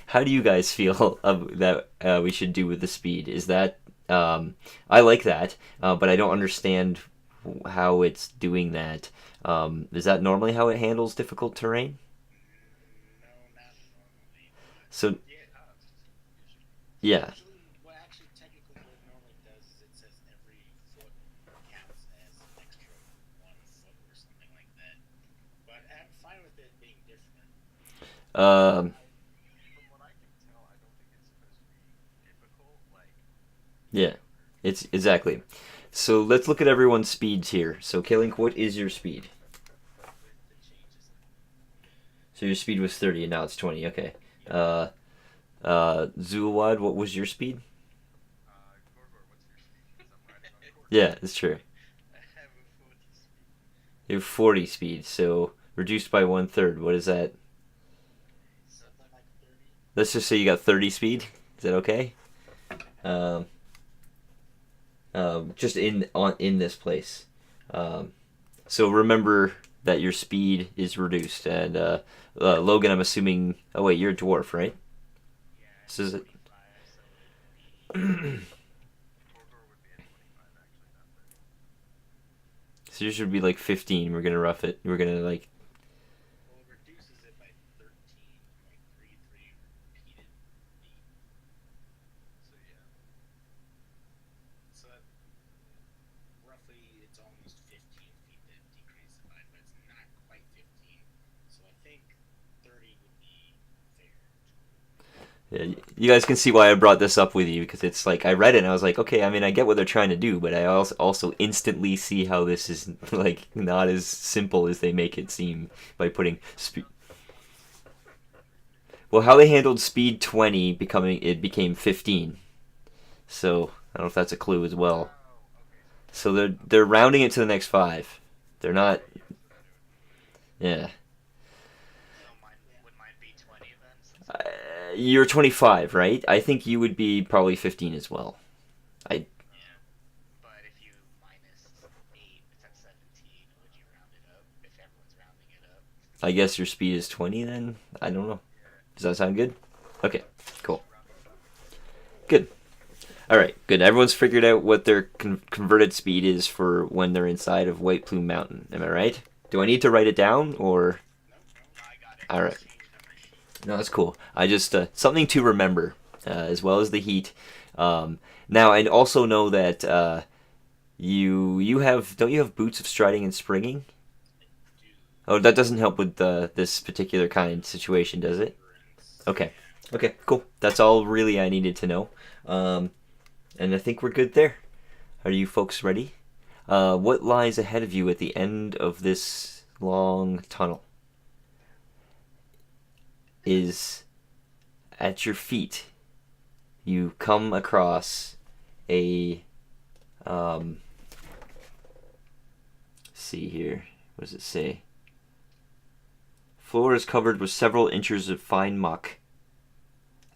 how do you guys feel that we should do with the speed? Is that I like that, but I don't understand how it's doing that. Is that normally how it handles difficult terrain? No, not normally, but So yeah. Usually. yeah, Actually, technically, what it normally does is it says every foot counts as an extra 1 foot or something like that. But I'm fine with it being different. um, From what I can tell, I don't think it's supposed to be difficult, like yeah, mediocre. it's exactly. So let's look at everyone's speeds here. So Kalink, what is your speed? The changes. So your speed was 30 and now it's 20. Okay. Yep. Uh, Zulwad, what was your speed? Gorgor, what's your speed? Because I'm riding on Gorgor. Yeah, it's true. I have a 40 speed. You have 40 speed, so reduced by 1/3. What is that? Something like 30. Let's just say you got 30 speed. Is that okay? Um, just in this place. Um, so remember that your speed is reduced, and Logan, I'm assuming. Oh wait, you're a dwarf, right? Yeah, So is I'm it? 25, so it would be. Gorgor would be at 25, actually, not 30. So you should be like 15. We're gonna rough it. We're gonna like. Well, it reduces it by 13.33 repeated feet. So yeah. So that roughly it's almost 15 feet that decrease it by, but it's not quite 15. So I think 30 would be fair. Yeah, you guys can see why I brought this up with you because it's like I read it and I was like, okay, I mean I get what they're trying to do, but I also instantly see how this is like not as simple as they make it seem by putting speed. Well, how they handled speed 20 becoming it became 15. So I don't know if that's a clue as well. Oh, okay. So they're rounding it to the next five. They're not. Okay, yeah, so then it would be. Yeah. So mine would mine be 20 then, since Uh, I'm. you're 25, right? I think you would be probably 15 as well. I Yeah. But if you minus 8, it's at 17. Would you round it up? If everyone's rounding it up. I guess your speed is 20 then. I don't know. Yeah. Does that sound good? Okay, cool. Just rounding it up. Good. All right, good. Everyone's figured out what their converted speed is for when they're inside of White Plume Mountain. Am I right? Do I need to write it down or? Nope, No, I got it. All right. It's changed on my sheet. No, that's cool. I just something to remember, as well as the heat. Now, and also know that you have don't you have boots of striding and springing? do. Oh, that doesn't help with this particular kind of situation, does it? Endurance. Okay. Okay, cool. That's all really I needed to know. And I think we're good there. Are you folks ready? What lies ahead of you at the end of this long tunnel? Is at your feet. You come across a um, see here. What does it say? Floor is covered with several inches of fine muck,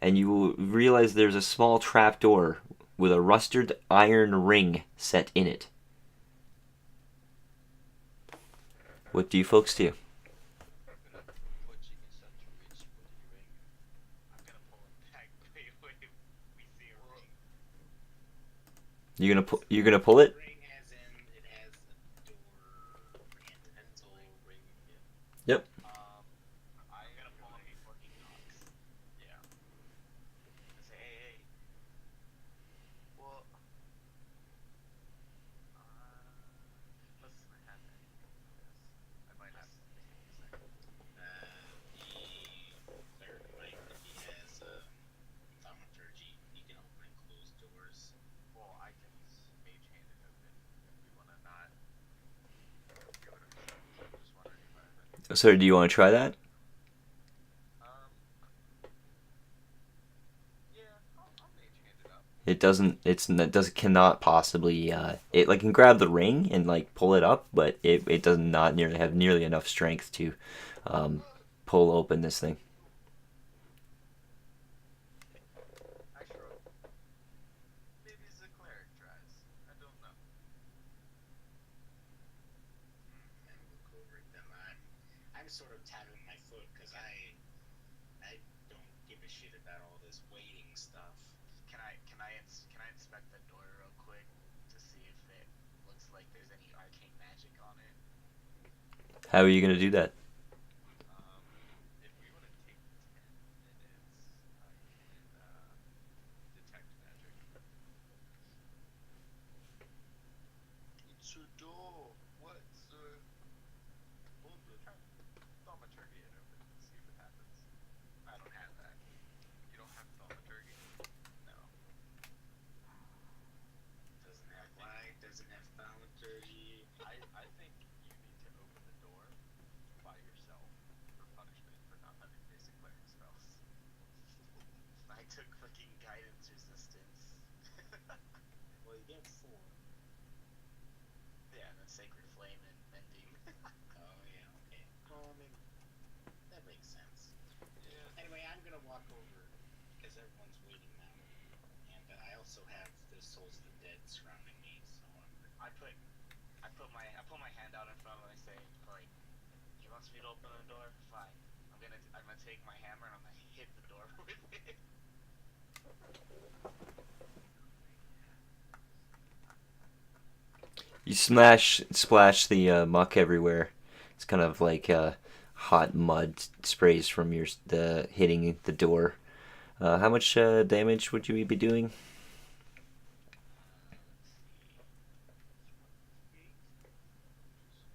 and you will realize there's a small trapdoor with a rusted iron ring set in it. What do you folks do? Punching inside to reach for the ring. I'm gonna pull him back. Wait, we see a Well, ring. You're gonna pull it? Ring as in it has a door handle ring. Yeah. Yep. I'm gonna pull him before he knocks. Yeah. And say, hey, Well, let's have that. I might have something in a second. The cleric might, if he has thaumaturgy, he can open and close doors. Well, I can mage hand it open if we wanna not go to I'm just wondering if I have any. So do you want to try that? Um, yeah, I'll mage hand it up. It doesn't. It does cannot possibly. It like can grab the ring and like pull it up, but it does not nearly have nearly enough strength to pull open this thing. I shrug. Maybe it's a cleric tries. I don't know. And look over at them. I'm sort of tapping my foot because I don't give a shit about all this waiting stuff. Can I inspect the door real quick to see if it looks like there's any arcane magic on it? How are you gonna do that? If we want to take 10 minutes, I can detect magic. it's a door. What, sir? We'll try thaumaturgy it open and see if it happens. I don't have that. You don't have thaumaturgy? No. Doesn't have light, doesn't have thaumaturgy. I think you need to open the door by yourself for punishment for not having basic cleric spells. I took fucking guidance resistance. Well, you get 4. Yeah, and then sacred flame and mending. Oh, yeah, okay. Well, I mean, that makes sense. Yeah. Anyway, I'm gonna walk over because everyone's waiting now, and I also have the souls of the dead surrounding me. So I put my hand out in front of him and I say, like, he wants me to open the door? Fine. I'm gonna take my hammer and I'm gonna hit the door with it. You splash the muck everywhere. It's kind of like hot mud sprays from the hitting the door. How much damage would you be doing?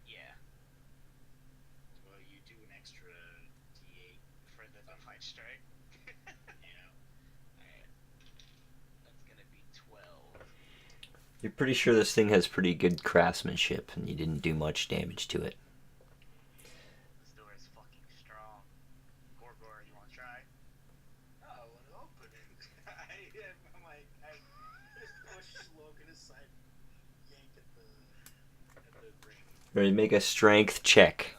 Yeah, well, you do an extra D8. for the divine strike. Yeah. Alright. That's gonna be 12. You're pretty sure this thing has pretty good craftsmanship, and you didn't do much damage to it. This door is fucking strong. Gorgor, you wanna try? Oh, I want to open it. I'm like, I just push Logan aside, yank at the ring. Ready? Make a strength check.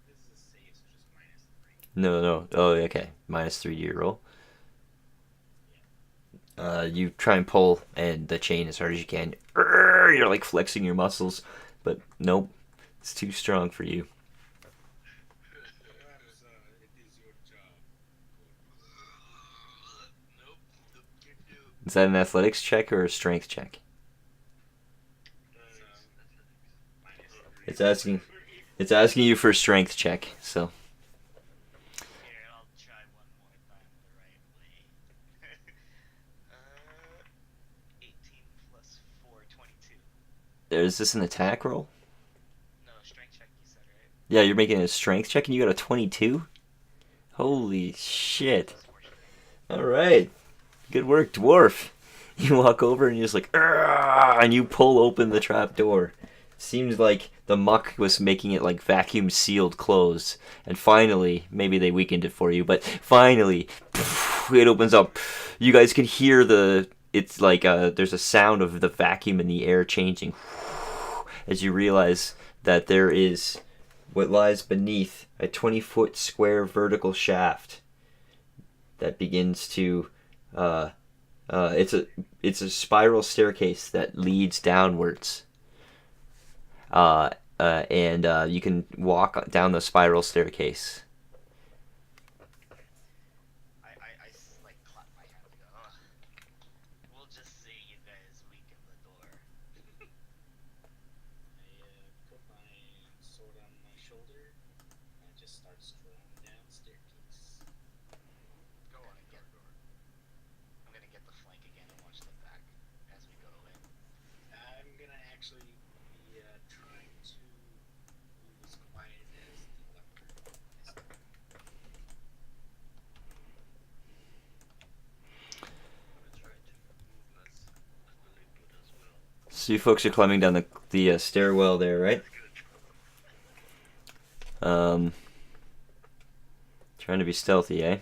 This is a save, so just -3. No, no. Oh, okay. -3 to your roll. You try and pull, and the chain as hard as you can. You're like flexing your muscles, but nope, it's too strong for you. Perhaps it is your job. Nope. Nope. You do. Is that an athletics check or a strength check? It's asking. It's asking you for a strength check. So Here, I'll try one more time the right way. 18 plus 4, 22. is this an attack roll? No, strength check you said, right? Yeah, you're making a strength check, and you got a 22. Holy shit! Plus 4 strength. All right, good work, dwarf. You walk over and you're just like, "Argh!" and you pull open the trap door. Seems like the muck was making it like vacuum sealed closed. And finally, maybe they weakened it for you, but finally, it opens up. You guys can hear it's like there's a sound of the vacuum in the air changing as you realize that there is what lies beneath a 20-foot square vertical shaft that begins to it's a spiral staircase that leads downwards. And you can walk down the spiral staircase. Like clap my hands and go, ugh. We'll just say you guys weaken the door. I put my sword on my shoulder and I just start strolling down the staircase. Go on, Get- door. I'm gonna get the flank again and watch the back as we go in. I'm gonna actually be trying to move as quiet as the leopard. I'm gonna try to move as the leopard as well. So you folks are climbing down the stairwell there, right? Trying to be stealthy, eh?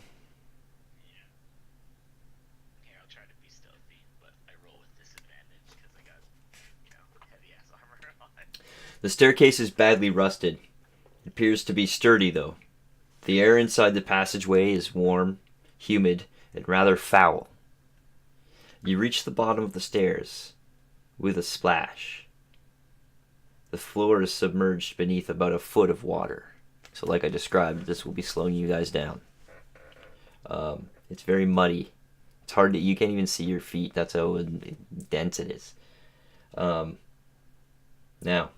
Here, I'll try to be stealthy, but I roll with disadvantage because I got, heavy ass armor on. The staircase is badly rusted. It appears to be sturdy, though. The air inside the passageway is warm, humid, and rather foul. You reach the bottom of the stairs with a splash. The floor is submerged beneath about a foot of water. So like I described, this will be slowing you guys down. It's very muddy. It's hard to, you can't even see your feet. That's how dense it is. Now,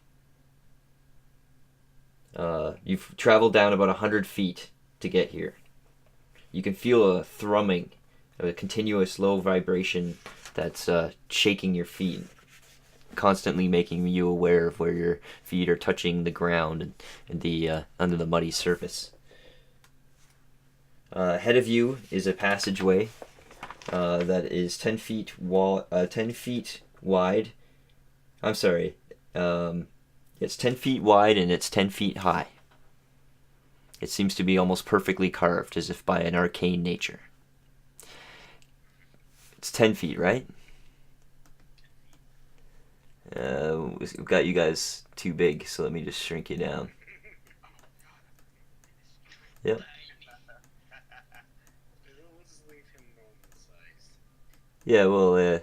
you've traveled down about 100 feet to get here. You can feel a thrumming, a continuous low vibration that's shaking your feet, constantly making you aware of where your feet are touching the ground and the under the muddy surface. Ahead of you is a passageway that is 10 feet 10 feet wide. I'm sorry. It's 10 feet wide and it's 10 feet high. It seems to be almost perfectly carved, as if by an arcane nature. It's 10 feet, right? We've got you guys too big, so let me just shrink you down. Yep. Let's leave him normal sized. Yeah, well, Well,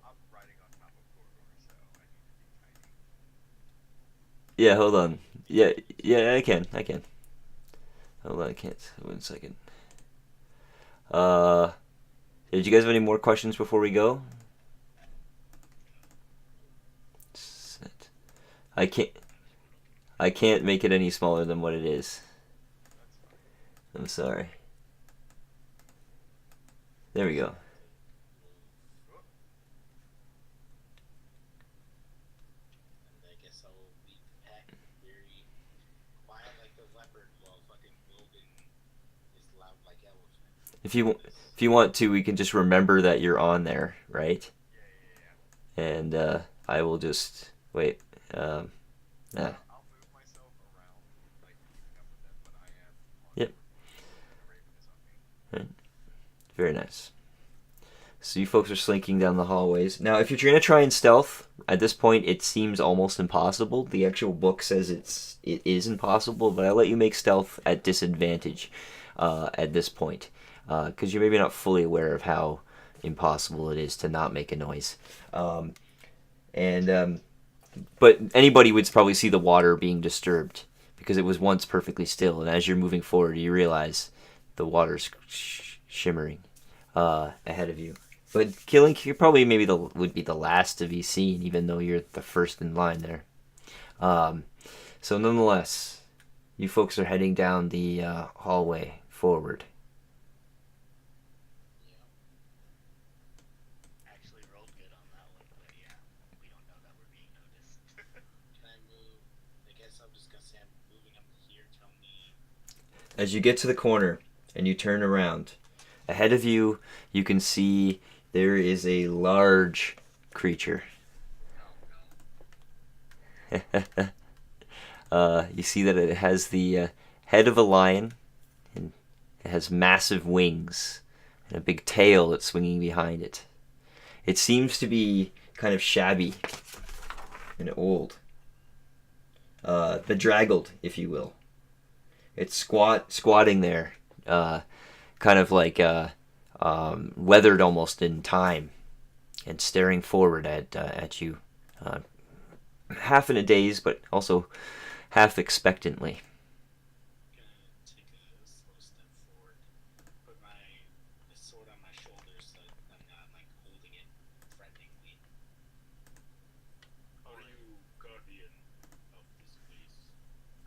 I'm riding on top of corridor, so I need to be tiny. yeah, hold on. Yeah, I can. Hold on, I can't. 1 second. Did you guys have any more questions before we go? Set. I can't make it any smaller than what it is. I'm sorry. There we go. And I guess I'll lead the pack very quiet like the leopard while fucking Logan is loud like elephant. If you want to, we can just remember that you're on there, right? Yeah. And I will just wait. Nah. I'll move myself around, like keeping up with them, but I am on Yep. the Raven is on me. Very nice. So you folks are slinking down the hallways. Now, if you're going to try and stealth, at this point it seems almost impossible. The actual book says it is impossible, but I'll let you make stealth at disadvantage at this point, because you're maybe not fully aware of how impossible it is to not make a noise. But anybody would probably see the water being disturbed because it was once perfectly still, and as you're moving forward, you realize the water's shimmering ahead of you. But killing you probably maybe would be the last to be seen, even though you're the first in line there. So nonetheless, you folks are heading down the hallway forward. Actually rolled good on that one, but yeah, we don't know that we're being noticed. Can I move? I guess I'm just gonna say I'm moving up here. Tell me. As you get to the corner and you turn around, ahead of you, you can see There is a large creature. Oh no. You see that it has the head of a lion, and it has massive wings and a big tail that's swinging behind it. It seems to be kind of shabby and old, bedraggled, if you will. It's squatting there, kind of like weathered almost in time, and staring forward at you, uh, half in a daze, but also half expectantly. Gonna take a slow step forward, put my the sword on my shoulder so I'm not like holding it threateningly. Are you guardian of this place?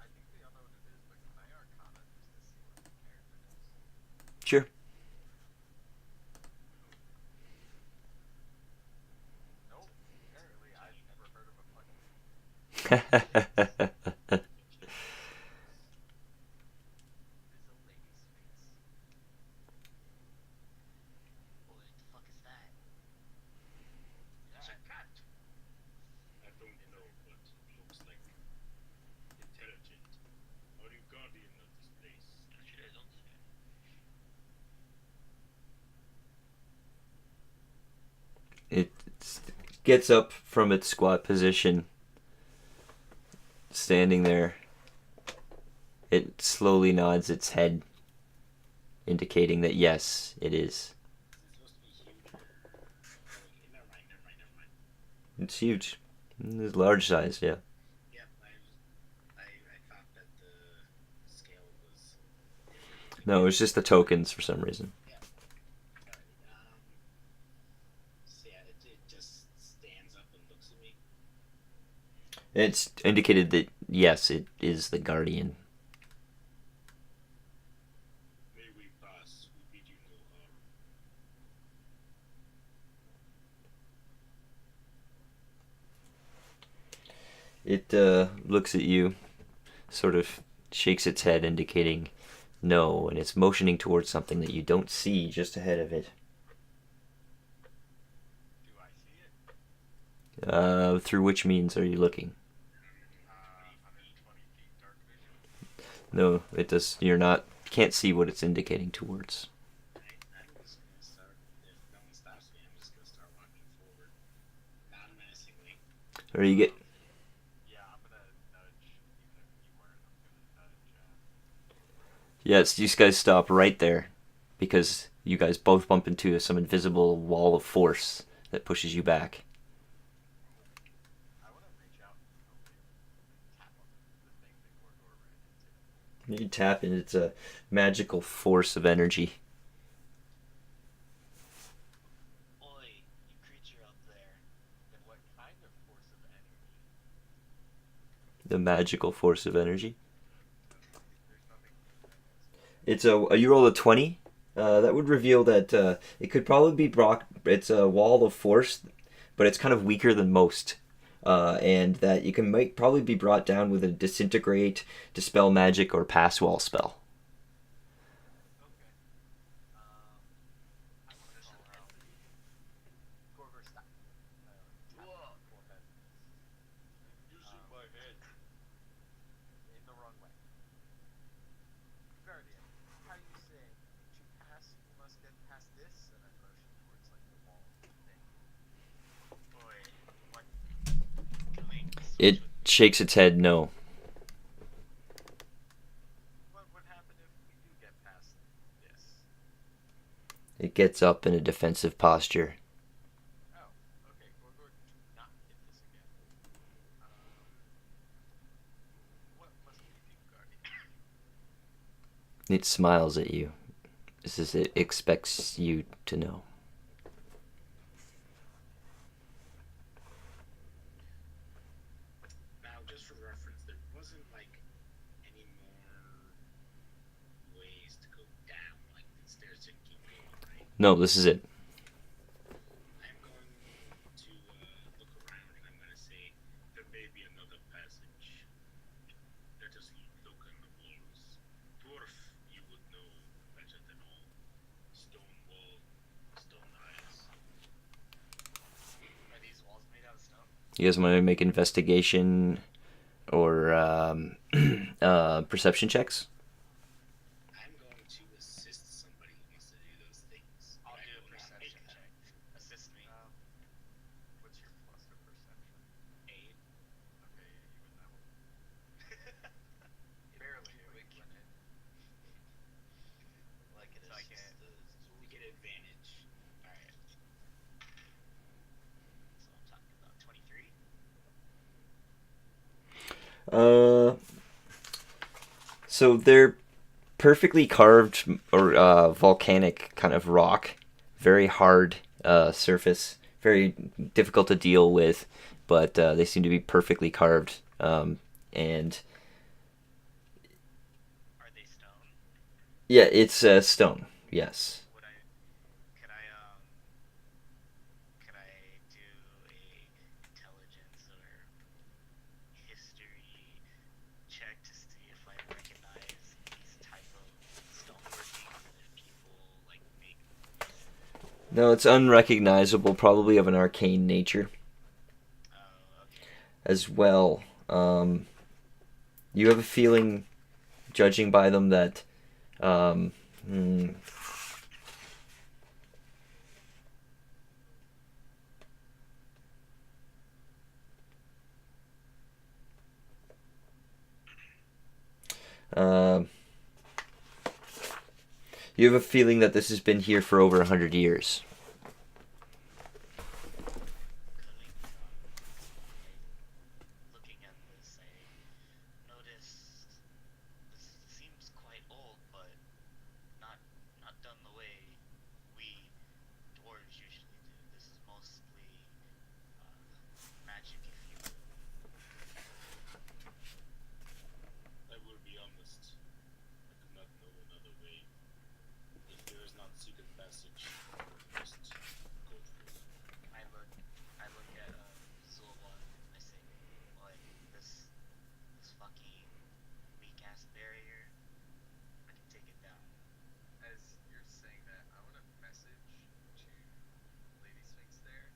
I think they all know what it is, but can I Arcana just to see what the character does? Sure. Nope. Apparently, I've 15. never heard of a fucking. 15 successes. There's a lady's face. What the fuck is that? Yeah, It's a cat. I don't know, but looks like intelligent. Are you guardian of this place? Actually, I don't see it. It gets up from its squat position, standing there. It slowly nods its head, indicating that yes, it is. Is it supposed to be huge or? Oh, okay, never mind. It's huge. It's large size, yeah. Yep, I thought that the scale was different. No, it's just the tokens for some reason. Yeah. Alright. So yeah, it just stands up and looks at me. It's indicated that yes, it is the guardian. May we pass? We bid you no harm. It looks at you, sort of shakes its head, indicating no, and it's motioning towards something that you don't see just ahead of it. do I see it? Through which means are you looking? 120 feet dark vision. No, it does. You're not. Can't see what it's indicating towards. I'm just gonna start. If no one stops me, I'm just gonna start walking forward, non-menacingly. Or you get. Yeah, I'm gonna nudge. Even if you weren't, I'm gonna nudge. Yes, these guys stop right there, because you guys both bump into some invisible wall of force that pushes you back. I want to reach out and open, tap on the thing that Gorgor ran into. You tap, and it's a magical force of energy. Oi, you creature up there. And what kind of force of energy? The magical force of energy. There's nothing that is. It's a you roll a 20. That would reveal that it could probably be Brock. It's a wall of force, but it's kind of weaker than most. And that you can probably be brought down with a disintegrate, dispel magic, or pass wall spell. Okay. I'm gonna call out. Gorgor, stop. Tap Whoa. on the forehead. Using my head. In the wrong way. Guardian, how you say to pass, we must get past this, and I motion towards like the wall thing. Oi. What? Can we switch It with shakes its head no. What would happen if we do get past this? It gets up in a defensive posture. Oh, okay. Gorgor, do not hit this again. What must we do, Guardian? It smiles at you. This is it expects you to know. Now, just for reference, there wasn't like any more ways to go down. Like the stairs didn't keep going, right? No, this is it. I'm going to look around and I'm going to say there may be another passage. Let us look on the walls. Dwarf, you would know better than all. Stone wall, stone eyes. You guys want to make investigation or perception checks? I'm going to assist somebody who wants to do those things. I'll but I do a will not make perception that. check. Assist me. What's your plus to perception? 8. Okay, yeah, you win that one. Barely. Quick. You win it. Like an So I assist. You get advantage. Alright. So I'm talking about 23. So they're perfectly carved or volcanic kind of rock, very hard surface, very difficult to deal with, but they seem to be perfectly carved. And Are they stone? yeah, it's stone. Yes. Would I could I do a intelligence or history check to see if I recognize these type of stoneworkings and if people like make use of it? No, it's unrecognizable, probably of an arcane nature Oh, okay. as well. You have a feeling, judging by them, that um, hmm, uh, you have a feeling that this has been here for over 100 years. Coming from like looking at this, I notice this seems quite old, but not not done the way we dwarves usually do. This is mostly uh, magic, if you will. I will be honest. I do not know another way. If there is not secret passage, we must go through them. I look I look at Zulwa and I say, like this fucking weak ass barrier, I can take it down. As you're saying that, I want to message to Lady Sphinx there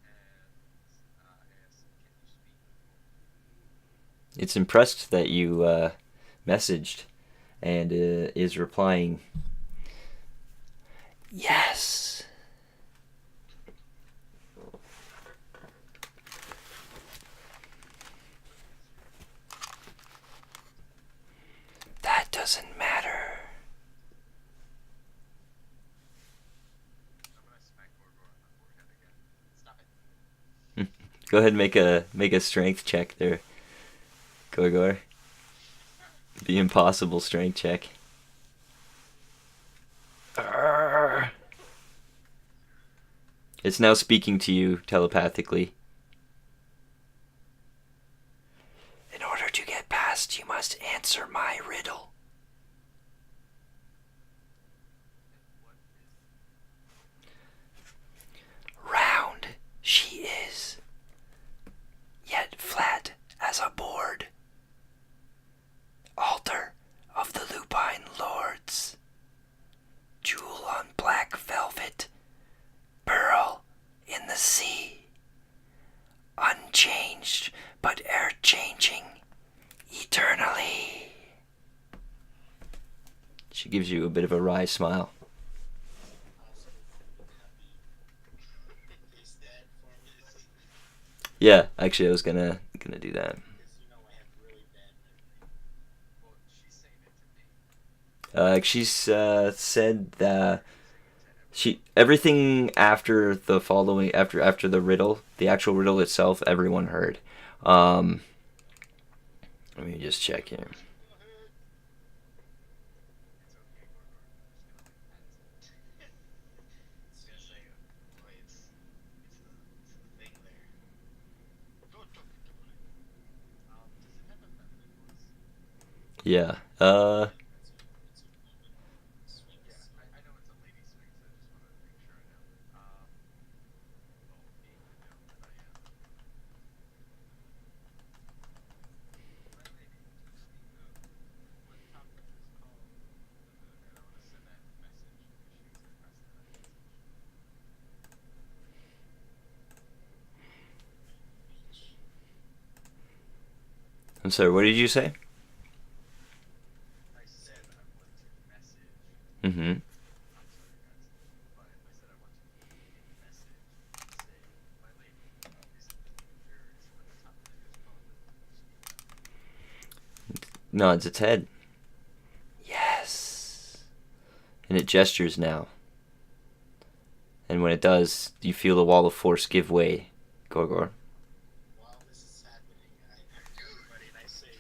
and ask, can you speak? It's impressed that you messaged and is replying, yes. That doesn't matter. I'm gonna smack Gorgor on the forehead again. Stop it. Go ahead and make a strength check there, Gorgor. The impossible strength check. Arrgh. It's now speaking to you telepathically. In order to get past, you must answer my riddle. And what is Round she is, yet flat as a board. Altar of the Lupine Lords. Jewel on black velvet, pearl in the sea. Unchanged but ever changing, eternally. She gives you a bit of a wry smile. Also, would that be is that for me? Yeah, actually, I was gonna do that. Because you know I have really bad memory. well, she's saying it to me. She's said that Saying it to everyone. everything after the following after the riddle, the actual riddle itself, everyone heard. Um, Let me just check here. It's okay, Gorgor. I'm just gonna like pat his head. It's gonna say, boy, it's the thing there. Don't talk about it. Does it have a feminine voice? Yeah. It's a woman. Sphinx. Yeah, I know it's a lady Sphinx. I just wanted to make sure I know. Well, being the gnome that I am. My lady, to speak of what topic is called the moon, and I want to send that message because she needs to pass that message. I'm sorry, what did you say? I said I want to message. Mm-hmm. I'm sorry, guys, but I said I want to leave a message to say, my lady, is it the time that you spell that you speak now? Nods its head. Yes. And it gestures now. And when it does, you feel the wall of force give way, Gorgor. While this is happening, I turn to everybody and I say,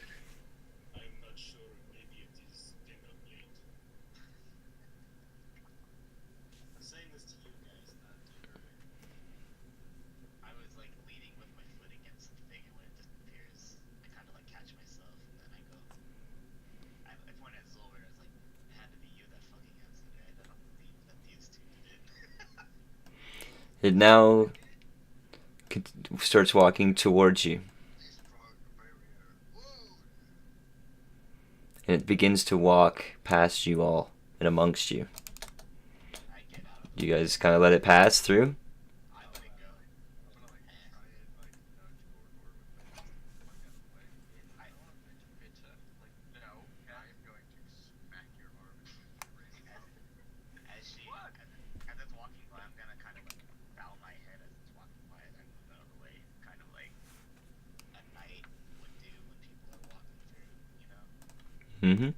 I'm not sure, maybe it is dinner late. I'm saying this to you guys, not to her. I was like leaning with my foot against the thing, and when it disappears, I kind of like catch myself, and then I go. I point at Zolber, and I was like, "It had to be you that fucking answered it. I don't believe that these two did it." It now starts walking towards you. And it begins to walk past you all and amongst you. I get out of the You way. guys kind of let it pass through. I let it go. I'm gonna like try and like nudge Gorgor with my fist to get the fuck out of the way. I I don't want to bitch, bitch. Like, no, I am going to smack your arm as soon as you raise it up. as she What? as it's walking by, I'm gonna kind of like bow my head as it's walking by, and then move out of the way, kind of like a knight would do when people are walking through, you know. Mm-hmm.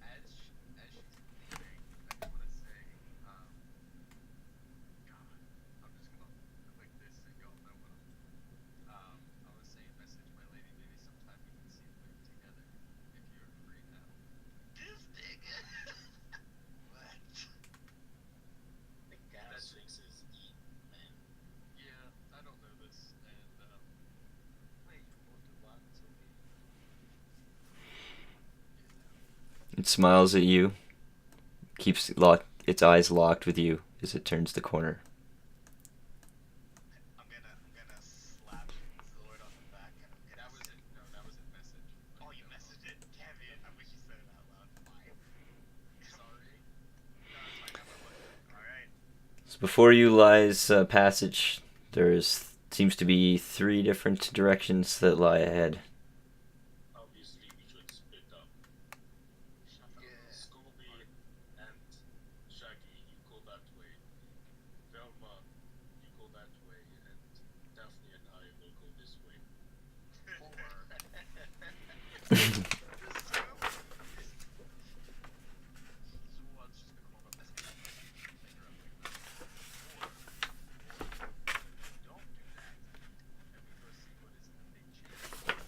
As she's leaving, I do want to say, God, I'm just gonna click this and y'all know what I was saying, message my lady, maybe sometime we can see Plume together, if you're free now. This nigga. What? The gas fixes eat, man. Yeah, I don't know this, and, wait, what do I tell me? It smiles at you, keeps its eyes locked with you as it turns the corner. I'm gonna slap Zord on the back, and I'm gonna. That was it. No, that was a message. Like, Oh, you no, messaged it? Damn it! I wish you said it out loud. Fine. Sorry. No, it's fine. Now we're both good. All right. So before you lies passage, there's seems to be 3 different directions that lie ahead. Obviously, we should split up. Shut the Scooby and Shaggy, you go that way. Velma, you go that way. And Daphne and I will go this way. Zulwad's just gonna hold up his hand like a finger up like this. Or don't do that, and we go see what is in the big chamber.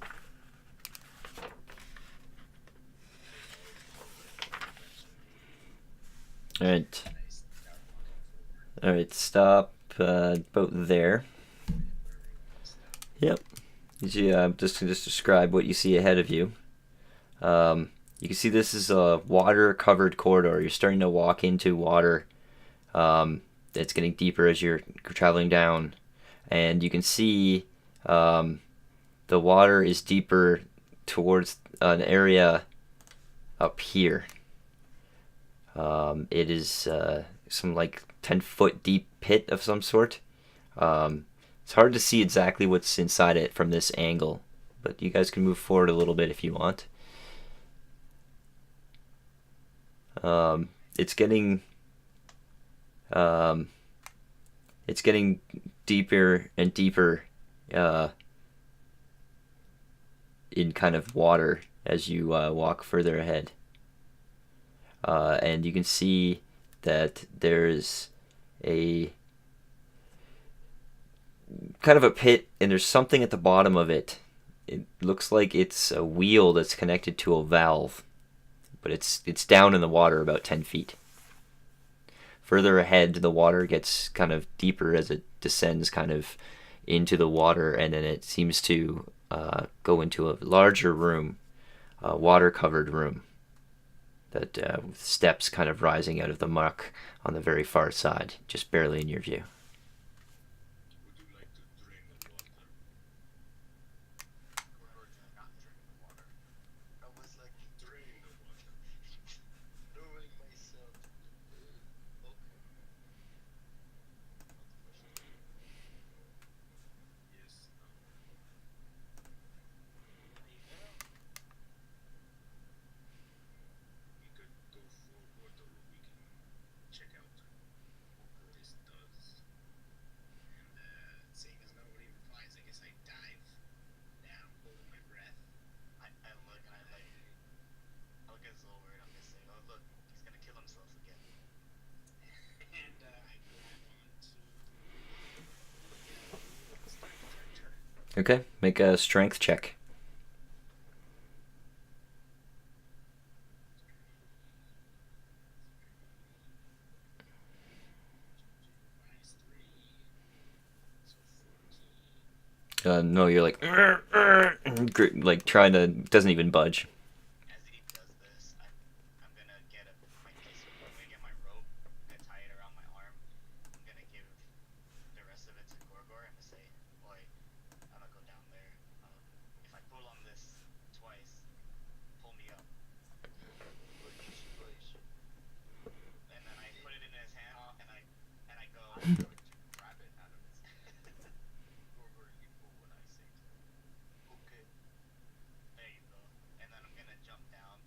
Alright. Nice. Start walking forward. Alright, stop about there. Where we want to stop. Yep. Just to describe what you see ahead of you. You can see this is a water-covered corridor. You're starting to walk into water. It's getting deeper as you're traveling down, and you can see the water is deeper towards an area up here. It is some like 10-foot deep pit of some sort. It's hard to see exactly what's inside it from this angle, but you guys can move forward a little bit if you want. It's getting deeper and deeper in kind of water as you walk further ahead. And you can see that there's a kind of a pit, and there's something at the bottom of it. It looks like it's a wheel that's connected to a valve, but it's down in the water about 10 feet. Further ahead, the water gets kind of deeper as it descends kind of into the water, and then it seems to go into a larger room, a water-covered room, that with steps kind of rising out of the muck on the very far side, just barely in your view. Would you like to drain the water? Gorgor do not drink the water. I was like Drain the water. knowing myself. Okay. Not the first time. Yes, no. Leave it Okay, make a strength check. No, you're like like trying to doesn't even budge. As he does this, I'm gonna get my piece. I'm gonna get my rope and tie it around my arm. I'm gonna give the rest of it to Gorgor and say, "Boy, I'm gonna go down there. If I pull on this twice, pull me up." Push, push. And then I put it in his hand, and I go. I'm going to grab it out of his hand. Gorgor, you pull when I say to. Okay. There you go. And then I'm gonna jump down.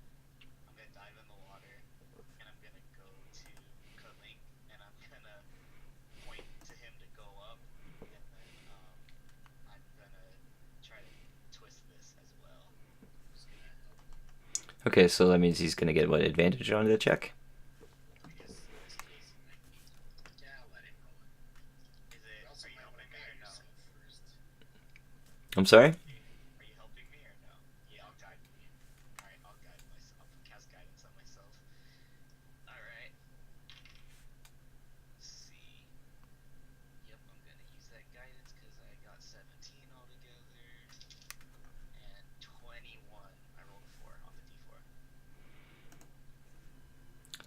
I'm gonna dive in the water, and I'm gonna go to Kalink, and I'm gonna point to him to go up, and then I'm gonna try to twist this as well. Who's gonna help? Okay, so that means he's gonna get what advantage on the check? I guess in this case it might be. Yeah, I'll let him roll it. Is it? You also Are you might want to helping me or guide no? yourself first. I'm sorry. Are you helping me or no? Yeah, I'll guide you. All right, I'll guide myself. I'll cast guidance on myself. All right. Let's see. Yep, I'm gonna use that guidance because I got 17 altogether and 21. I rolled a 4 on the d4.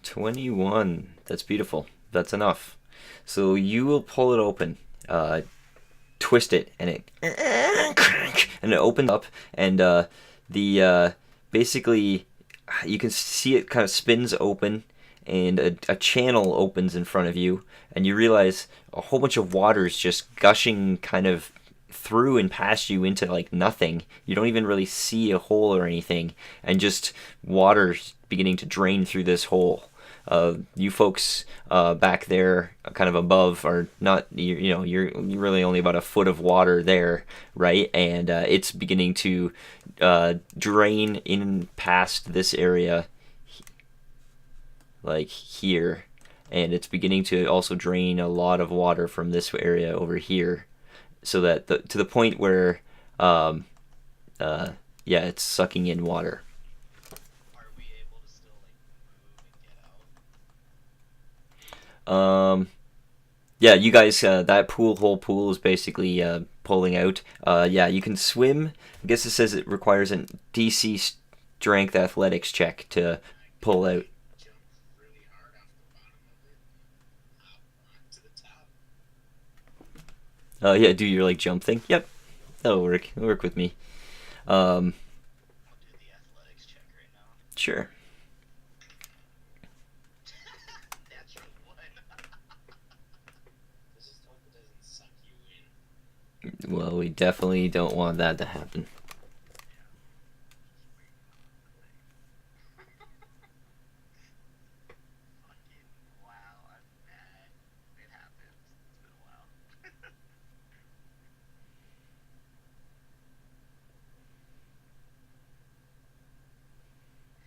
21. That's beautiful. That's enough. So you will pull it open, twist it, and it opens up, and the basically you can see it kind of spins open, and a channel opens in front of you, and you realize a whole bunch of water is just gushing kind of through and past you into like nothing. You don't even really see a hole or anything, and just water beginning to drain through this hole. You folks back there, kind of above, are not. You're really only about a foot of water there, right? And it's beginning to drain in past this area, like here, and it's beginning to also drain a lot of water from this area over here, so that to the point where, um, yeah, it's sucking in water. Are we able to still like move and get out? Yeah, you guys, that whole pool is basically pulling out. Yeah, you can swim. I guess it says it requires an DC strength athletics check to pull out. Jump really hard off the bottom of it and hop onto the top. Yeah, do your like jump thing. Yep, that'll work. It'll work with me. I'll do the athletics check right now. Sure. Natural 1. Let's just hope it doesn't suck you in. Well, we definitely don't want that to happen. Fucking wow, I'm mad. It happens. It's been a while.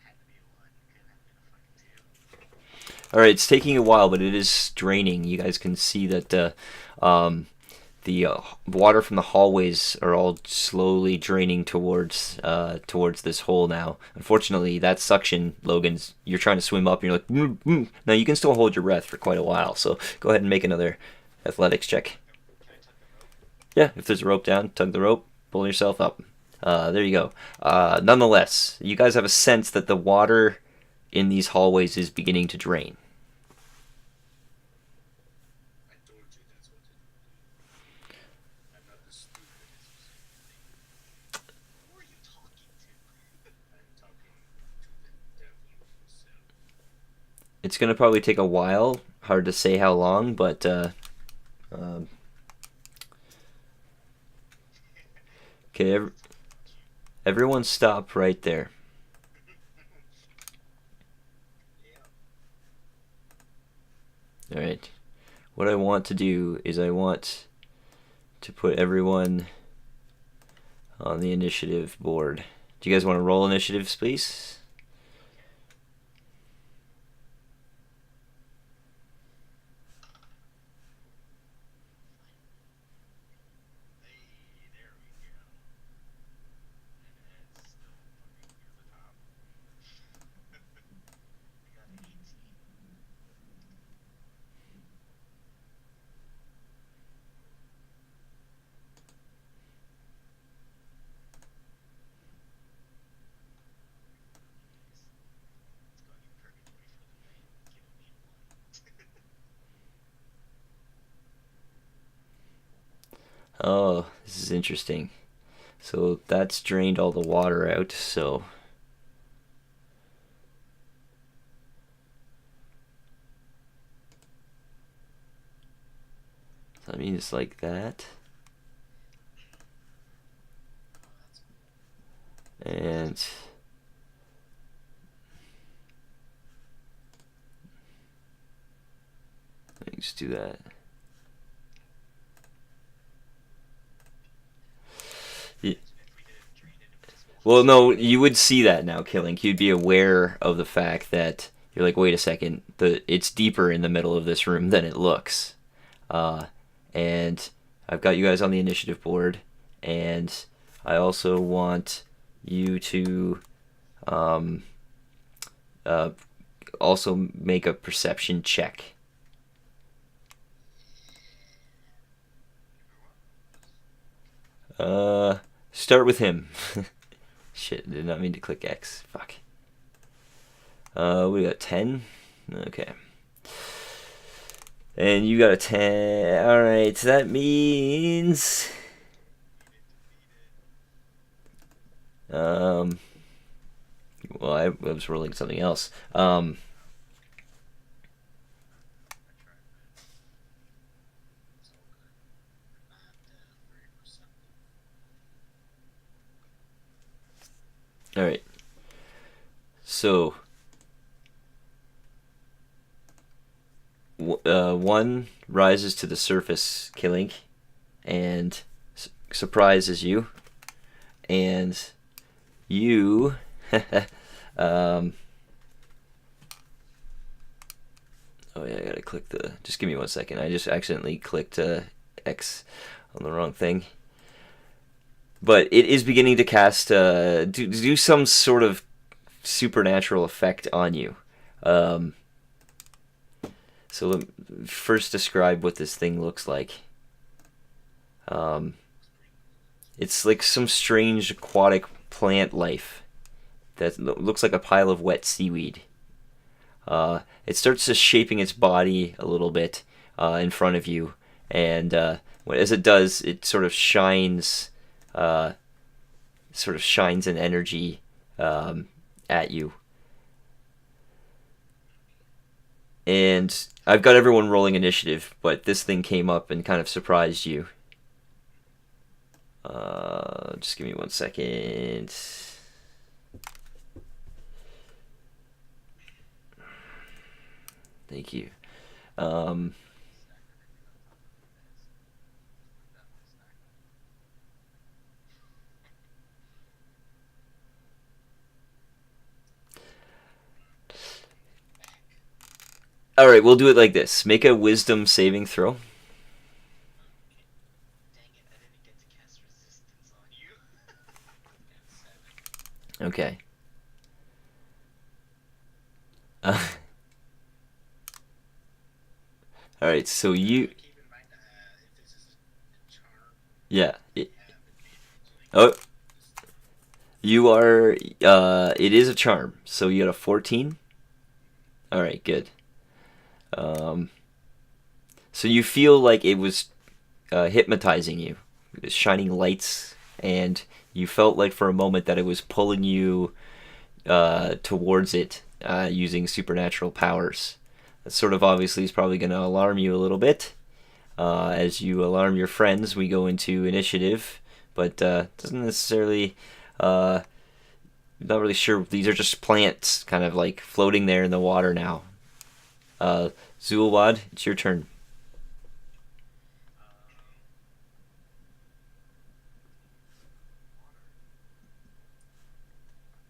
Had to be a 1. Couldn't have been a fucking 2. All right, it's taking a while, but it is draining. You guys can see that the water from the hallways are all slowly draining towards this hole now. Unfortunately, that suction, Logan's, you're trying to swim up, and you're like, now you can still hold your breath for quite a while. So go ahead and make another athletics check. Can I tug the rope? Yeah, if there's a rope down, tug the rope, pull yourself up. There you go. Nonetheless, you guys have a sense that the water in these hallways is beginning to drain. I told you that's what it would do. I'm not as stupid as you seem to think. Who are you talking to? I'm talking to the devil himself. It's gonna probably take a while. Hard to say how long, but okay. Everyone, stop right there. Yeah. All right. What I want to do is I want to put everyone on the initiative board. Do you guys want to roll initiatives, please? Hey, there we Oh, this is interesting. So that's drained all the water out, so I mean it's like that. And let me just do that. Yeah. Well, no, you would see that now, Killing. You'd be aware of the fact that you're like, wait a second, it's deeper in the middle of this room than it looks. Uh, and I've got you guys on the initiative board, and I also want you to um, uh, also make a perception check. Start with him. Shit, did not mean to click X. Fuck. We got 10. Okay. And you got a 10. Alright, so that means. Well, I was rolling something else. Alright. So. One rises to the surface, Killing, and surprises you. And you. um, oh, yeah, I gotta click the. Just give me 1 second. I just accidentally clicked X on the wrong thing. But it is beginning to cast. Do some sort of supernatural effect on you. So let me first describe what this thing looks like. It's like some strange aquatic plant life that looks like a pile of wet seaweed. It starts just shaping its body a little bit in front of you, and as it does, it sort of shines an energy at you. And I've got everyone rolling initiative, but this thing came up and kind of surprised you. Just give me 1 second. Thank you. All right, we'll do it like this. Make a wisdom saving throw. Dang it, I didn't get to cast resistance on you. Okay. All right, so you. Keep in mind if this is a charm, Yeah. have advantage. Oh, you are. It is a charm, so you got a 14. All right, good. So you feel like it was hypnotizing you, it was shining lights, and you felt like for a moment that it was pulling you towards it using supernatural powers. That sort of obviously is probably going to alarm you a little bit. As you alarm your friends, we go into initiative, but doesn't necessarily. Not really sure. These are just plants, kind of like floating there in the water now. Zulwad, it's your turn.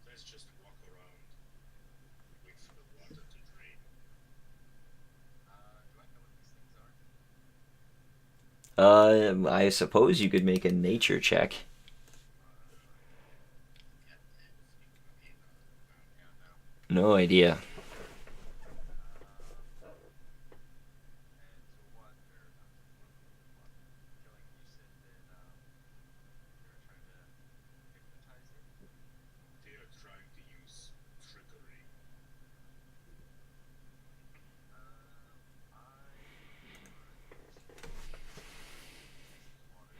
Let's just walk around, wait for the water to drain. Do I know what these things are? I suppose you could make a nature check. Yeah, okay, no. No idea. And so what? Or not? Killing. You said that they were trying to hypnotize you. They are trying to use trickery. I prefer to use water.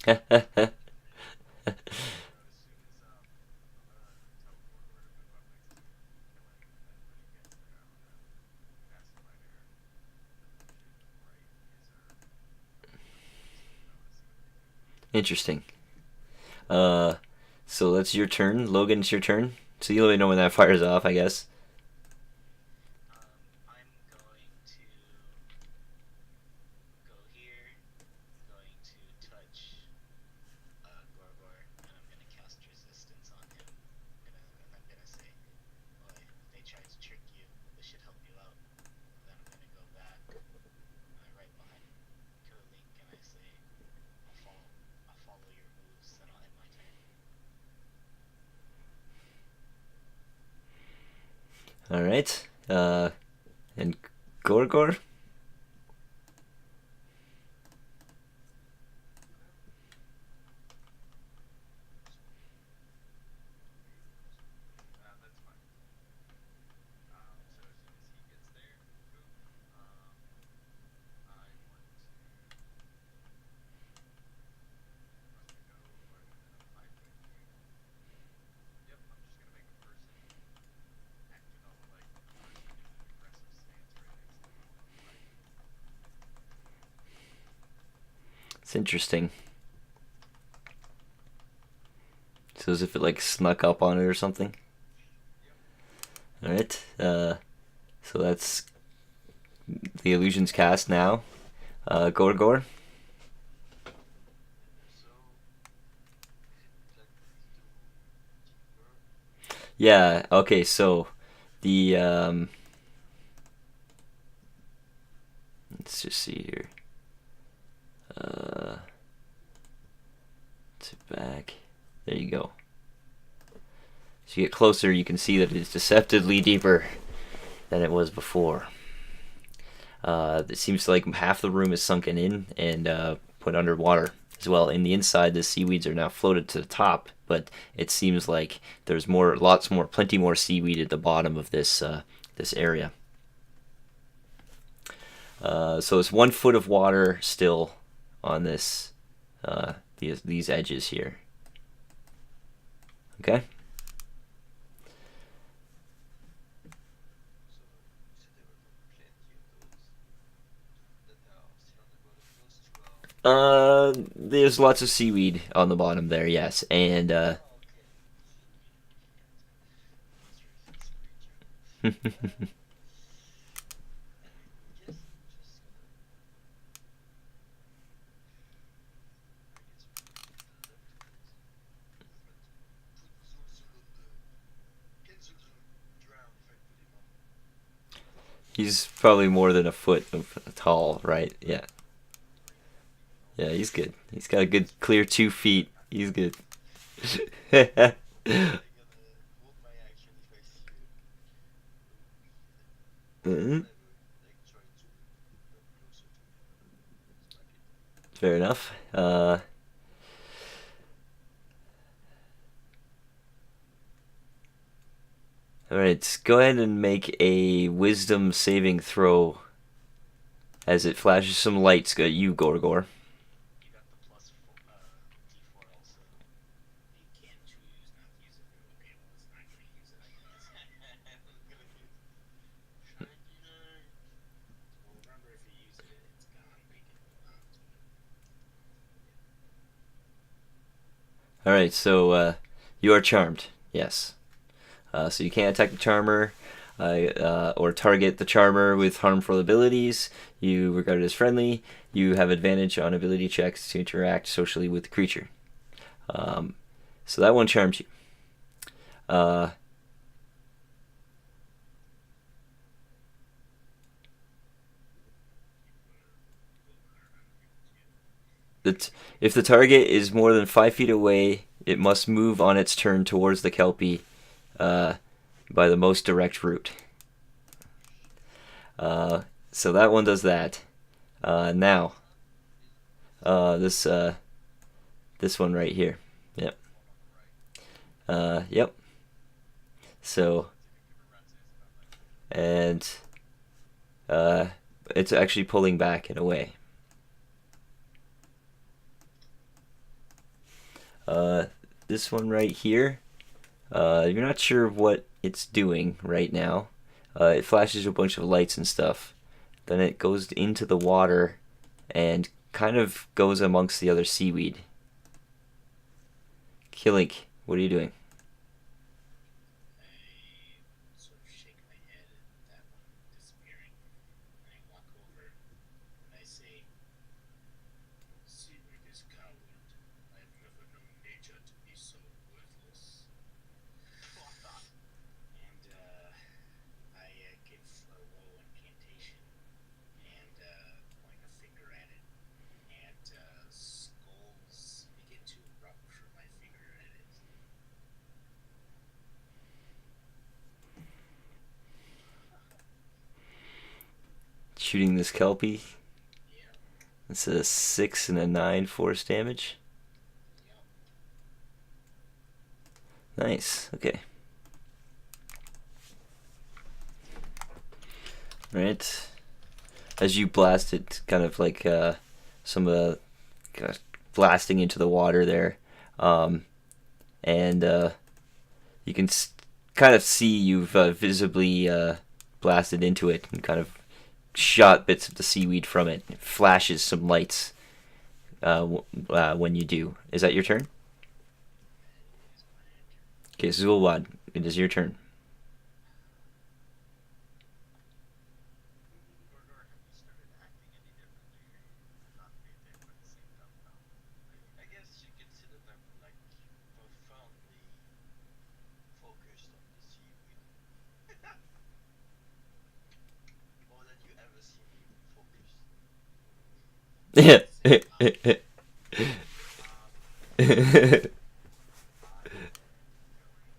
You know, as soon as I'm gonna tell Gorgor to move up next to me, kill him, and then when he gets there, I'm gonna cast a minor illusion right in his place of abode. See what they do. Interesting. Uh, so that's your turn, Logan. It's your turn. So you let me know when that fires off, I guess. I'm going to go here. I'm going to touch Gorgor, and I'm gonna cast resistance on him. I'm gonna say, "Boy, they tried to trick you. This should help you out." And then I'm gonna go back, right behind Link, and I say, I'll follow your moves, and I'll end my turn. All right. And Gorgor. Okay. Wait, what's my play? That's fine. So as soon as he gets there, boom. I want to. Must I go within a 5 foot view? Yep, I'm just gonna make a person act, like a person in an aggressive stance right next to me while I'm fighting. It's interesting. So as if it like snuck up on it or something. Yep. All right. So that's the illusion's cast now. Gorgor. So, is it exactly these two deeper? Yeah. Okay. So the let's just see here. To back. There you go. As you get closer, you can see that it's deceptively deeper than it was before. It seems like half the room is sunken in and put underwater as well. In the inside, the seaweeds are now floated to the top, but it seems like there's plenty more seaweed at the bottom of this area. So it's 1 foot of water still on these edges here. Okay. So, you said there were plenty of those that are still on the bottom. Those two are. There's lots of seaweed on the bottom there, yes, and Oh, okay. Seaweed. Okay, monstrous creature. Yes, I'm just gonna. I guess we can left foot movement. Put Zulzul on the. Can Zulzul drown if I put him on the he's floor? probably more than a foot tall, right? Yeah, Yeah, even yeah, almost. he's good. He's got a good clear 2 feet. He's good. I'm gonna hold my action if I see a weed. Mhm. Whatever, like try to move up closer to him and smack it. Fair enough. All right, go ahead and make a wisdom saving throw as it flashes some lights at you, Gorgor. You got the D4 also. You can choose not to use it. Okay, well, it's not going to use it, I guess. I'm gonna use shiny light. Well, remember, if you use it, it's gone, but you can hold on to it. Yeah. All right, so you are charmed. Yes. So you can't attack the charmer or target the charmer with harmful abilities. You regard it as friendly. You have advantage on ability checks to interact socially with the creature. Um, so that one charms you. Uh, if the target is more than 5 feet away, it must move on its turn towards the Kelpie uh, by the most direct route. Uh, so that one does that. Now, Is uh, this uh, this one right here. Yep. The one on the right. Yep. So Let's see if I can give a rat's ass about that. and uh, it's actually pulling back in a way. Uh, this one right here, you're not sure what it's doing right now. It flashes a bunch of lights and stuff. Then it goes into the water and kind of goes amongst the other seaweed. Kilink, what are you doing? I sort of shake my head at that one disappearing, and I walk over and I say, "Seaweed is coward. I have never known nature to be so worthless." And I give a low incantation and point a finger at it, and skulls begin to erupt from my finger at it. Shooting this kelpie. Yep, It's a 6 and a 9 force damage. yep. Nice. Okay. Right. As you blast it, kind of like some of the kind of blasting into the water there, and you can kind of see you've visibly blasted into it and kind of shot bits of the seaweed from it. It flashes some lights when you do. Is that your turn? That is my turn. Okay, Zulwad, it is your turn. Gorgor, have you started acting any differently, or you not maintain with the same dumb dumb? I guess you consider them like profoundly focused on the seaweed. More than you ever seen me be focused. Yeah.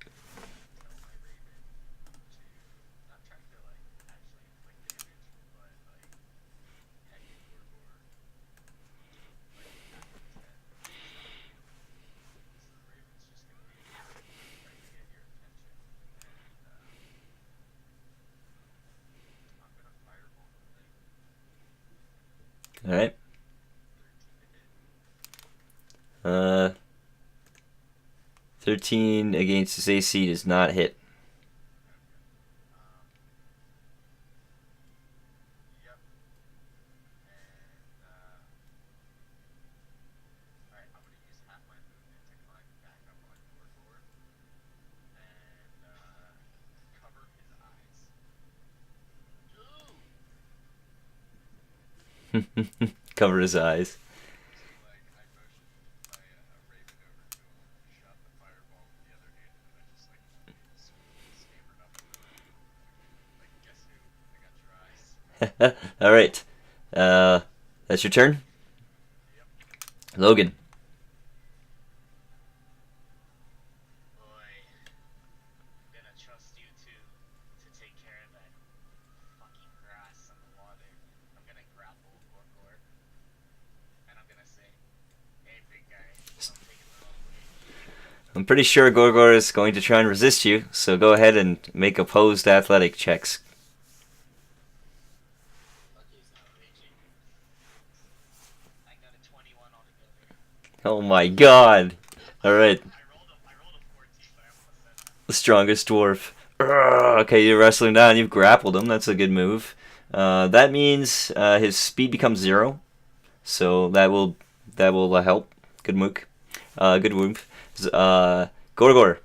I am going to tell my raven to not trying to like actually inflict damage, but like heck at Gorgor, like back of his head instead of you. So the raven's just gonna be trying to get your attention, and I'm gonna fireball the thing. All right. 13 to hit. Uh, 13 against his AC does not hit. Okay. Yep. And alright, I'm gonna use half my movement to climb back up on Gorgor and cover his eyes. Cover his eyes. So like I motioned my raven over to him, shot the fireball with the other hand, and then I just like scampered up to him. Like, guess who? I got your eyes. All right. That's your turn, Yep. Logan. Boy, I'm gonna trust you to take care of that fucking grass on the water. I'm gonna grapple Gorgor, and I'm gonna say, "Hey, big guy, don't take it the wrong way." I'm pretty sure Gorgor is going to try and resist you, so go ahead and make opposed athletic checks. Lucky it's not raging. I got a 21 altogether. Oh my god. All right. I rolled a 14, but I almost said that. The strongest dwarf. Okay, you're wrestling down. You've grappled him. That's a good move. That means his speed becomes 0, so that will help. Good move. Good move. Gorgor.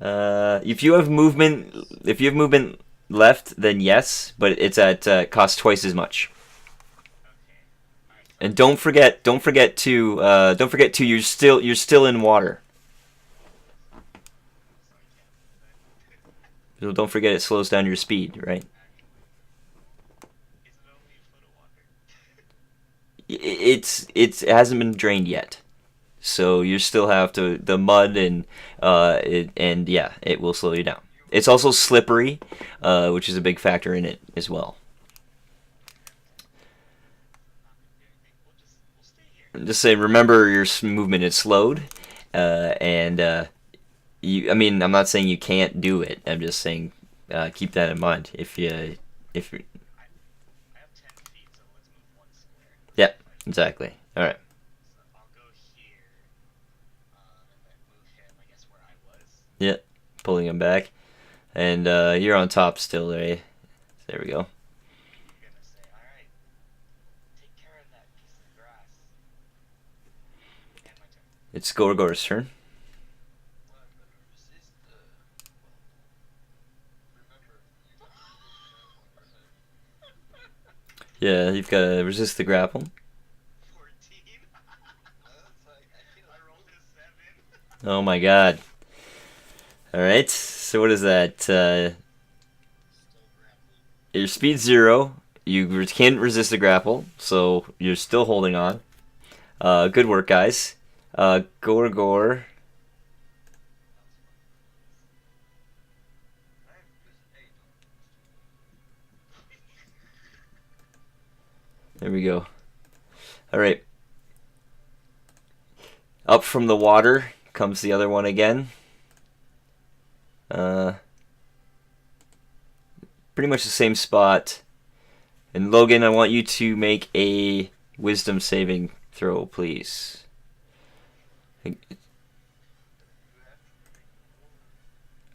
If you have movement left, then yes, but it's at cost twice as much. Okay. Alright, so And don't forget to you're still in water. so I can't move then. So don't forget it slows down your speed, right? Is it only a foot of water? It hasn't been drained yet, so you still have to the mud and yeah, it will slow you down. It's also slippery, which is a big factor in it as well. Not gonna do anything. We'll stay here. Just say remember your movement is slowed, and I mean I'm not saying you can't do it. I'm just saying keep that in mind if you I have 10 feet, so let's move one square. yeah, exactly. All right. So I'll Yeah, pulling him back. And you're on top still, right? There we go. I'm gonna say, alright, take care of that piece of grass. And my turn. It's Gorgor's turn. Well, I'm gonna resist. Well, remember, you can only charm while you're heavy. Yeah, you've got to resist the grapple. 14. That's I I cannot rolled move. a 7. Oh my god. Alright, so what is that? Still grappling. Your speed's 0. You can't resist the grapple, so you're still holding on. Good work, guys. Gorgor. I'm +8 on There we go. Alright. Up from the water comes the other one again. Pretty much the same spot. And Logan, I want you to make a wisdom saving throw, please. you have to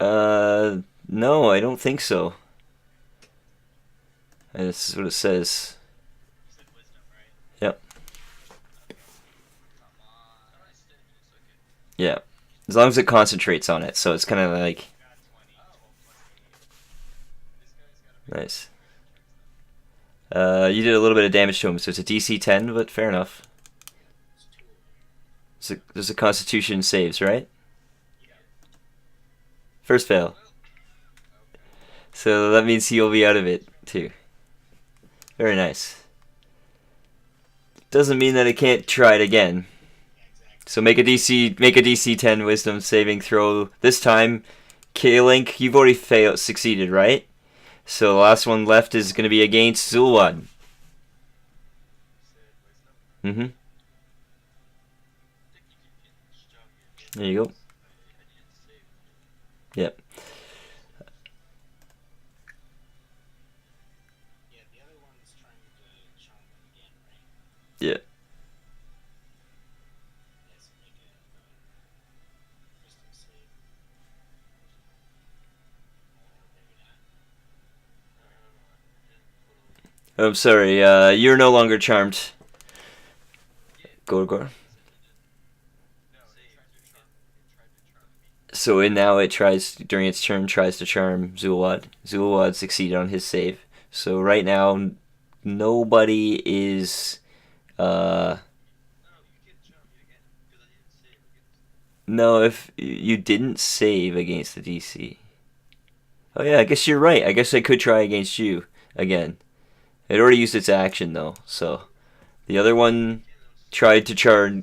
make more. No, I don't think so. This is what it says. You said wisdom, right? Yep. Okay. Come on. Alright, save, it's okay. Yeah. As long as it concentrates on it, so it's kind of like Got 20. Oh. 12 plus 8. This guy's gotta make nice. wisdom checks then. You did a little bit of damage to him, so it's a DC 10, but fair enough. It's two of them. There's a Constitution saves, right? Yeah. First fail. Well, okay. So that means he'll be out of it too. Very nice. Doesn't mean that it can't try it again. Yeah, exactly. So make a DC 10 Wisdom saving throw. This time, K-Link, you've already succeeded, right? So the last one left is going to be against Zulwad. You said wisdom? Mm-hmm. Technically, you can charm me again. There you go. I didn't save. Yep. Yeah, the other one's trying to charm them again, right? Yeah. Yes, make a wisdom save. Or maybe not. I'm sorry. You're no longer charmed. Gorgor. No, it tried to charm. It tried to charm me. So now it tries during its turn tries to charm Zulwad. Zulwad succeeded on his save. So right now, nobody is. No, you can charm me again because I didn't save against. No, if you didn't save against the DC. Oh yeah, I guess you're right. I guess I could try against you again. It already used its action though, so the other one tried to charm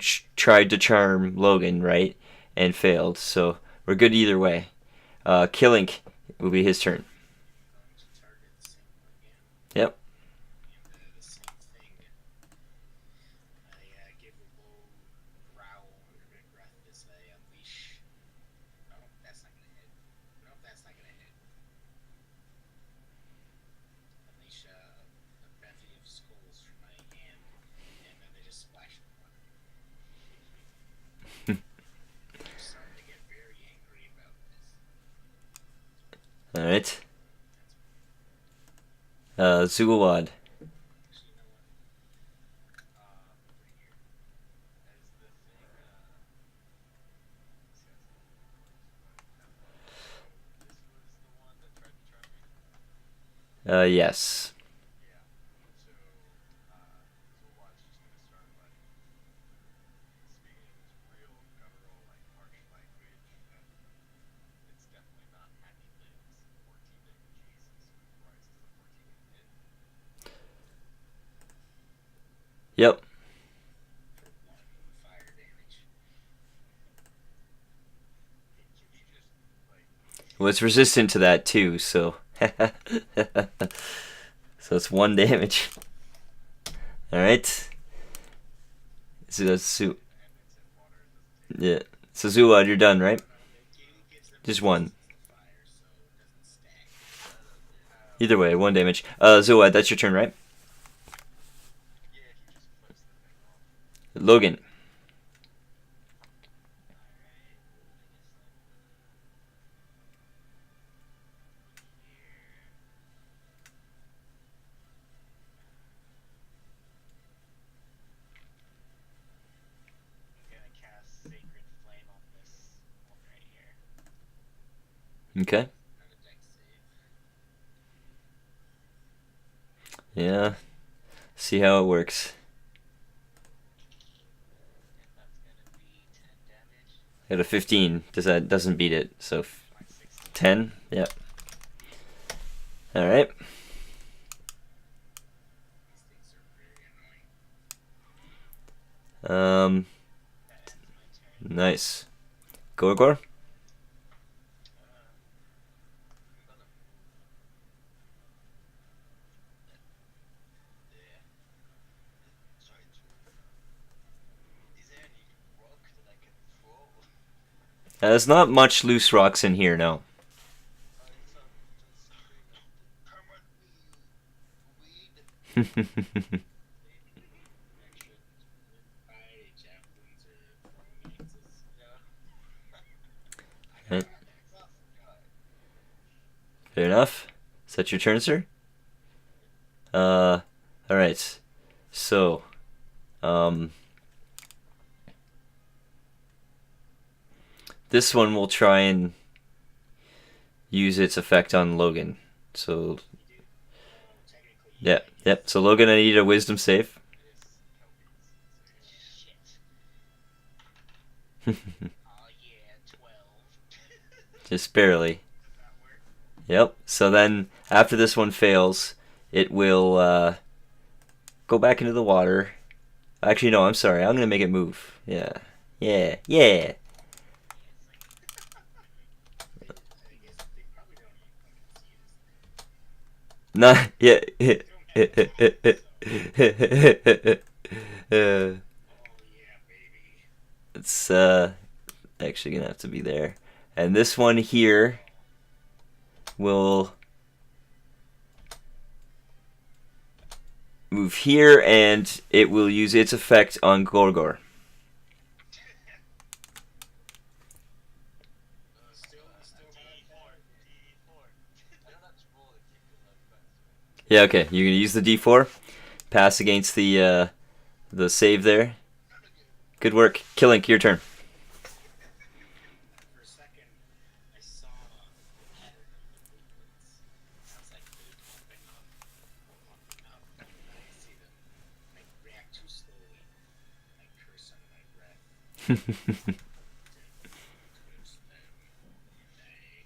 Logan, right, and failed. So we're good either way. Killink will be his turn. Going to target the same one again. Yep. And the same thing. I give a low growl under my breath as I unleash. No, that's not gonna hit. No, that's not gonna hit. Unleash a bevy of skulls from my hand, and then they just splash in the water. I'm starting to get very angry about this. All right. That's Zulwad. actually, you know what? Over here. As the thing, this guy's a little close, but so this was the one that tried to charm me? Yes. Yeah. So, Zulwad's just gonna start, like, speaking in this real guttural, like, harsh language that it's definitely not happy lips. 14 damage, Jesus Christ, is a 14 gonna hit? Yep. For one fire damage. Can you just, like, Well, it's resistant to that too, so. So it's 1 damage. All right. So that's and it's in water, it doesn't take yeah. So Zulwad, you're done, right? Katie gives them Just one. resistance to fire, so it doesn't stack. Either way, 1 damage. Zulwad, that's your turn, right? Yeah, he just flips the thing off. Logan. Alright. I guess Okay. on a deck save. Yeah. See how it works. And that's gonna be 10 damage. Got a 15. Doesn't beat it. So My 16. 10. Yep. All right. These things are very annoying. That ends my turn. Nice. Gorgor. I'm gonna move there. Try to. Is there any rock that I can throw? There's not much loose rocks in here, no. I thought just something that come at me, you weed. Action. Fire javelins or throwing axes. Yeah. I Right. got an axe. Tough guy. Fair enough. Is that your turn, sir? All right. So, um, this one will try and use its effect on Logan. So, You do. Technically, yeah, yep. So Logan, I need a Wisdom save. It is Kelpies. Just Oh yeah, 12. barely. Does that work? Yep. So then, after this one fails, it will go back into the water. Actually, no. I'm sorry. I'm gonna make it move. Yeah. Yeah. Yeah. I guess they probably don't fucking see this. Not yeah. They don't have a phone, uh, oh yeah, baby. it's actually gonna have to be there. And this one here will move here, and it will use its effect on Gorgor. Still D4. D4. I don't have to roll it because I'm fast, right? Yeah. Okay. You're gonna use the D4. Pass against the save there. Good work. Killink, your turn. For a second, I saw the pattern of the movements. I was like, they're pumping up, and then I see them like react too slowly. I curse under my breath. Curse them, and I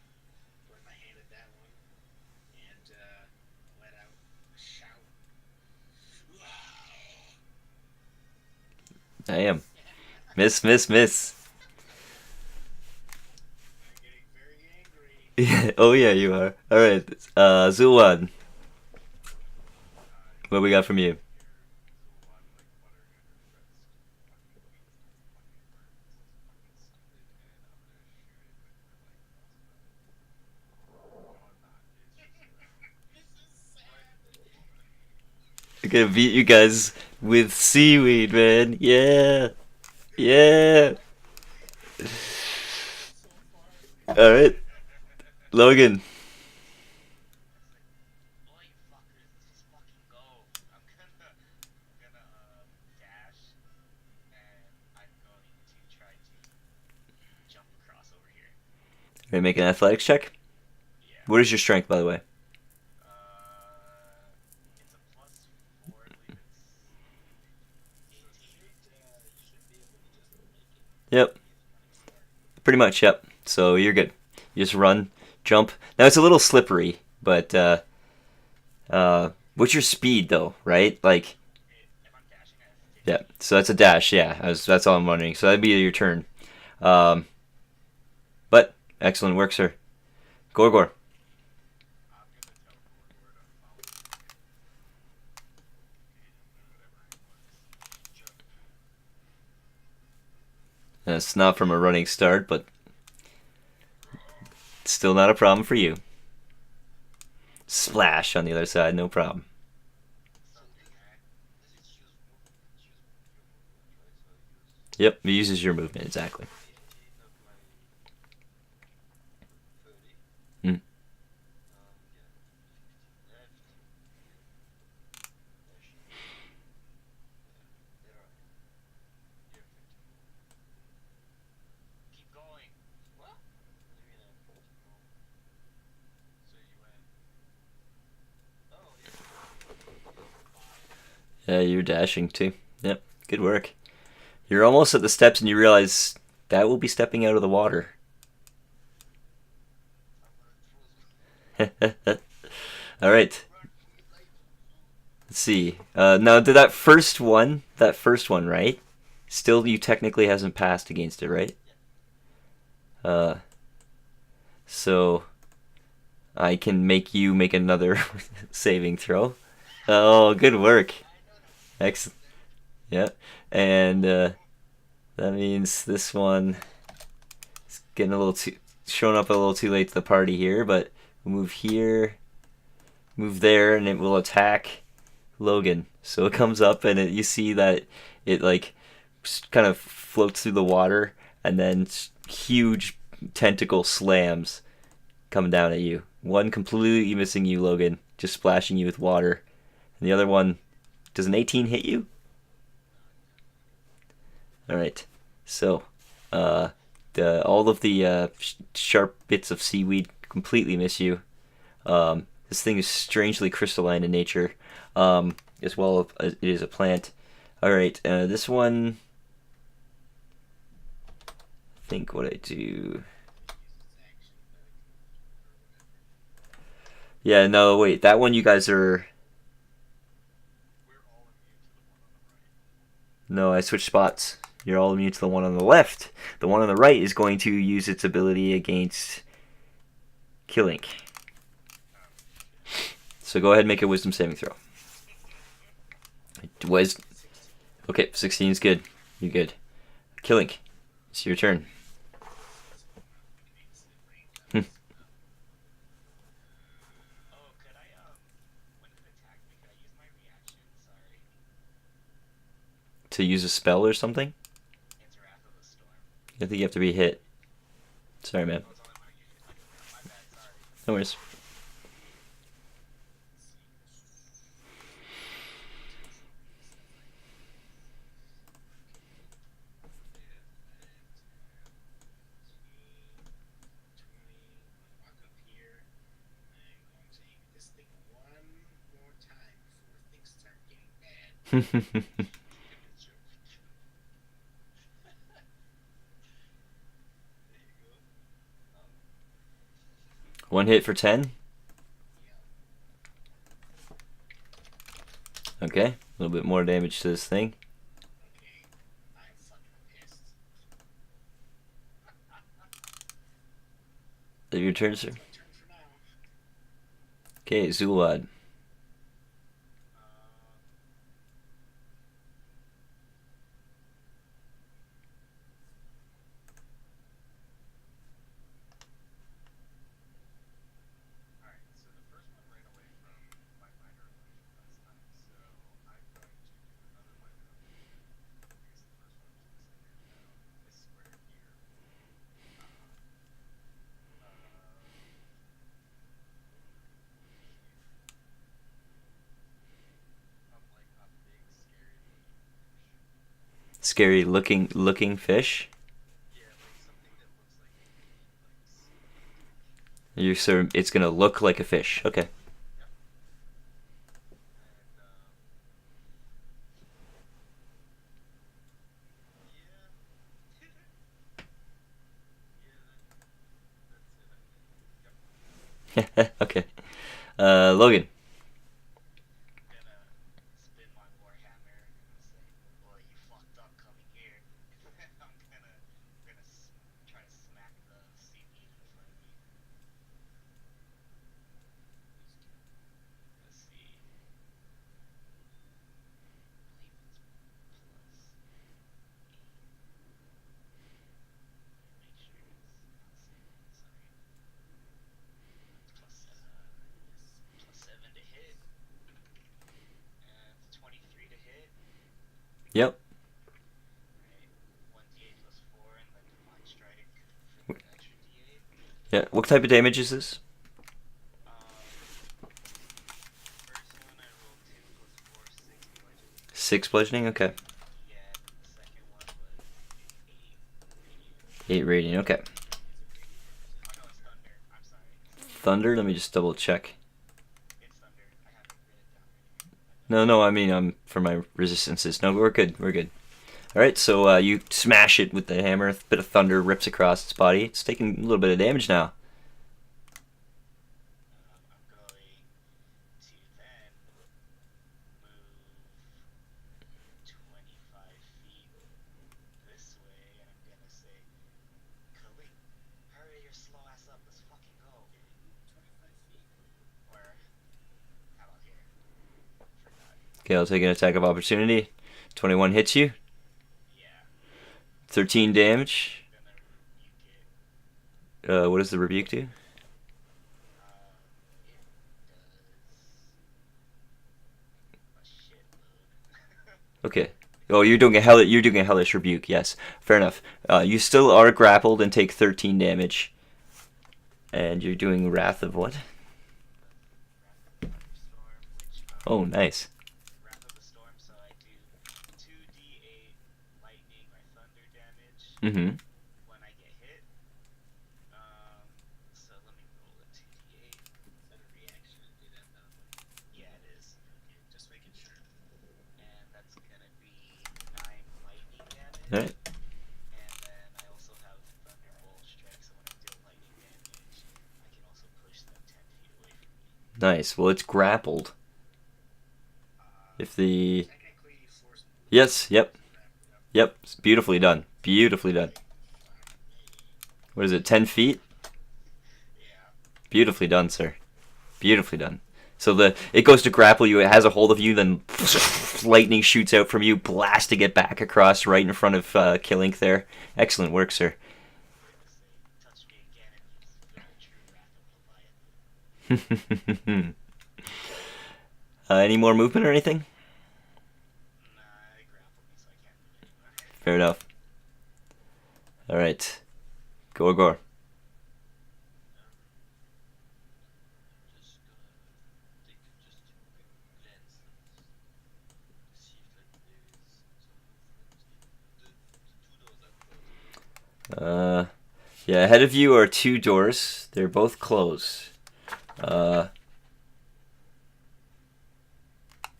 put my hand at that one and let out a shout. I am. Miss, miss, miss. I'm getting very angry. Oh yeah, you are. All right. Zulwan, what we got from you? This is sad. I'm gonna beat you guys with seaweed, man. Yeah. Yeah. So far. All right. Logan. Oh, you fuckers, let's just fucking go. I'm gonna dash, and I'm going to try to jump across over here. Are you making an athletics check? Yeah. What is your strength, by the way? It's a +4, I believe it's 18. You should be able to just make it. Yep. Be a running start. Pretty much. Yep. So you're good. You just run, jump. Now it's a little slippery, but what's your speed though? Right? Like, If I'm dashing, I have 50. yeah. So that's a dash. Yeah. That's all I'm wondering. So that'd be your turn. Um, but excellent work, sir. Gorgor. I'm gonna tell Gorgor to follow me whatever it was. Jump. It's not from a running start, but it's still not a problem for you. Splash on the other side, no problem. Something, right? Does it use movement? It use your movement, right? So I use Yep, it uses your movement exactly. 15 of my 30. Mm. Yeah, 15 left. And dashing. Yeah, there I am. You have 15 more. Keep going. What? What do you mean I have 15 more? Yeah, you're dashing too. Yep, good work. You're almost at the steps and you realize that will be stepping out of the water. All right. Let's see. Now, did that first one, right? Still, you technically hasn't passed against it, right? Uh, so I can make you make another saving throw. Oh, good work. Excellent. Yeah. And that means this one is getting a little too showing up a little too late to the party here, but we'll move here, move there, and it will attack Logan. So it comes up and you see that it like kind of floats through the water and then huge tentacle slams coming down at you. One completely missing you, Logan, just splashing you with water. And the other one, does an 18 hit you? All right. So, all of the sharp bits of seaweed completely miss you. This thing is strangely crystalline in nature, as well as it is a plant. All right. This one. I think what I do. Yeah. No. Wait. That one. You guys are. We're all immune to the one on the right. No. I switched spots. You're all immune to the one on the left. The one on the right is going to use its ability against killing. So go ahead and make a wisdom saving throw. Was okay. 16 is good. You're good. Killing. It's your turn. Oh, could I when it attacked me, could I use my reaction? Sorry. To use a spell or something? It's Wrath of the Storm. I think you have to be hit. Sorry, man. Oh, it's only when I get hit. Like, my bad. Sorry. No worries. Walk up here. I'm going to aim this thing one more time before things start getting bad. One hit for 10. Okay. A little bit more damage to this thing. Okay, I'm fucking pissed. Your turn, sir. My turn for now. Okay, Zulad. Alright, so the first one ran away from my minor illusion last time, so I'm going to do another minor illusion. I guess the first one was this area down, this square here. Of like a big scary looking fish. Scary looking fish. Yeah, like something that looks like it could be like sea. You sir, it's gonna look like a fish. Okay. Yep. And yeah. Yeah, that's it, I think. Yep. Okay. Logan. I'm gonna spin my warhammer and say, "Well, you fucked up coming here." I'm gonna try to smack the seaweed in front of me. Let's see. I believe it's plus 8. Make sure it's not 7. Sorry. Plus 7 to hit. And 23 to hit. Yep. Right. 1d8 plus 4, and then Divine Strike for the extra d8. Yeah. What type of damage is this? First one I rolled 2 plus 4, 6 bludgeoning. 6 bludgeoning. Okay. Yeah, the second one was 8 radiant. 8 radiant. Okay. Oh no, it's thunder. I'm sorry. Thunder. Let me just double check. It's thunder. I haven't written it down right here. My No, no, I mean, for my resistances. No, we're good. We're good. All right, so you smash it with the hammer. A bit of thunder rips across its body. It's taking a little bit of damage now. I'm going to then move 25 feet this way, and I'm gonna say, Khalid, hurry your slow ass up. Let's fucking go. 25 feet. Or how about here? Forgot. Okay, I'll take an attack of opportunity. 21 hits you. Yeah. 13 damage. Gonna rebuke it. What does the rebuke do? It does a shitload. Okay. Oh, you're doing a hellish rebuke. Yes, fair enough. You still are grappled and take 13 damage. And you're doing Wrath of what? Wrath of the Thunderstorm, which Oh, nice. Wrath of the Storm, so I do 2d8 lightning or thunder damage Mm-hmm. when I get hit. So let me roll a 2d8. Is that a reaction to do that though? Yeah, it is. Okay, just making sure. And that's gonna be 9 lightning damage. All right. And then I also have Thunderbolt Strike, so when I deal lightning damage, I can also push them 10 feet away from me. Nice. Well, it's grappled. If the Technically, force move. yes, yep, yep. It's beautifully done. Beautifully done. What is it? 10 feet? Yeah. Beautifully done, sir. Beautifully done. So it goes to grapple you. It has a hold of you. Then lightning shoots out from you, blasting it back across right in front of Killink there. Excellent work, sir. Touch me again, and it's very true Wrath of Leviathan. Any more movement or anything? Nah, it grappled me, so I can't move anymore. Fair enough. All right. Gorgor. Just gonna take just a quick glance to see if like there is some movement in the two doors that closed. Yeah, ahead of you are two doors. They're both closed.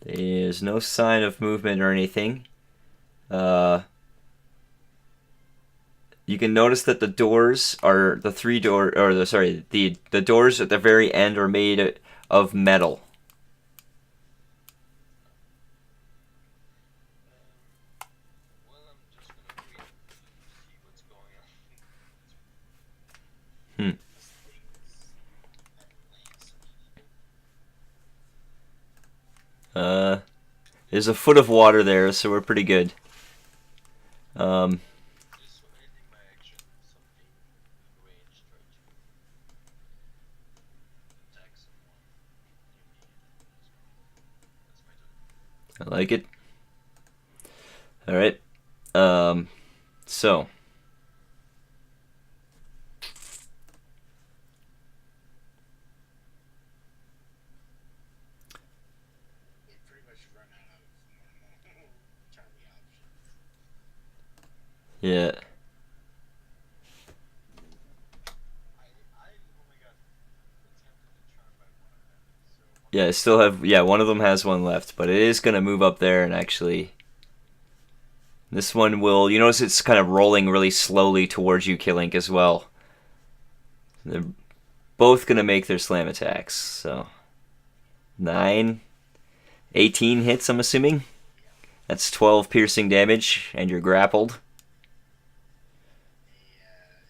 There's no sign of movement or anything. You can notice that the doors are the the doors at the very end are made of metal. Well, I'm just gonna wait to see what's going on. Hmm. These things have lamps on it. There's a foot of water there, so we're pretty good. Just so anything my action, something in range, try to attack someone near me. That's my turn. I like it. All right. So We pretty much run out of normal Charlie options. yeah, I only got attempted to charm by one of them, so yeah. I still have one of them has one left, but it is gonna move up there and actually. This one will. You notice it's kind of rolling really slowly towards you, Killink, as well. They're both gonna make their slam attacks. So 9, 18 hits. I'm assuming. That's 12 piercing damage, and you're grappled.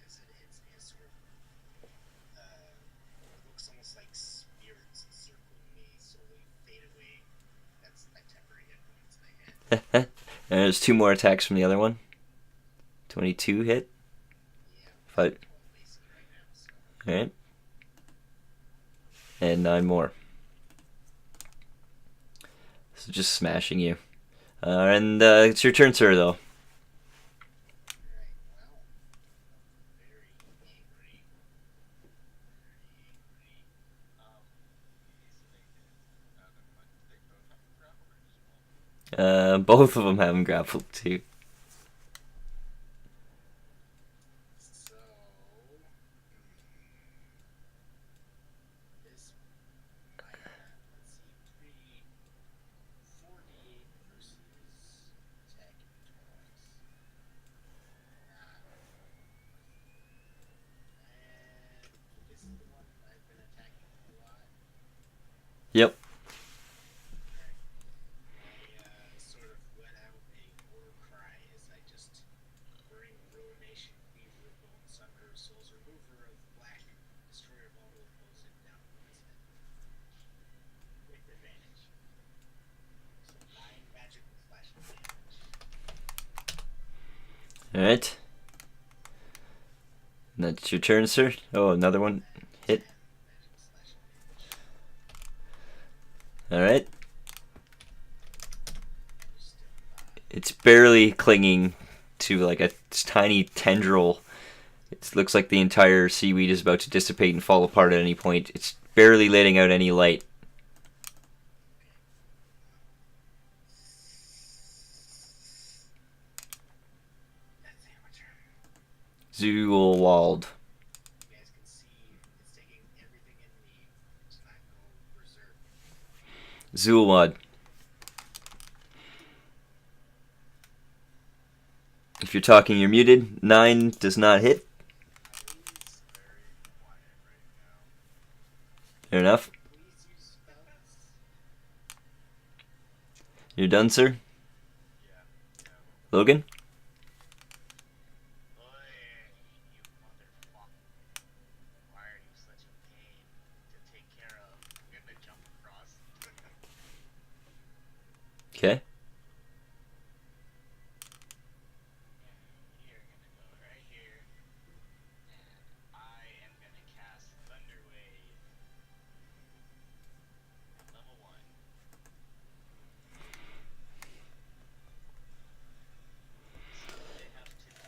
As it hits me, it sort of it looks almost like spirits encircling me, slowly fade away. That's my temporary hit points I had. And there's 2 more attacks from the other one. 22 hit. Yeah, Five. 12 basically right now. So All right. And 9 more. So just smashing you. And it's your turn, sir, though. Alright, well, very angry. Very angry. never mind. Do they both have grapple or just one? Both of them have him grappled, too. So, this might not, let's see, 3, Yep. I sort of let out a war cry as I just bring ruination, cleaver of bone, sunder of souls, remover of black, destroyer of all who oppose it down upon his head. With advantage. So 9 magical slashing damage. All right. That's your turn, sir. Oh, another one hit. 10 magical slashing damage. All right. There's still 5. It's barely clinging to like a tiny tendril. It looks like the entire seaweed is about to dissipate and fall apart at any point. It's barely letting out any light. That's the hammer turn. Zuelwald. You guys can see it's taking everything in me to not go berserk. Zulwad. If you're talking, you're muted. 9 does not hit. Please, Very quiet right now. Fair enough. please use spells. You're done, sir. Yeah. Logan? Oi, you motherfucker. Why are you such a pain to take care of? I'm gonna jump across. Okay. And you're gonna go right here. And I am gonna cast Thunder Wave. At level 1. So they have to do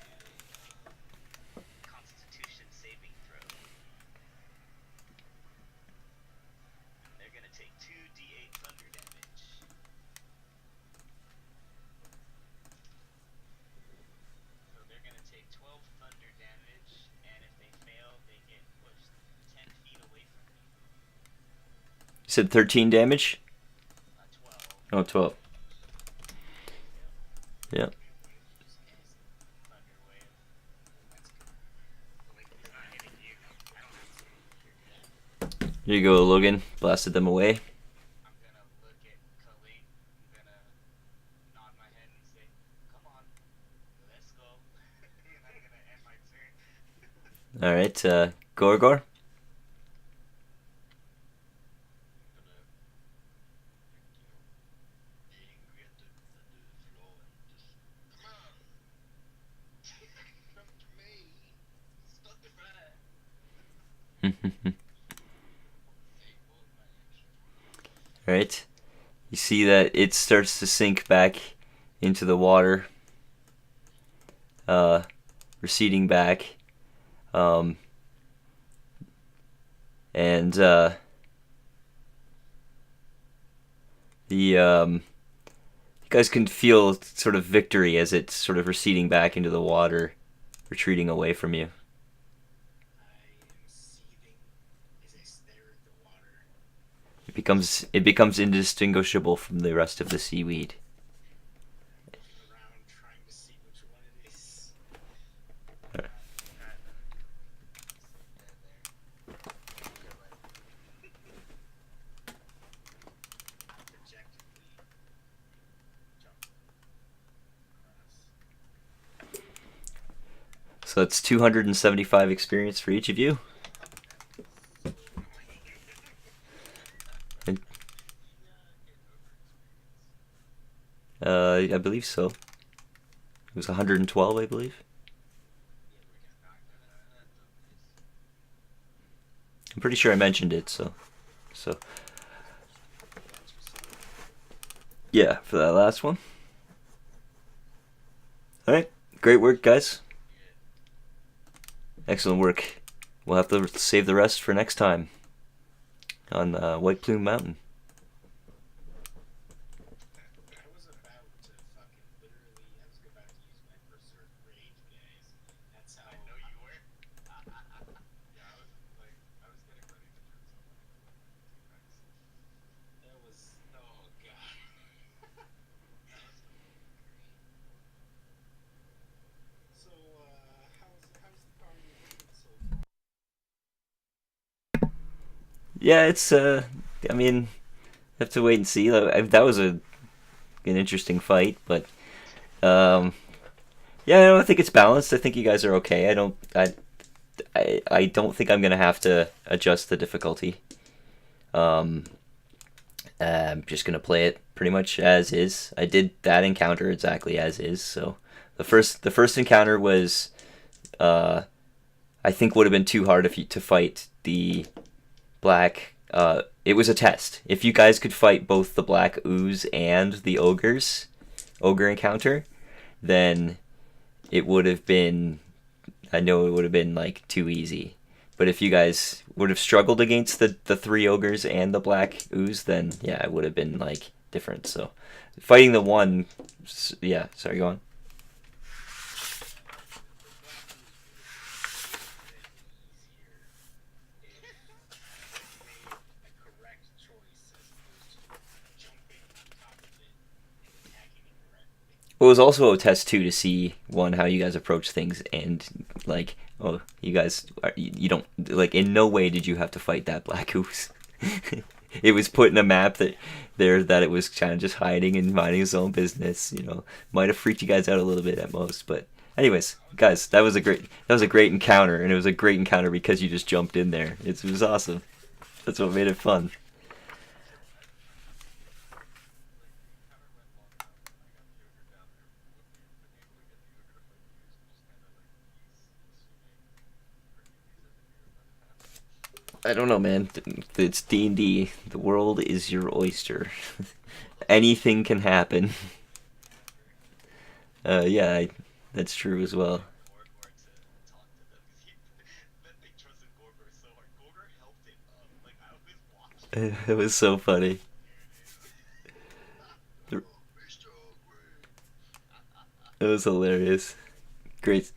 Constitution saving throw. And they're gonna take 2d8 thunder damage. So they're gonna take 12 thunder damage, and if they fail, they get pushed 10 feet away from me. You said 13 damage? 12. Oh, 12. Yeah. Thunder Wave. Wait, he's not hitting you. I don't have to. You're good. Here you go, Logan. Blasted them away. I'm gonna look at Khalid. I'm gonna nod my head and say, "Come on, let's go." And I'm gonna end my turn. Alright, Gorgor? I'm gonna, be angry at the floor and just, come on, come to me, stop the fire. Hey, what my action? Right? You see that it starts to sink back into the water, receding back, and you guys can feel sort of victory as it's sort of receding back into the water, retreating away from you. I am seething as I stare at the water. It becomes indistinguishable from the rest of the seaweed. Looking around, trying to see which one it is. Dejectedly jump across. So that's 275 experience for each of you. And, I believe so. It was 112, I believe. I'm pretty sure I mentioned it, so yeah, for that last one. All right, great work, guys. Excellent work. We'll have to save the rest for next time on White Plume Mountain. I was about to fucking literally, I was about to use my berserk rage, guys. That's how. I know you were. Yeah, I was getting ready to turn someone into one of my T-Rex. That was. Oh god. That was So, how's the party looking so far? Yeah, it's I mean, have to wait and see. That was an interesting fight, but um, yeah, I don't think it's balanced. I think you guys are okay. I don't think I'm gonna have to adjust the difficulty. Um, I'm just gonna play it pretty much as is. I did that encounter exactly as is. So the first encounter was uh, I think would have been too hard if you to fight the black. It was a test. If you guys could fight both the black ooze and the ogre encounter, then it would have been. I know it would have been like too easy. But if you guys would have struggled against the three ogres and the black ooze, then yeah, it would have been like different. So fighting the one, yeah. Sorry, go on. a correct choice as opposed to jumping on top of it and attacking it correctly. It was also a test too to see one how you guys approach things and like oh you guys you don't like in no way did you have to fight that black ooze. It was put in a map that it was kind of just hiding and minding his own business. Might have freaked you guys out a little bit at most, but anyways, guys, that was a great encounter, and it was a great encounter because you just jumped in there. It was awesome. That's what made it fun. I don't know, man. It's D&D. The world is your oyster. Anything can happen. Yeah, that's true as well. Gorgor to talk to them because that they trusted Gorgor so hard. Gorgor helped him up. Like I was watching It was so funny. Mr. Ogre. It was hilarious. Great,